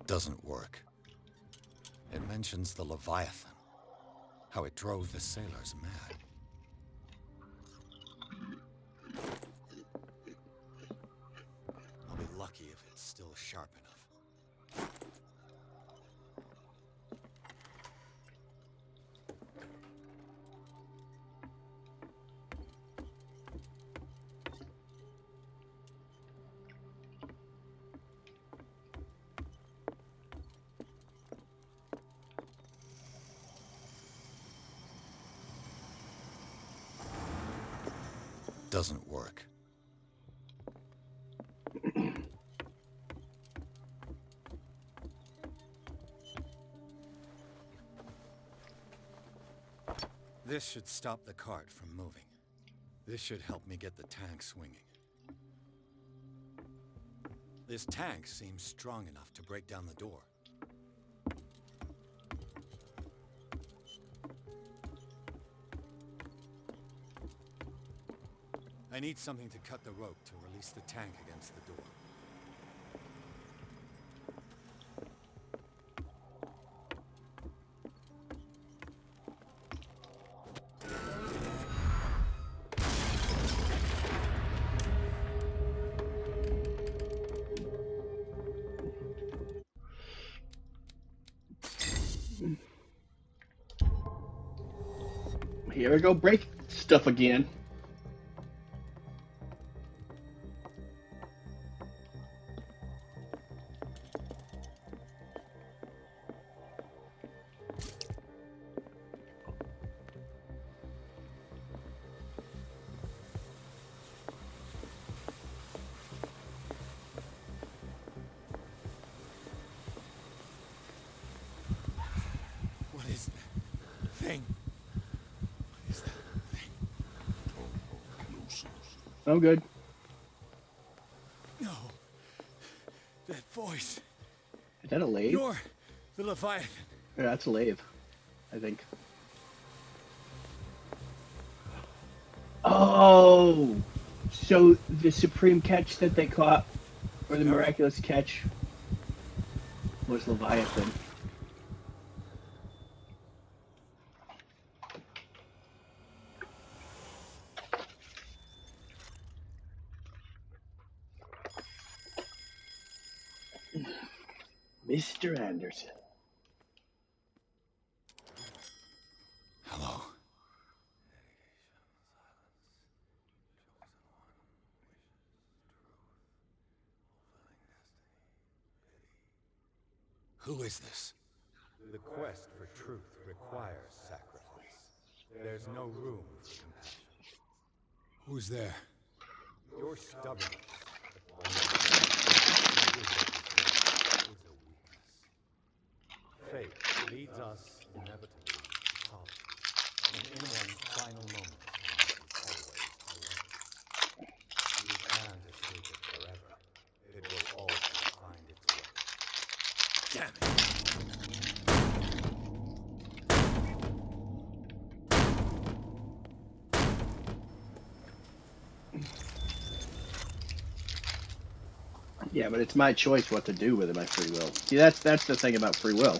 Speaker 2: Doesn't work. It mentions the Leviathan, how it drove the sailors mad. I'll be lucky if it's still sharp enough. Doesn't work. This should stop the cart from moving. This should help me get the tank swinging. This tank seems strong enough to break down the door. I need something to cut the rope to release the tank against the door.
Speaker 1: Here we go, break stuff again.
Speaker 2: What is that thing? What is that thing?
Speaker 15: Closer.
Speaker 1: I'm good.
Speaker 2: No. That voice.
Speaker 1: Is that a lathe?
Speaker 2: You're the Leviathan.
Speaker 1: Yeah, that's a lathe, I think. Oh, so the supreme catch that they caught, or the miraculous catch, was Leviathan. Mr. Anderson.
Speaker 2: Hello. Who is this?
Speaker 19: The quest for truth requires sacrifice. There's no room for compassion.
Speaker 2: Who's there?
Speaker 19: Your stubbornness at one is a weakness. Fate leads us inevitably to solitude, and in one final moment, one is always alone. You can't escape it forever. It will always find its way.
Speaker 2: Damn it!
Speaker 1: Yeah, but it's my choice what to do with my free will. See, that's the thing about free will.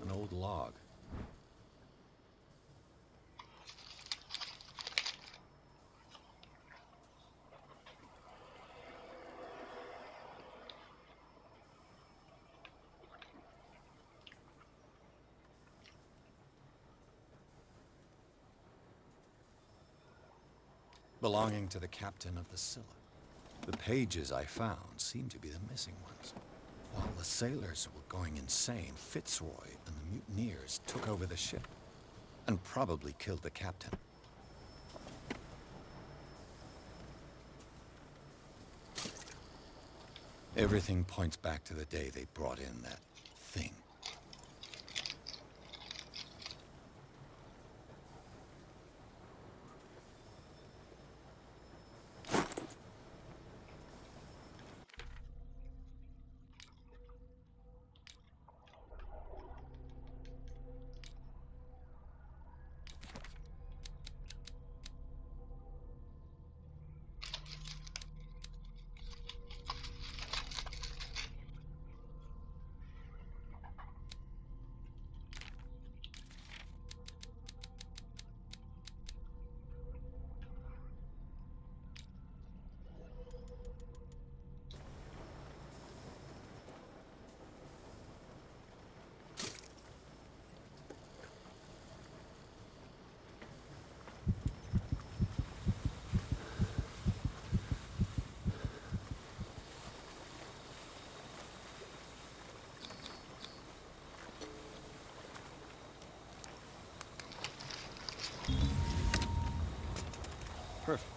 Speaker 2: An old log. belonging to the captain of the Scylla. The pages I found seemed to be the missing ones. While the sailors were going insane, Fitzroy and the mutineers took over the ship and probably killed the captain. Everything points back to the day they brought in that thing. Perfect.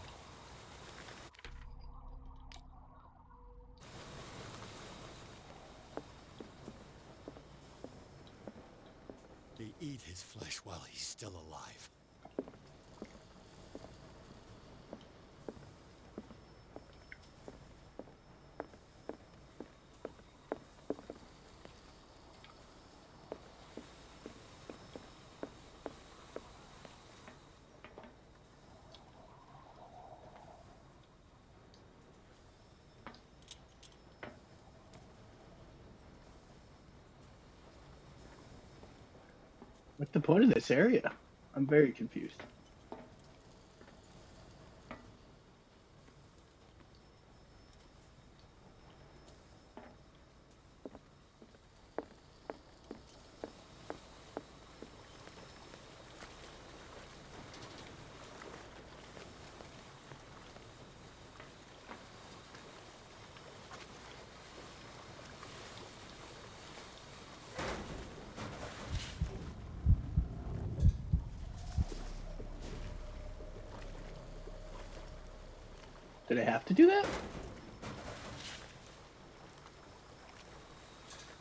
Speaker 6: They eat his flesh while he's still alive.
Speaker 1: What's the point of this area? I'm very confused. Did I have to do that?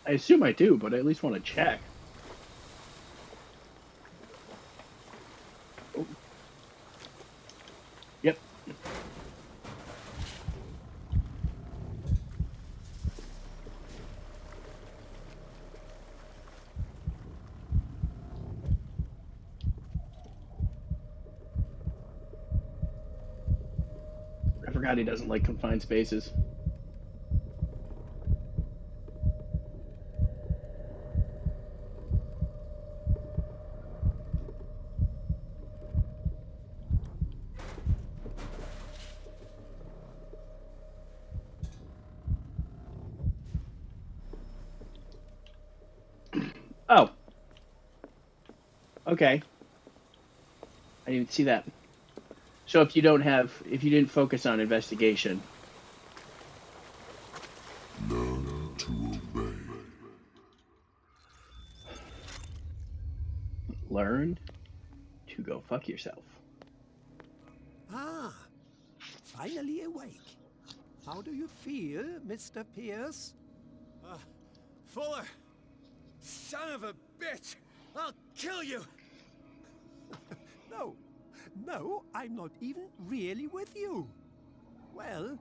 Speaker 1: I assume I do, but I at least want to check. Oh. Yep. I forgot he doesn't like confined spaces. Oh. Okay. I didn't even see that. So if you didn't focus on investigation.
Speaker 15: Learn to obey.
Speaker 1: Learn to go fuck yourself.
Speaker 6: Ah, finally awake. How do you feel, Mr. Pierce?
Speaker 10: Fuller! Son of a bitch! I'll kill you!
Speaker 6: No, I'm not even really with you. Well,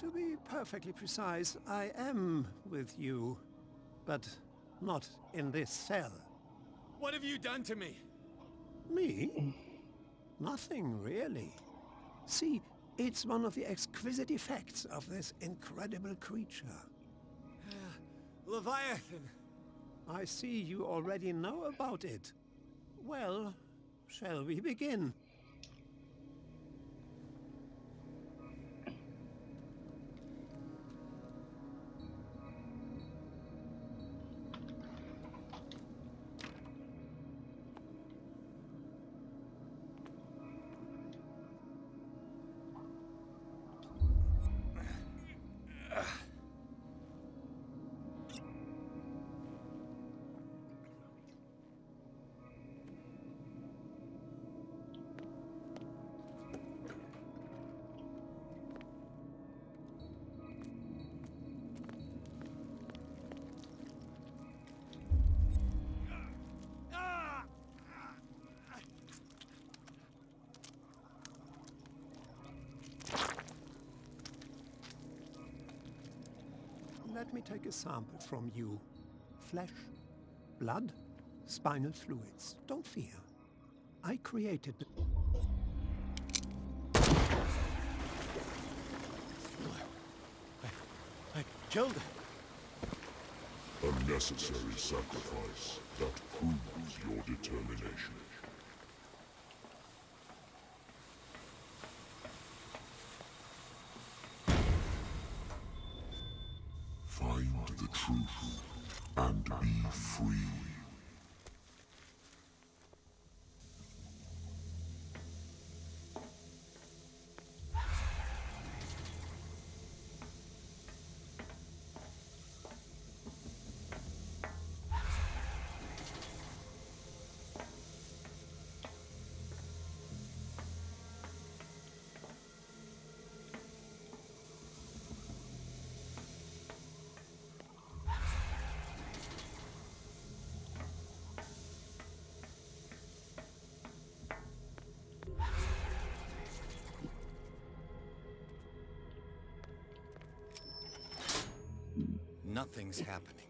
Speaker 6: to be perfectly precise, I am with you. But not in this cell.
Speaker 10: What have you done to me?
Speaker 6: Me? Nothing, really. See, it's one of the exquisite effects of this incredible creature.
Speaker 10: Leviathan!
Speaker 6: I see you already know about it. Well, shall we begin? Let me take a sample from you. Flesh, blood, spinal fluids. Don't fear. I created the...
Speaker 16: I killed him.
Speaker 15: A necessary sacrifice that proves your determination. Find the truth and be free.
Speaker 2: Nothing's happening.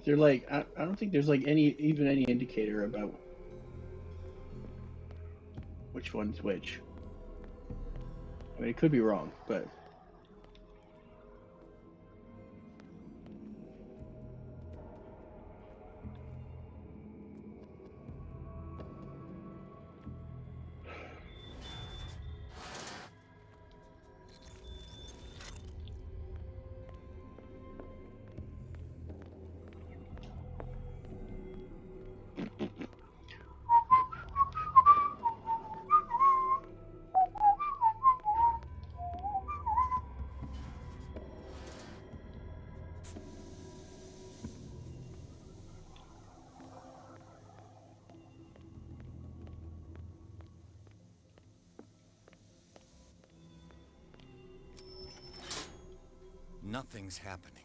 Speaker 1: They're like, I don't think there's like any indicator about which one's which. I mean, it could be wrong, but
Speaker 2: Nothing's happening.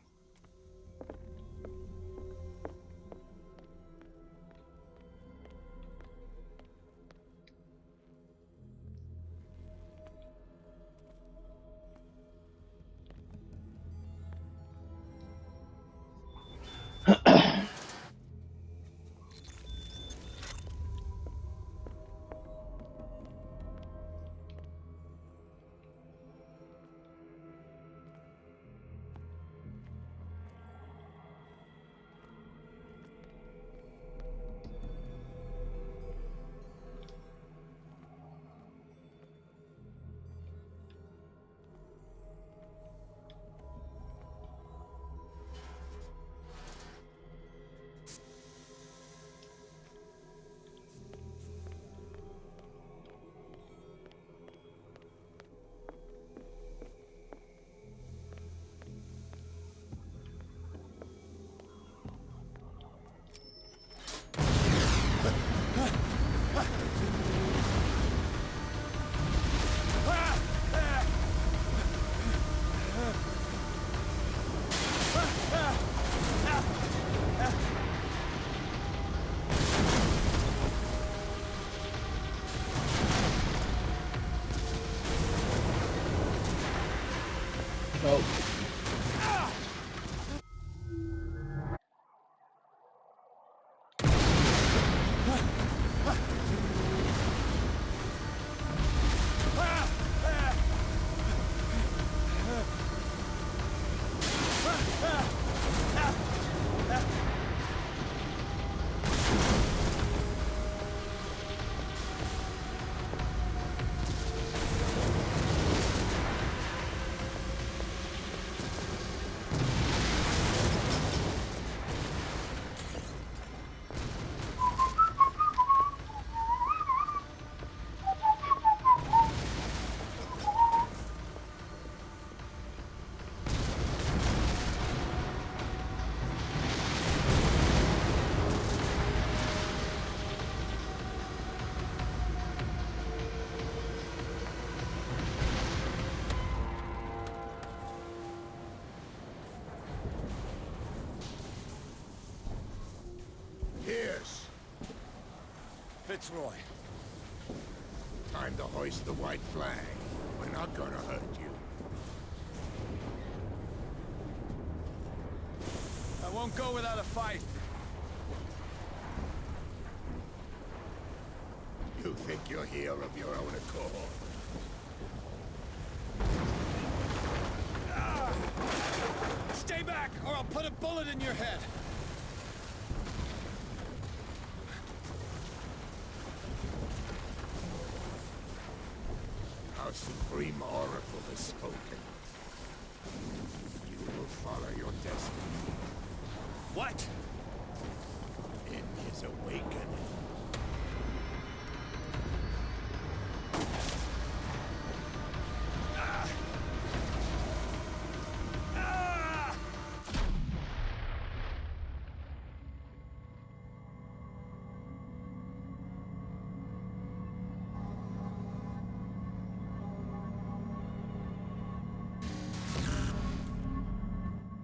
Speaker 10: Fitzroy.
Speaker 11: Time to hoist the white flag. We're not gonna hurt you.
Speaker 10: I won't go without a fight.
Speaker 11: You think you're here of your own accord?
Speaker 10: Stay back, or I'll put a bullet in your head.
Speaker 11: Our supreme oracle has spoken. You will follow your destiny.
Speaker 10: What?
Speaker 11: In his awakening.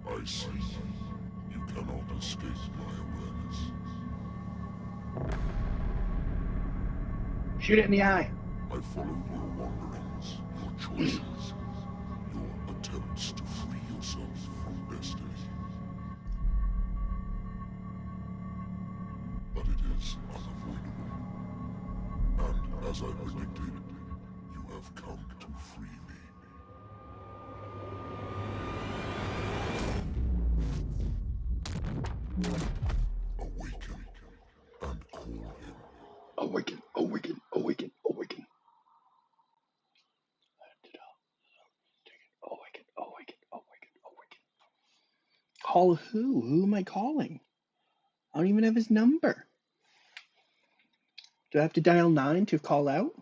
Speaker 15: I see. You cannot escape my awareness.
Speaker 1: Shoot it in the eye.
Speaker 15: I followed your wanderings, your choices, your attempts to free yourself from destiny. But it is unavoidable. And as I predicted, you have come to free me. Awaken and call him. Awaken, awaken, awaken, awaken. Awaken, awaken, awaken, awaken.
Speaker 1: Call who? Who am I calling? I don't even have his number. Do I have to dial 9 to call out?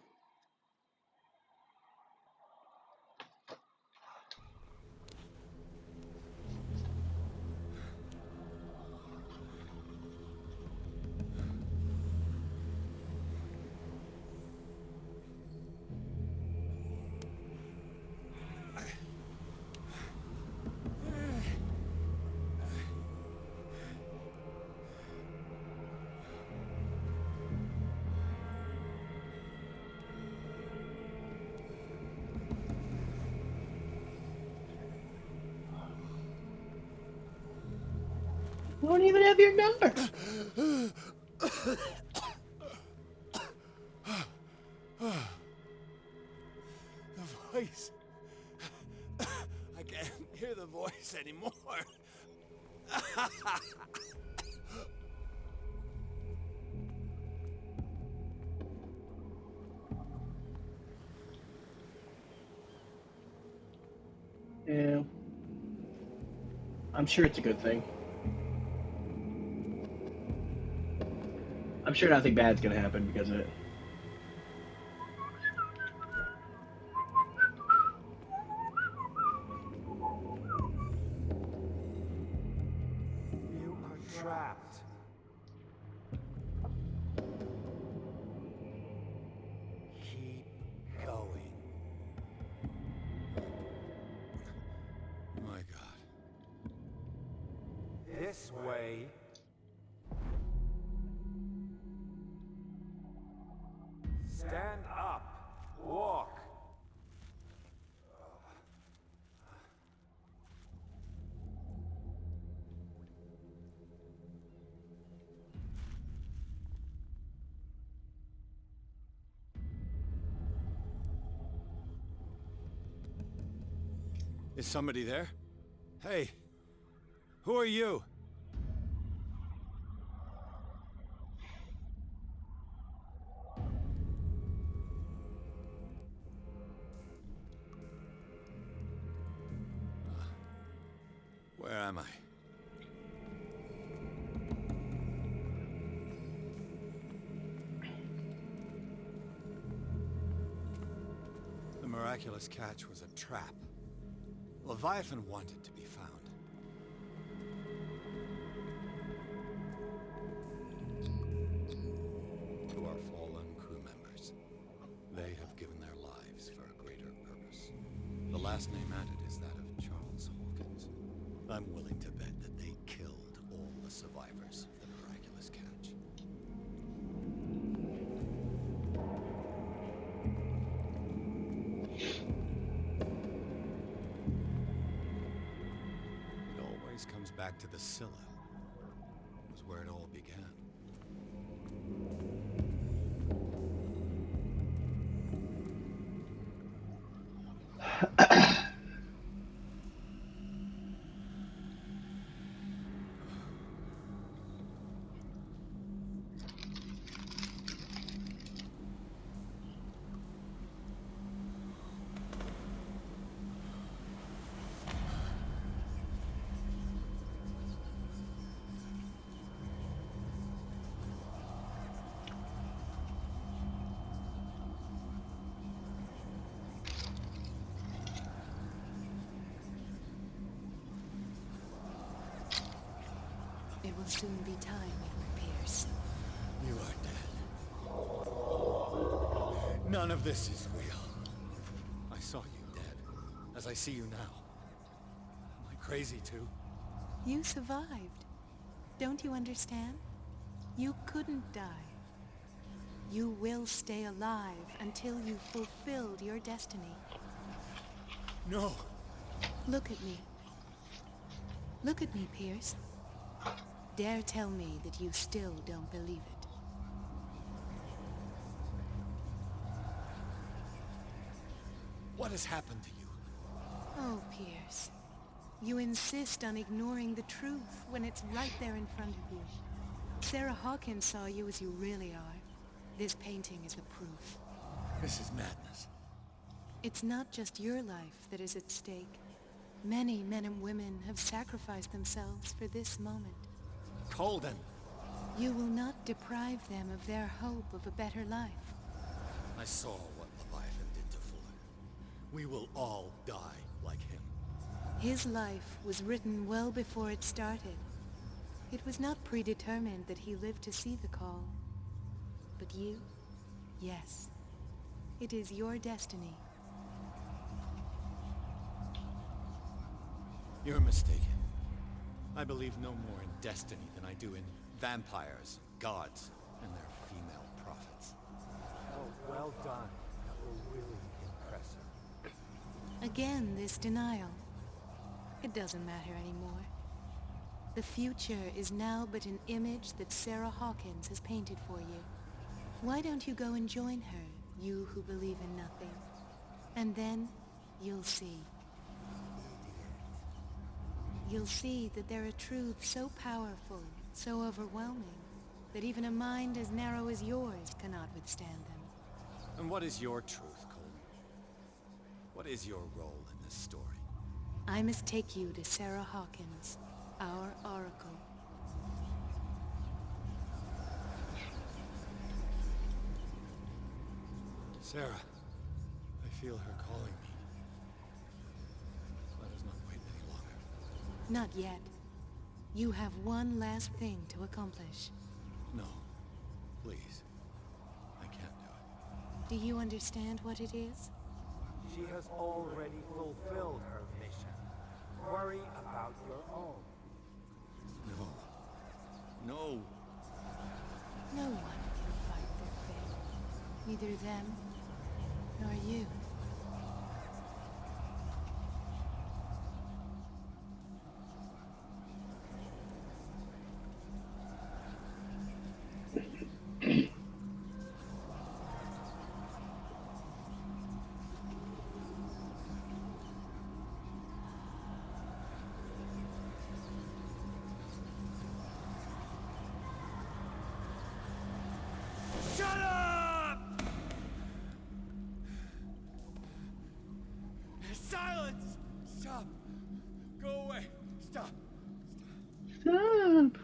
Speaker 1: I don't even have your number.
Speaker 10: The voice. I can't hear the voice anymore.
Speaker 1: Yeah. I'm sure it's a good thing. I'm sure nothing bad's gonna happen because of it.
Speaker 10: You are trapped. Keep going. My God. This way. Stand up. Walk. Is somebody there? Hey, who are you? Where am I? The miraculous catch was a trap. Leviathan wanted to be found. To our fallen crew members, they have given their lives for a greater purpose. The last name added is that of Charles Hawkins. I'm willing to bet that they killed all the survivors of the miraculous catch.
Speaker 2: back to the Scylla. It was where it all began.
Speaker 5: It will soon be time, young Pierce.
Speaker 2: You are dead. None of this is real. I saw you dead, as I see you now. Am I crazy too?
Speaker 5: You survived. Don't you understand? You couldn't die. You will stay alive until you've fulfilled your destiny.
Speaker 2: No.
Speaker 5: Look at me. Look at me, Pierce. Dare tell me that you still don't believe it.
Speaker 2: What has happened to you?
Speaker 5: Oh, Pierce. You insist on ignoring the truth when it's right there in front of you. Sarah Hawkins saw you as you really are. This painting is the proof.
Speaker 2: This is madness.
Speaker 5: It's not just your life that is at stake. Many men and women have sacrificed themselves for this moment.
Speaker 2: Colden!
Speaker 5: You will not deprive them of their hope of a better life.
Speaker 2: I saw what Leviathan did to Fuller. We will all die like him.
Speaker 5: His life was written well before it started. It was not predetermined that he lived to see the call. But you? Yes. It is your destiny.
Speaker 2: You're mistaken. I believe no more in destiny than I do in vampires, gods, and their female prophets.
Speaker 10: Oh, well done. That will really impress her.
Speaker 5: Again, this denial. It doesn't matter anymore. The future is now but an image that Sarah Hawkins has painted for you. Why don't you go and join her, you who believe in nothing? And then you'll see. You'll see that there are truths so powerful, so overwhelming, that even a mind as narrow as yours cannot withstand them.
Speaker 2: And what is your truth, Colden? What is your role in this story?
Speaker 5: I must take you to Sarah Hawkins, our oracle.
Speaker 2: Sarah, I feel her calling me. Let us not wait any longer.
Speaker 5: Not yet. You have one last thing to accomplish.
Speaker 2: No, please. I can't do it.
Speaker 5: Do you understand what it is?
Speaker 10: She has already fulfilled her mission. Worry about your own.
Speaker 2: No. No.
Speaker 5: No one can fight their fate. Neither them, nor you.
Speaker 10: Shut up! Silence! Stop! Go away! Stop!
Speaker 1: Stop!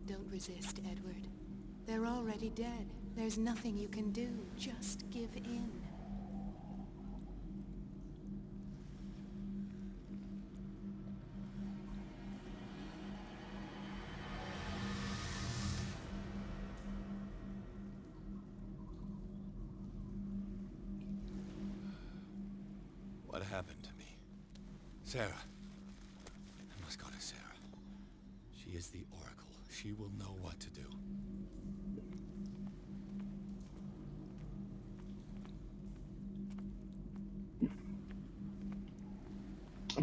Speaker 5: Don't resist, Edward. They're already dead. There's nothing you can do. Just give in.
Speaker 2: What happened to me? Sarah. I must go to Sarah. She is the Oracle. She will know what to do.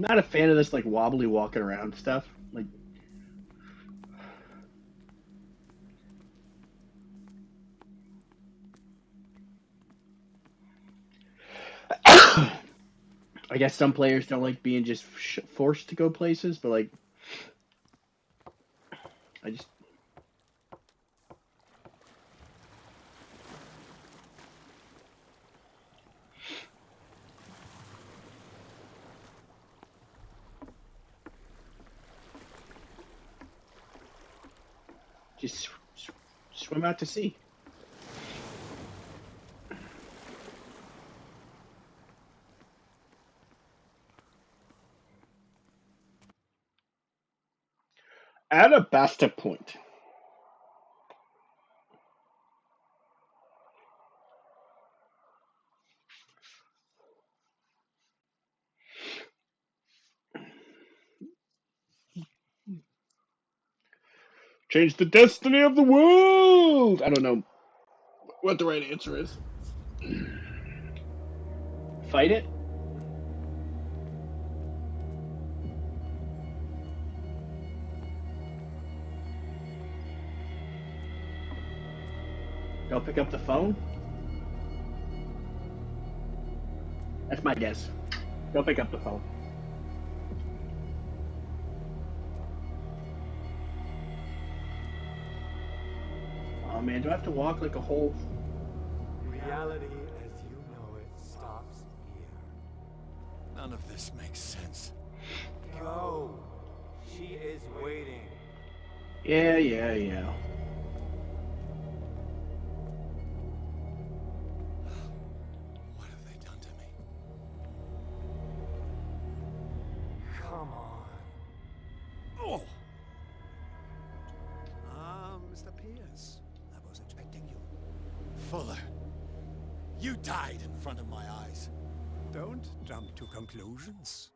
Speaker 1: I'm not a fan of this like wobbly walking around stuff. Like, I guess some players don't like being just forced to go places, but like, I just swim out to sea. At a Basta point. Change the destiny of the world. I don't know what the right answer is. Fight it. Go pick up the phone. That's my guess. Go pick up the phone. Oh man, do I have to walk like a whole?
Speaker 19: Reality as you know it stops here.
Speaker 2: None of this makes sense.
Speaker 19: Go. She is waiting.
Speaker 1: Yeah.
Speaker 2: What have they done to me?
Speaker 19: Come on.
Speaker 2: Oh!
Speaker 6: Mr. Pierce, I was expecting you.
Speaker 2: Fuller, you died in front of my eyes.
Speaker 6: Don't jump to conclusions.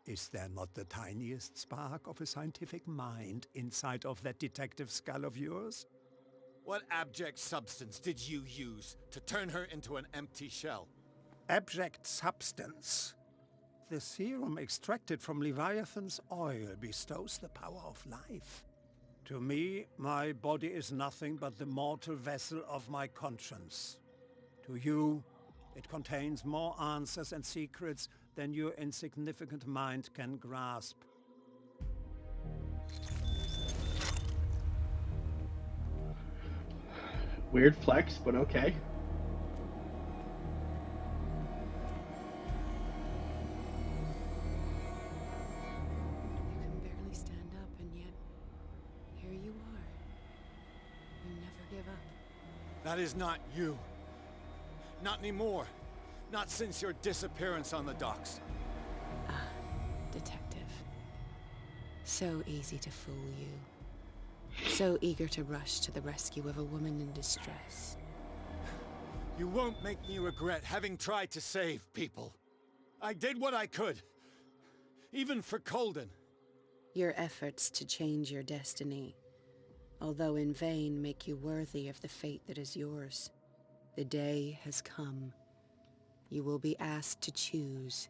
Speaker 6: Is there not the tiniest spark of a scientific mind inside of that detective skull of yours?
Speaker 2: What abject substance did you use to turn her into an empty shell?
Speaker 6: Abject substance. The serum extracted from Leviathan's oil bestows the power of life. To me, my body is nothing but the mortal vessel of my conscience. To you, it contains more answers and secrets than your insignificant mind can grasp.
Speaker 1: Weird flex, but okay.
Speaker 8: You can barely stand up, and yet here you are. You never give up.
Speaker 2: That is not you. Not anymore. Not since your disappearance on the docks.
Speaker 5: Ah, detective. So easy to fool you. So eager to rush to the rescue of a woman in distress.
Speaker 2: You won't make me regret having tried to save people. I did what I could. Even for Colden.
Speaker 5: Your efforts to change your destiny, although in vain, make you worthy of the fate that is yours. The day has come. You will be asked to choose.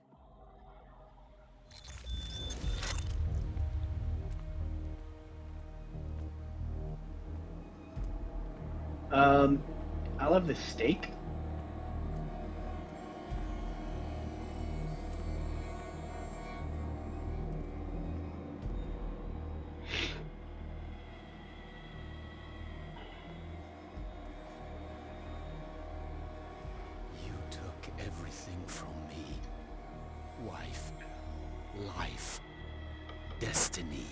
Speaker 1: I love the steak.
Speaker 11: You took everything from me. Wife, life, destiny.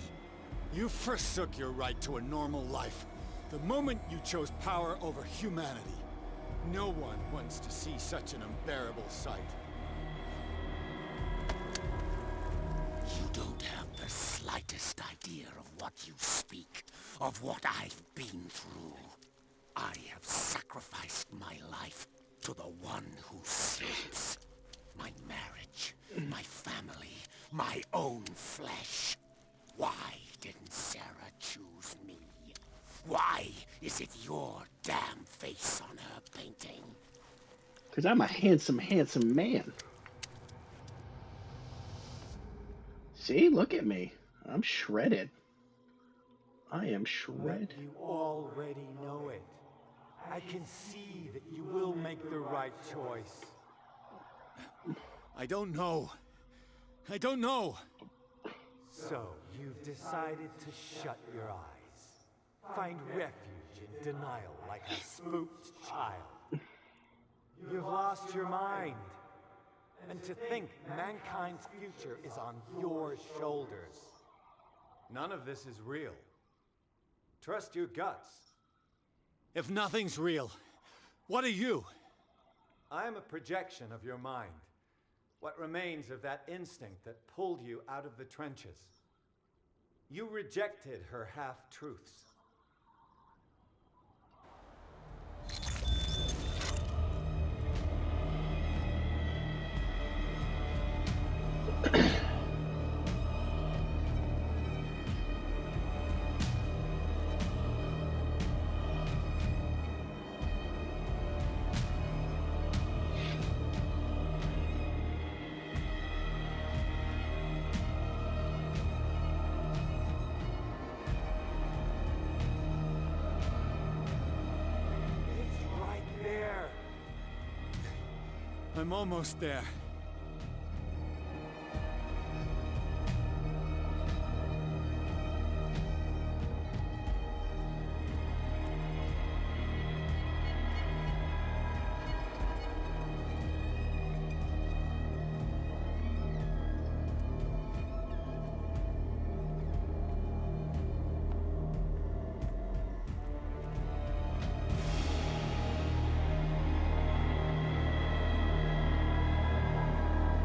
Speaker 2: You forsook your right to a normal life. The moment you chose power over humanity. No one wants to see such an unbearable sight.
Speaker 11: You don't have the slightest idea of what you speak, of what I've been through. I have sacrificed my life to the one who sleeps. My marriage, my family, my own flesh. Why didn't Sarah choose me? Why is it your damn face on her painting?
Speaker 1: Because I'm a handsome man. See, look at me. I'm shredded. I am
Speaker 19: But
Speaker 1: shredded.
Speaker 19: you already know it. I can see that you will make the right choice.
Speaker 10: I don't know. I don't know.
Speaker 19: So, you've decided to shut your eyes. Find refuge in denial like a spooked child. You've lost your mind. And to think mankind's future is on your shoulders. None of this is real. Trust your guts.
Speaker 10: If nothing's real, what are you?
Speaker 19: I am a projection of your mind. What remains of that instinct that pulled you out of the trenches. You rejected her half-truths. It's right there.
Speaker 10: I'm almost there.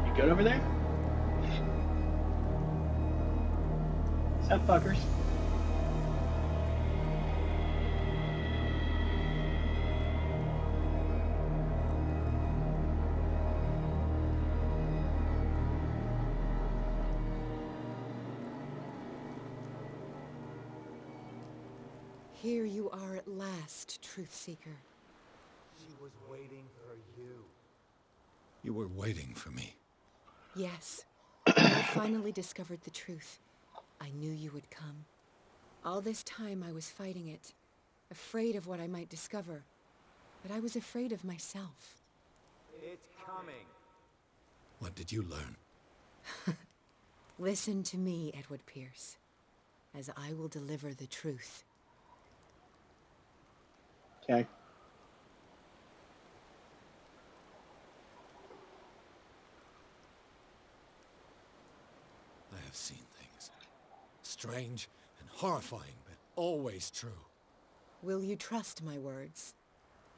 Speaker 1: You good over there? What's up, fuckers?
Speaker 5: Here you are at last, Truth Seeker.
Speaker 19: She was waiting for you.
Speaker 2: You were waiting for me.
Speaker 5: Yes. When I finally discovered the truth, I knew you would come. All this time I was fighting it, afraid of what I might discover. But I was afraid of myself.
Speaker 19: It's coming.
Speaker 2: What did you learn?
Speaker 5: Listen to me, Edward Pierce, as I will deliver the truth.
Speaker 1: Okay.
Speaker 10: I have seen things. Strange and horrifying, but always true.
Speaker 5: Will you trust my words?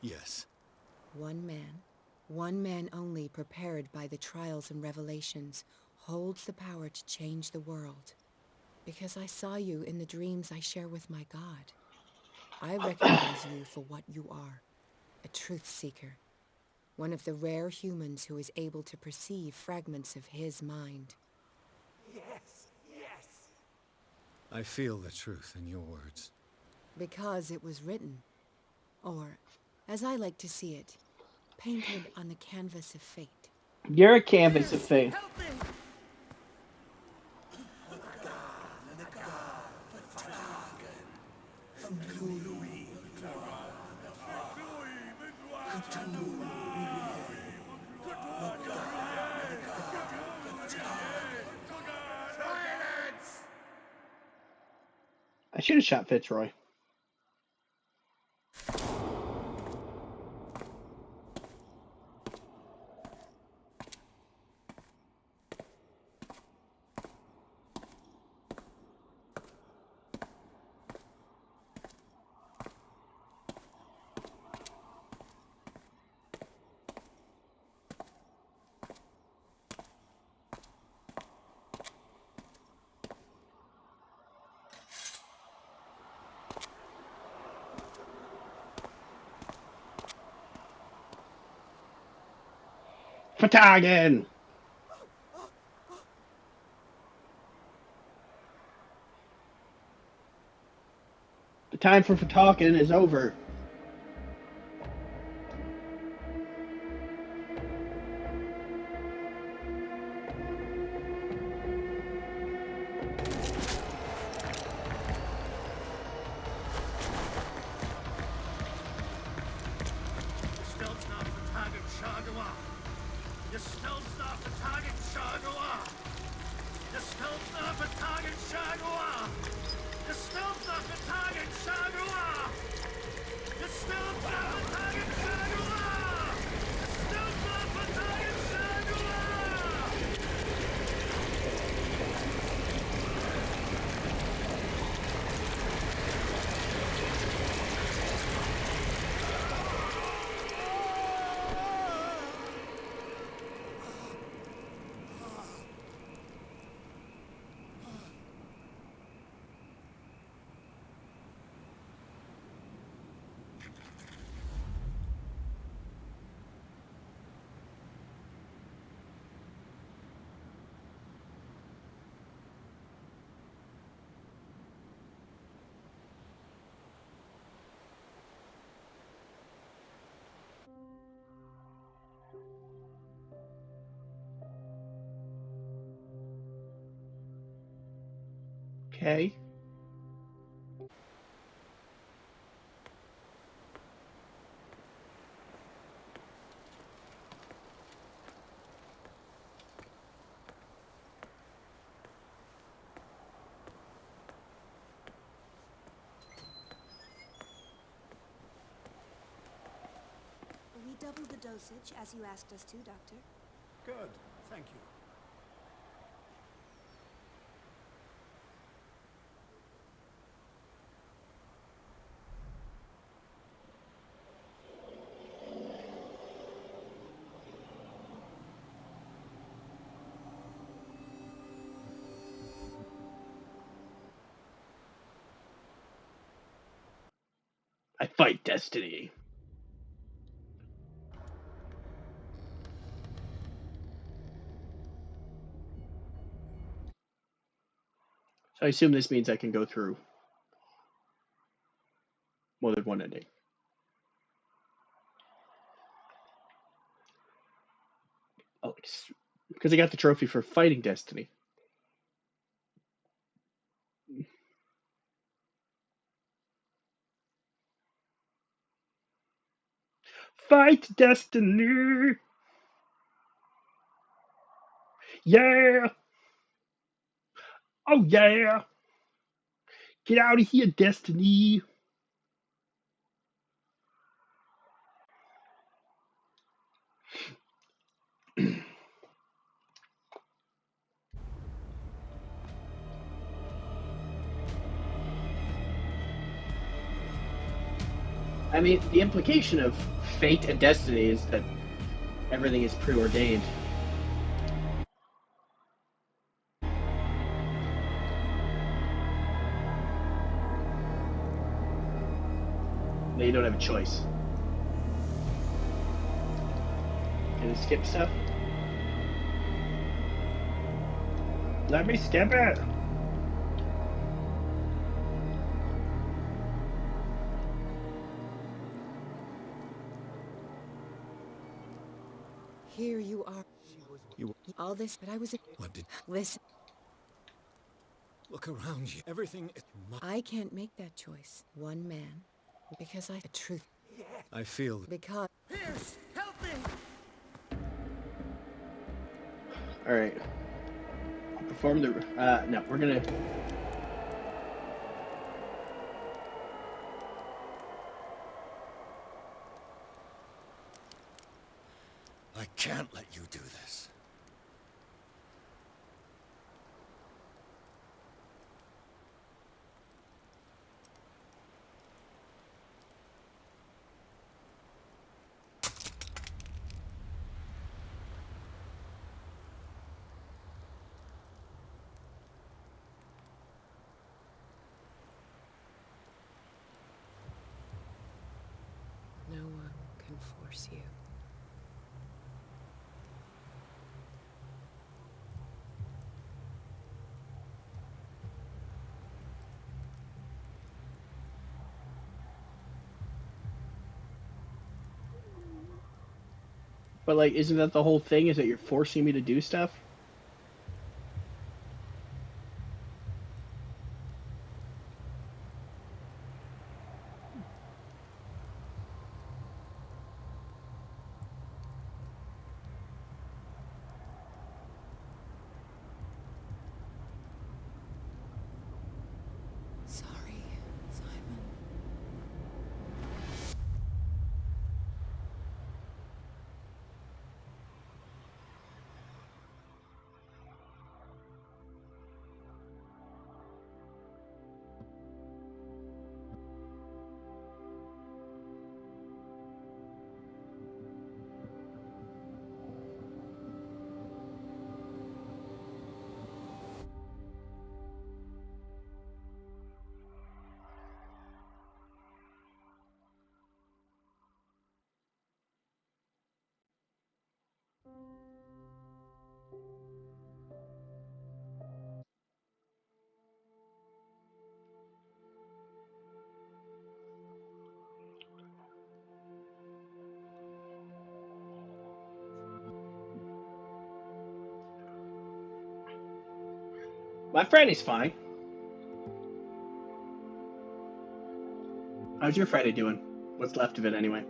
Speaker 10: Yes.
Speaker 5: One man only prepared by the trials and revelations, holds the power to change the world. Because I saw you in the dreams I share with my God. I recognize you for what you are, a truth seeker. One of the rare humans who is able to perceive fragments of his mind.
Speaker 19: Yes, yes.
Speaker 2: I feel the truth in your words.
Speaker 5: Because it was written. Or, as I like to see it, painted on the canvas of fate.
Speaker 1: You're a canvas of fate.
Speaker 16: Help me!
Speaker 1: I should have shot Fitzroy. Fatagan! The time for talking is over. Okay.
Speaker 4: We doubled the dosage, as you asked us to, Doctor.
Speaker 6: Good, thank you.
Speaker 1: I fight destiny. So I assume this means I can go through more than one ending. Oh, because I got the trophy for fighting destiny. Fight destiny! Yeah! Oh yeah! Get out of here, destiny! I mean, the implication of fate and destiny is that everything is preordained. That you don't have a choice. Can I skip stuff? Let me skip it!
Speaker 5: Here you are.
Speaker 2: You.
Speaker 5: All this, but I was.
Speaker 2: What did?
Speaker 5: Listen.
Speaker 2: Look around you. Everything is.
Speaker 5: I can't make that choice. One man. Because I. The truth.
Speaker 2: I feel.
Speaker 5: Because.
Speaker 6: Pierce, help me!
Speaker 1: Alright. I'll perform the. No, we're gonna.
Speaker 2: I can't let you do this.
Speaker 5: No one can force you.
Speaker 1: But, like, isn't that the whole thing? Is that you're forcing me to do stuff?
Speaker 5: Sorry, Simon.
Speaker 1: My friend is fine. How's your Friday doing? What's left of it, anyway?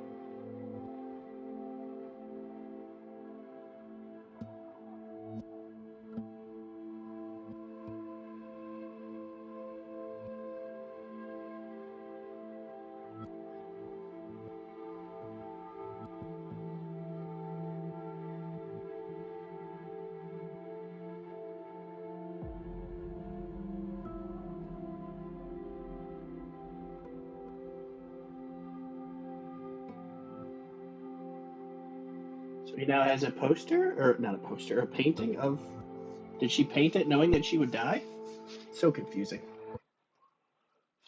Speaker 1: So he now has a poster, or not a poster, a painting of. Did she paint it knowing that she would die? So confusing.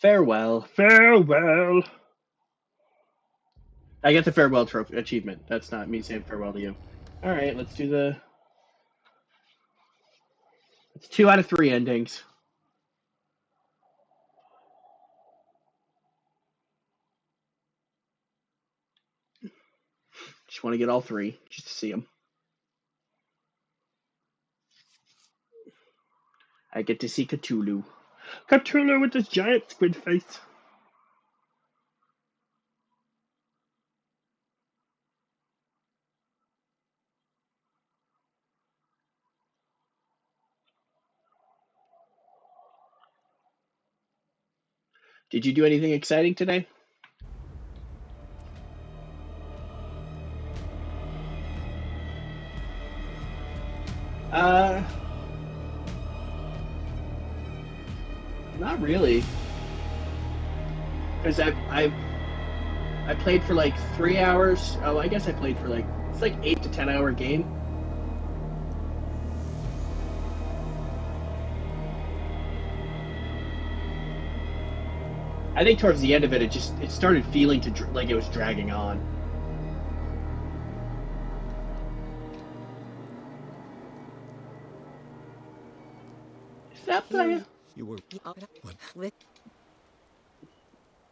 Speaker 1: Farewell, farewell. I get the farewell trophy achievement. That's not me saying farewell to you. All right, let's do the. It's 2 out of 3 endings. Just want to get all 3, just to see them. I get to see Cthulhu. Cthulhu with his giant squid face. Did you do anything exciting today? Not really. Because I played for like 3 hours. Oh, I guess I played for like, it's like 8 to 10 hour game. I think towards the end of it, it started feeling like it was dragging on. Stop playing.
Speaker 2: You were what?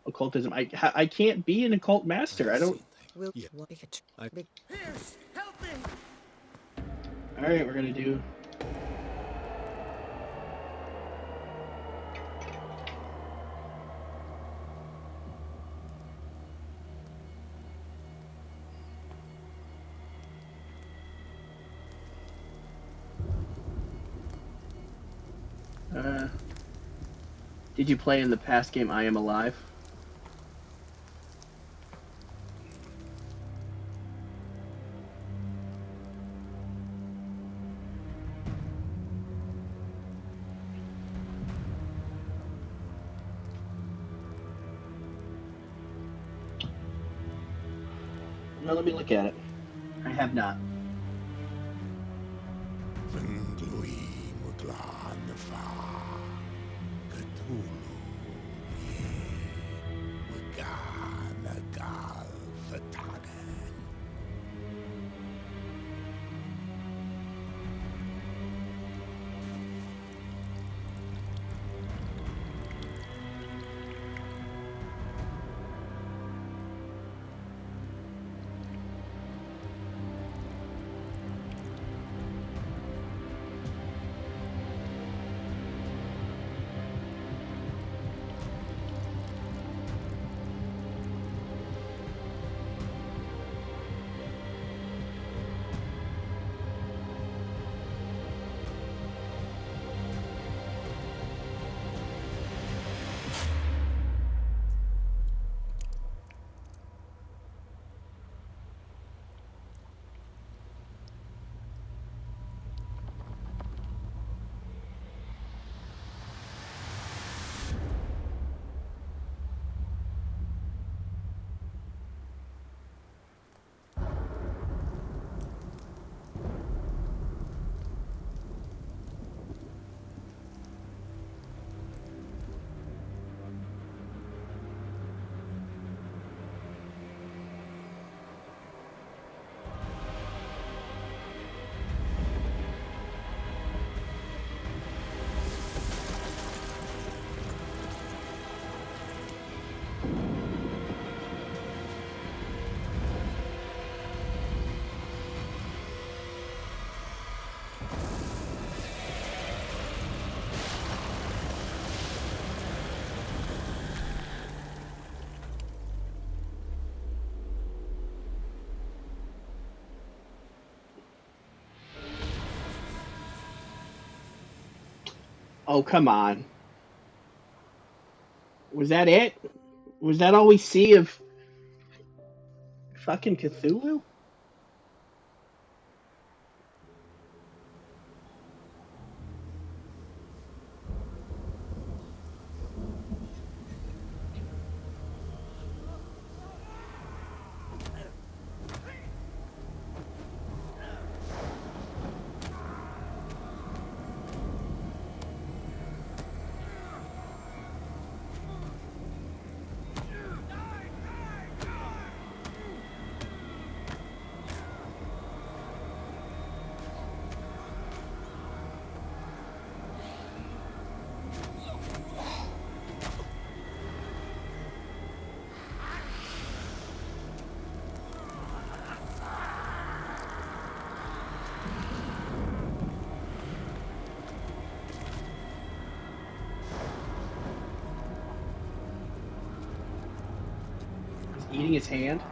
Speaker 1: Occultism. I can't be an occult master. I don't.
Speaker 2: Yeah.
Speaker 16: Pierce, help me!
Speaker 1: All right, we're gonna do. Did you play in the past game I Am Alive? No, let me look at it. I have not. Oh, come on. Was that it? Was that all we see of fucking Cthulhu? He's eating his hand.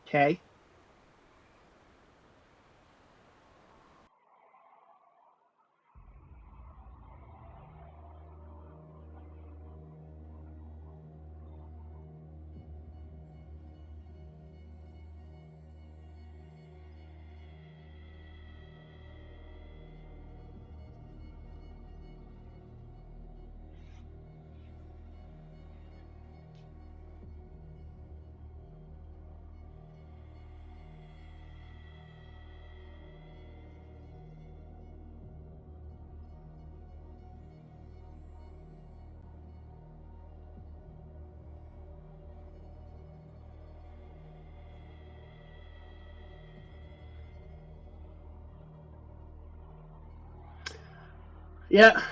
Speaker 1: Okay. Yeah.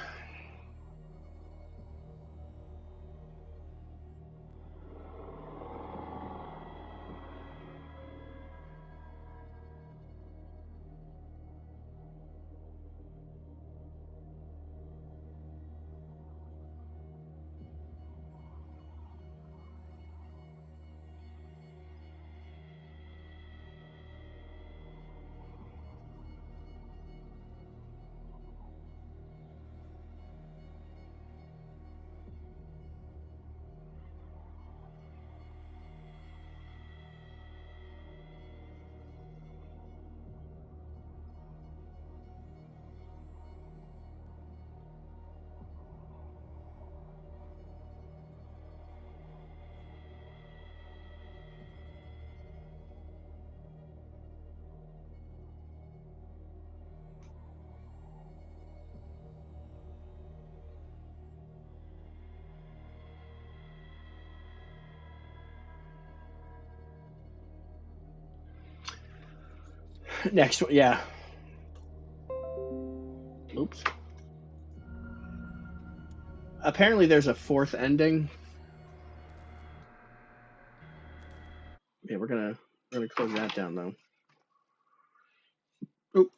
Speaker 1: Next one. Yeah. Oops. Apparently, there's a fourth ending. Yeah, we're gonna close that down though. Oop.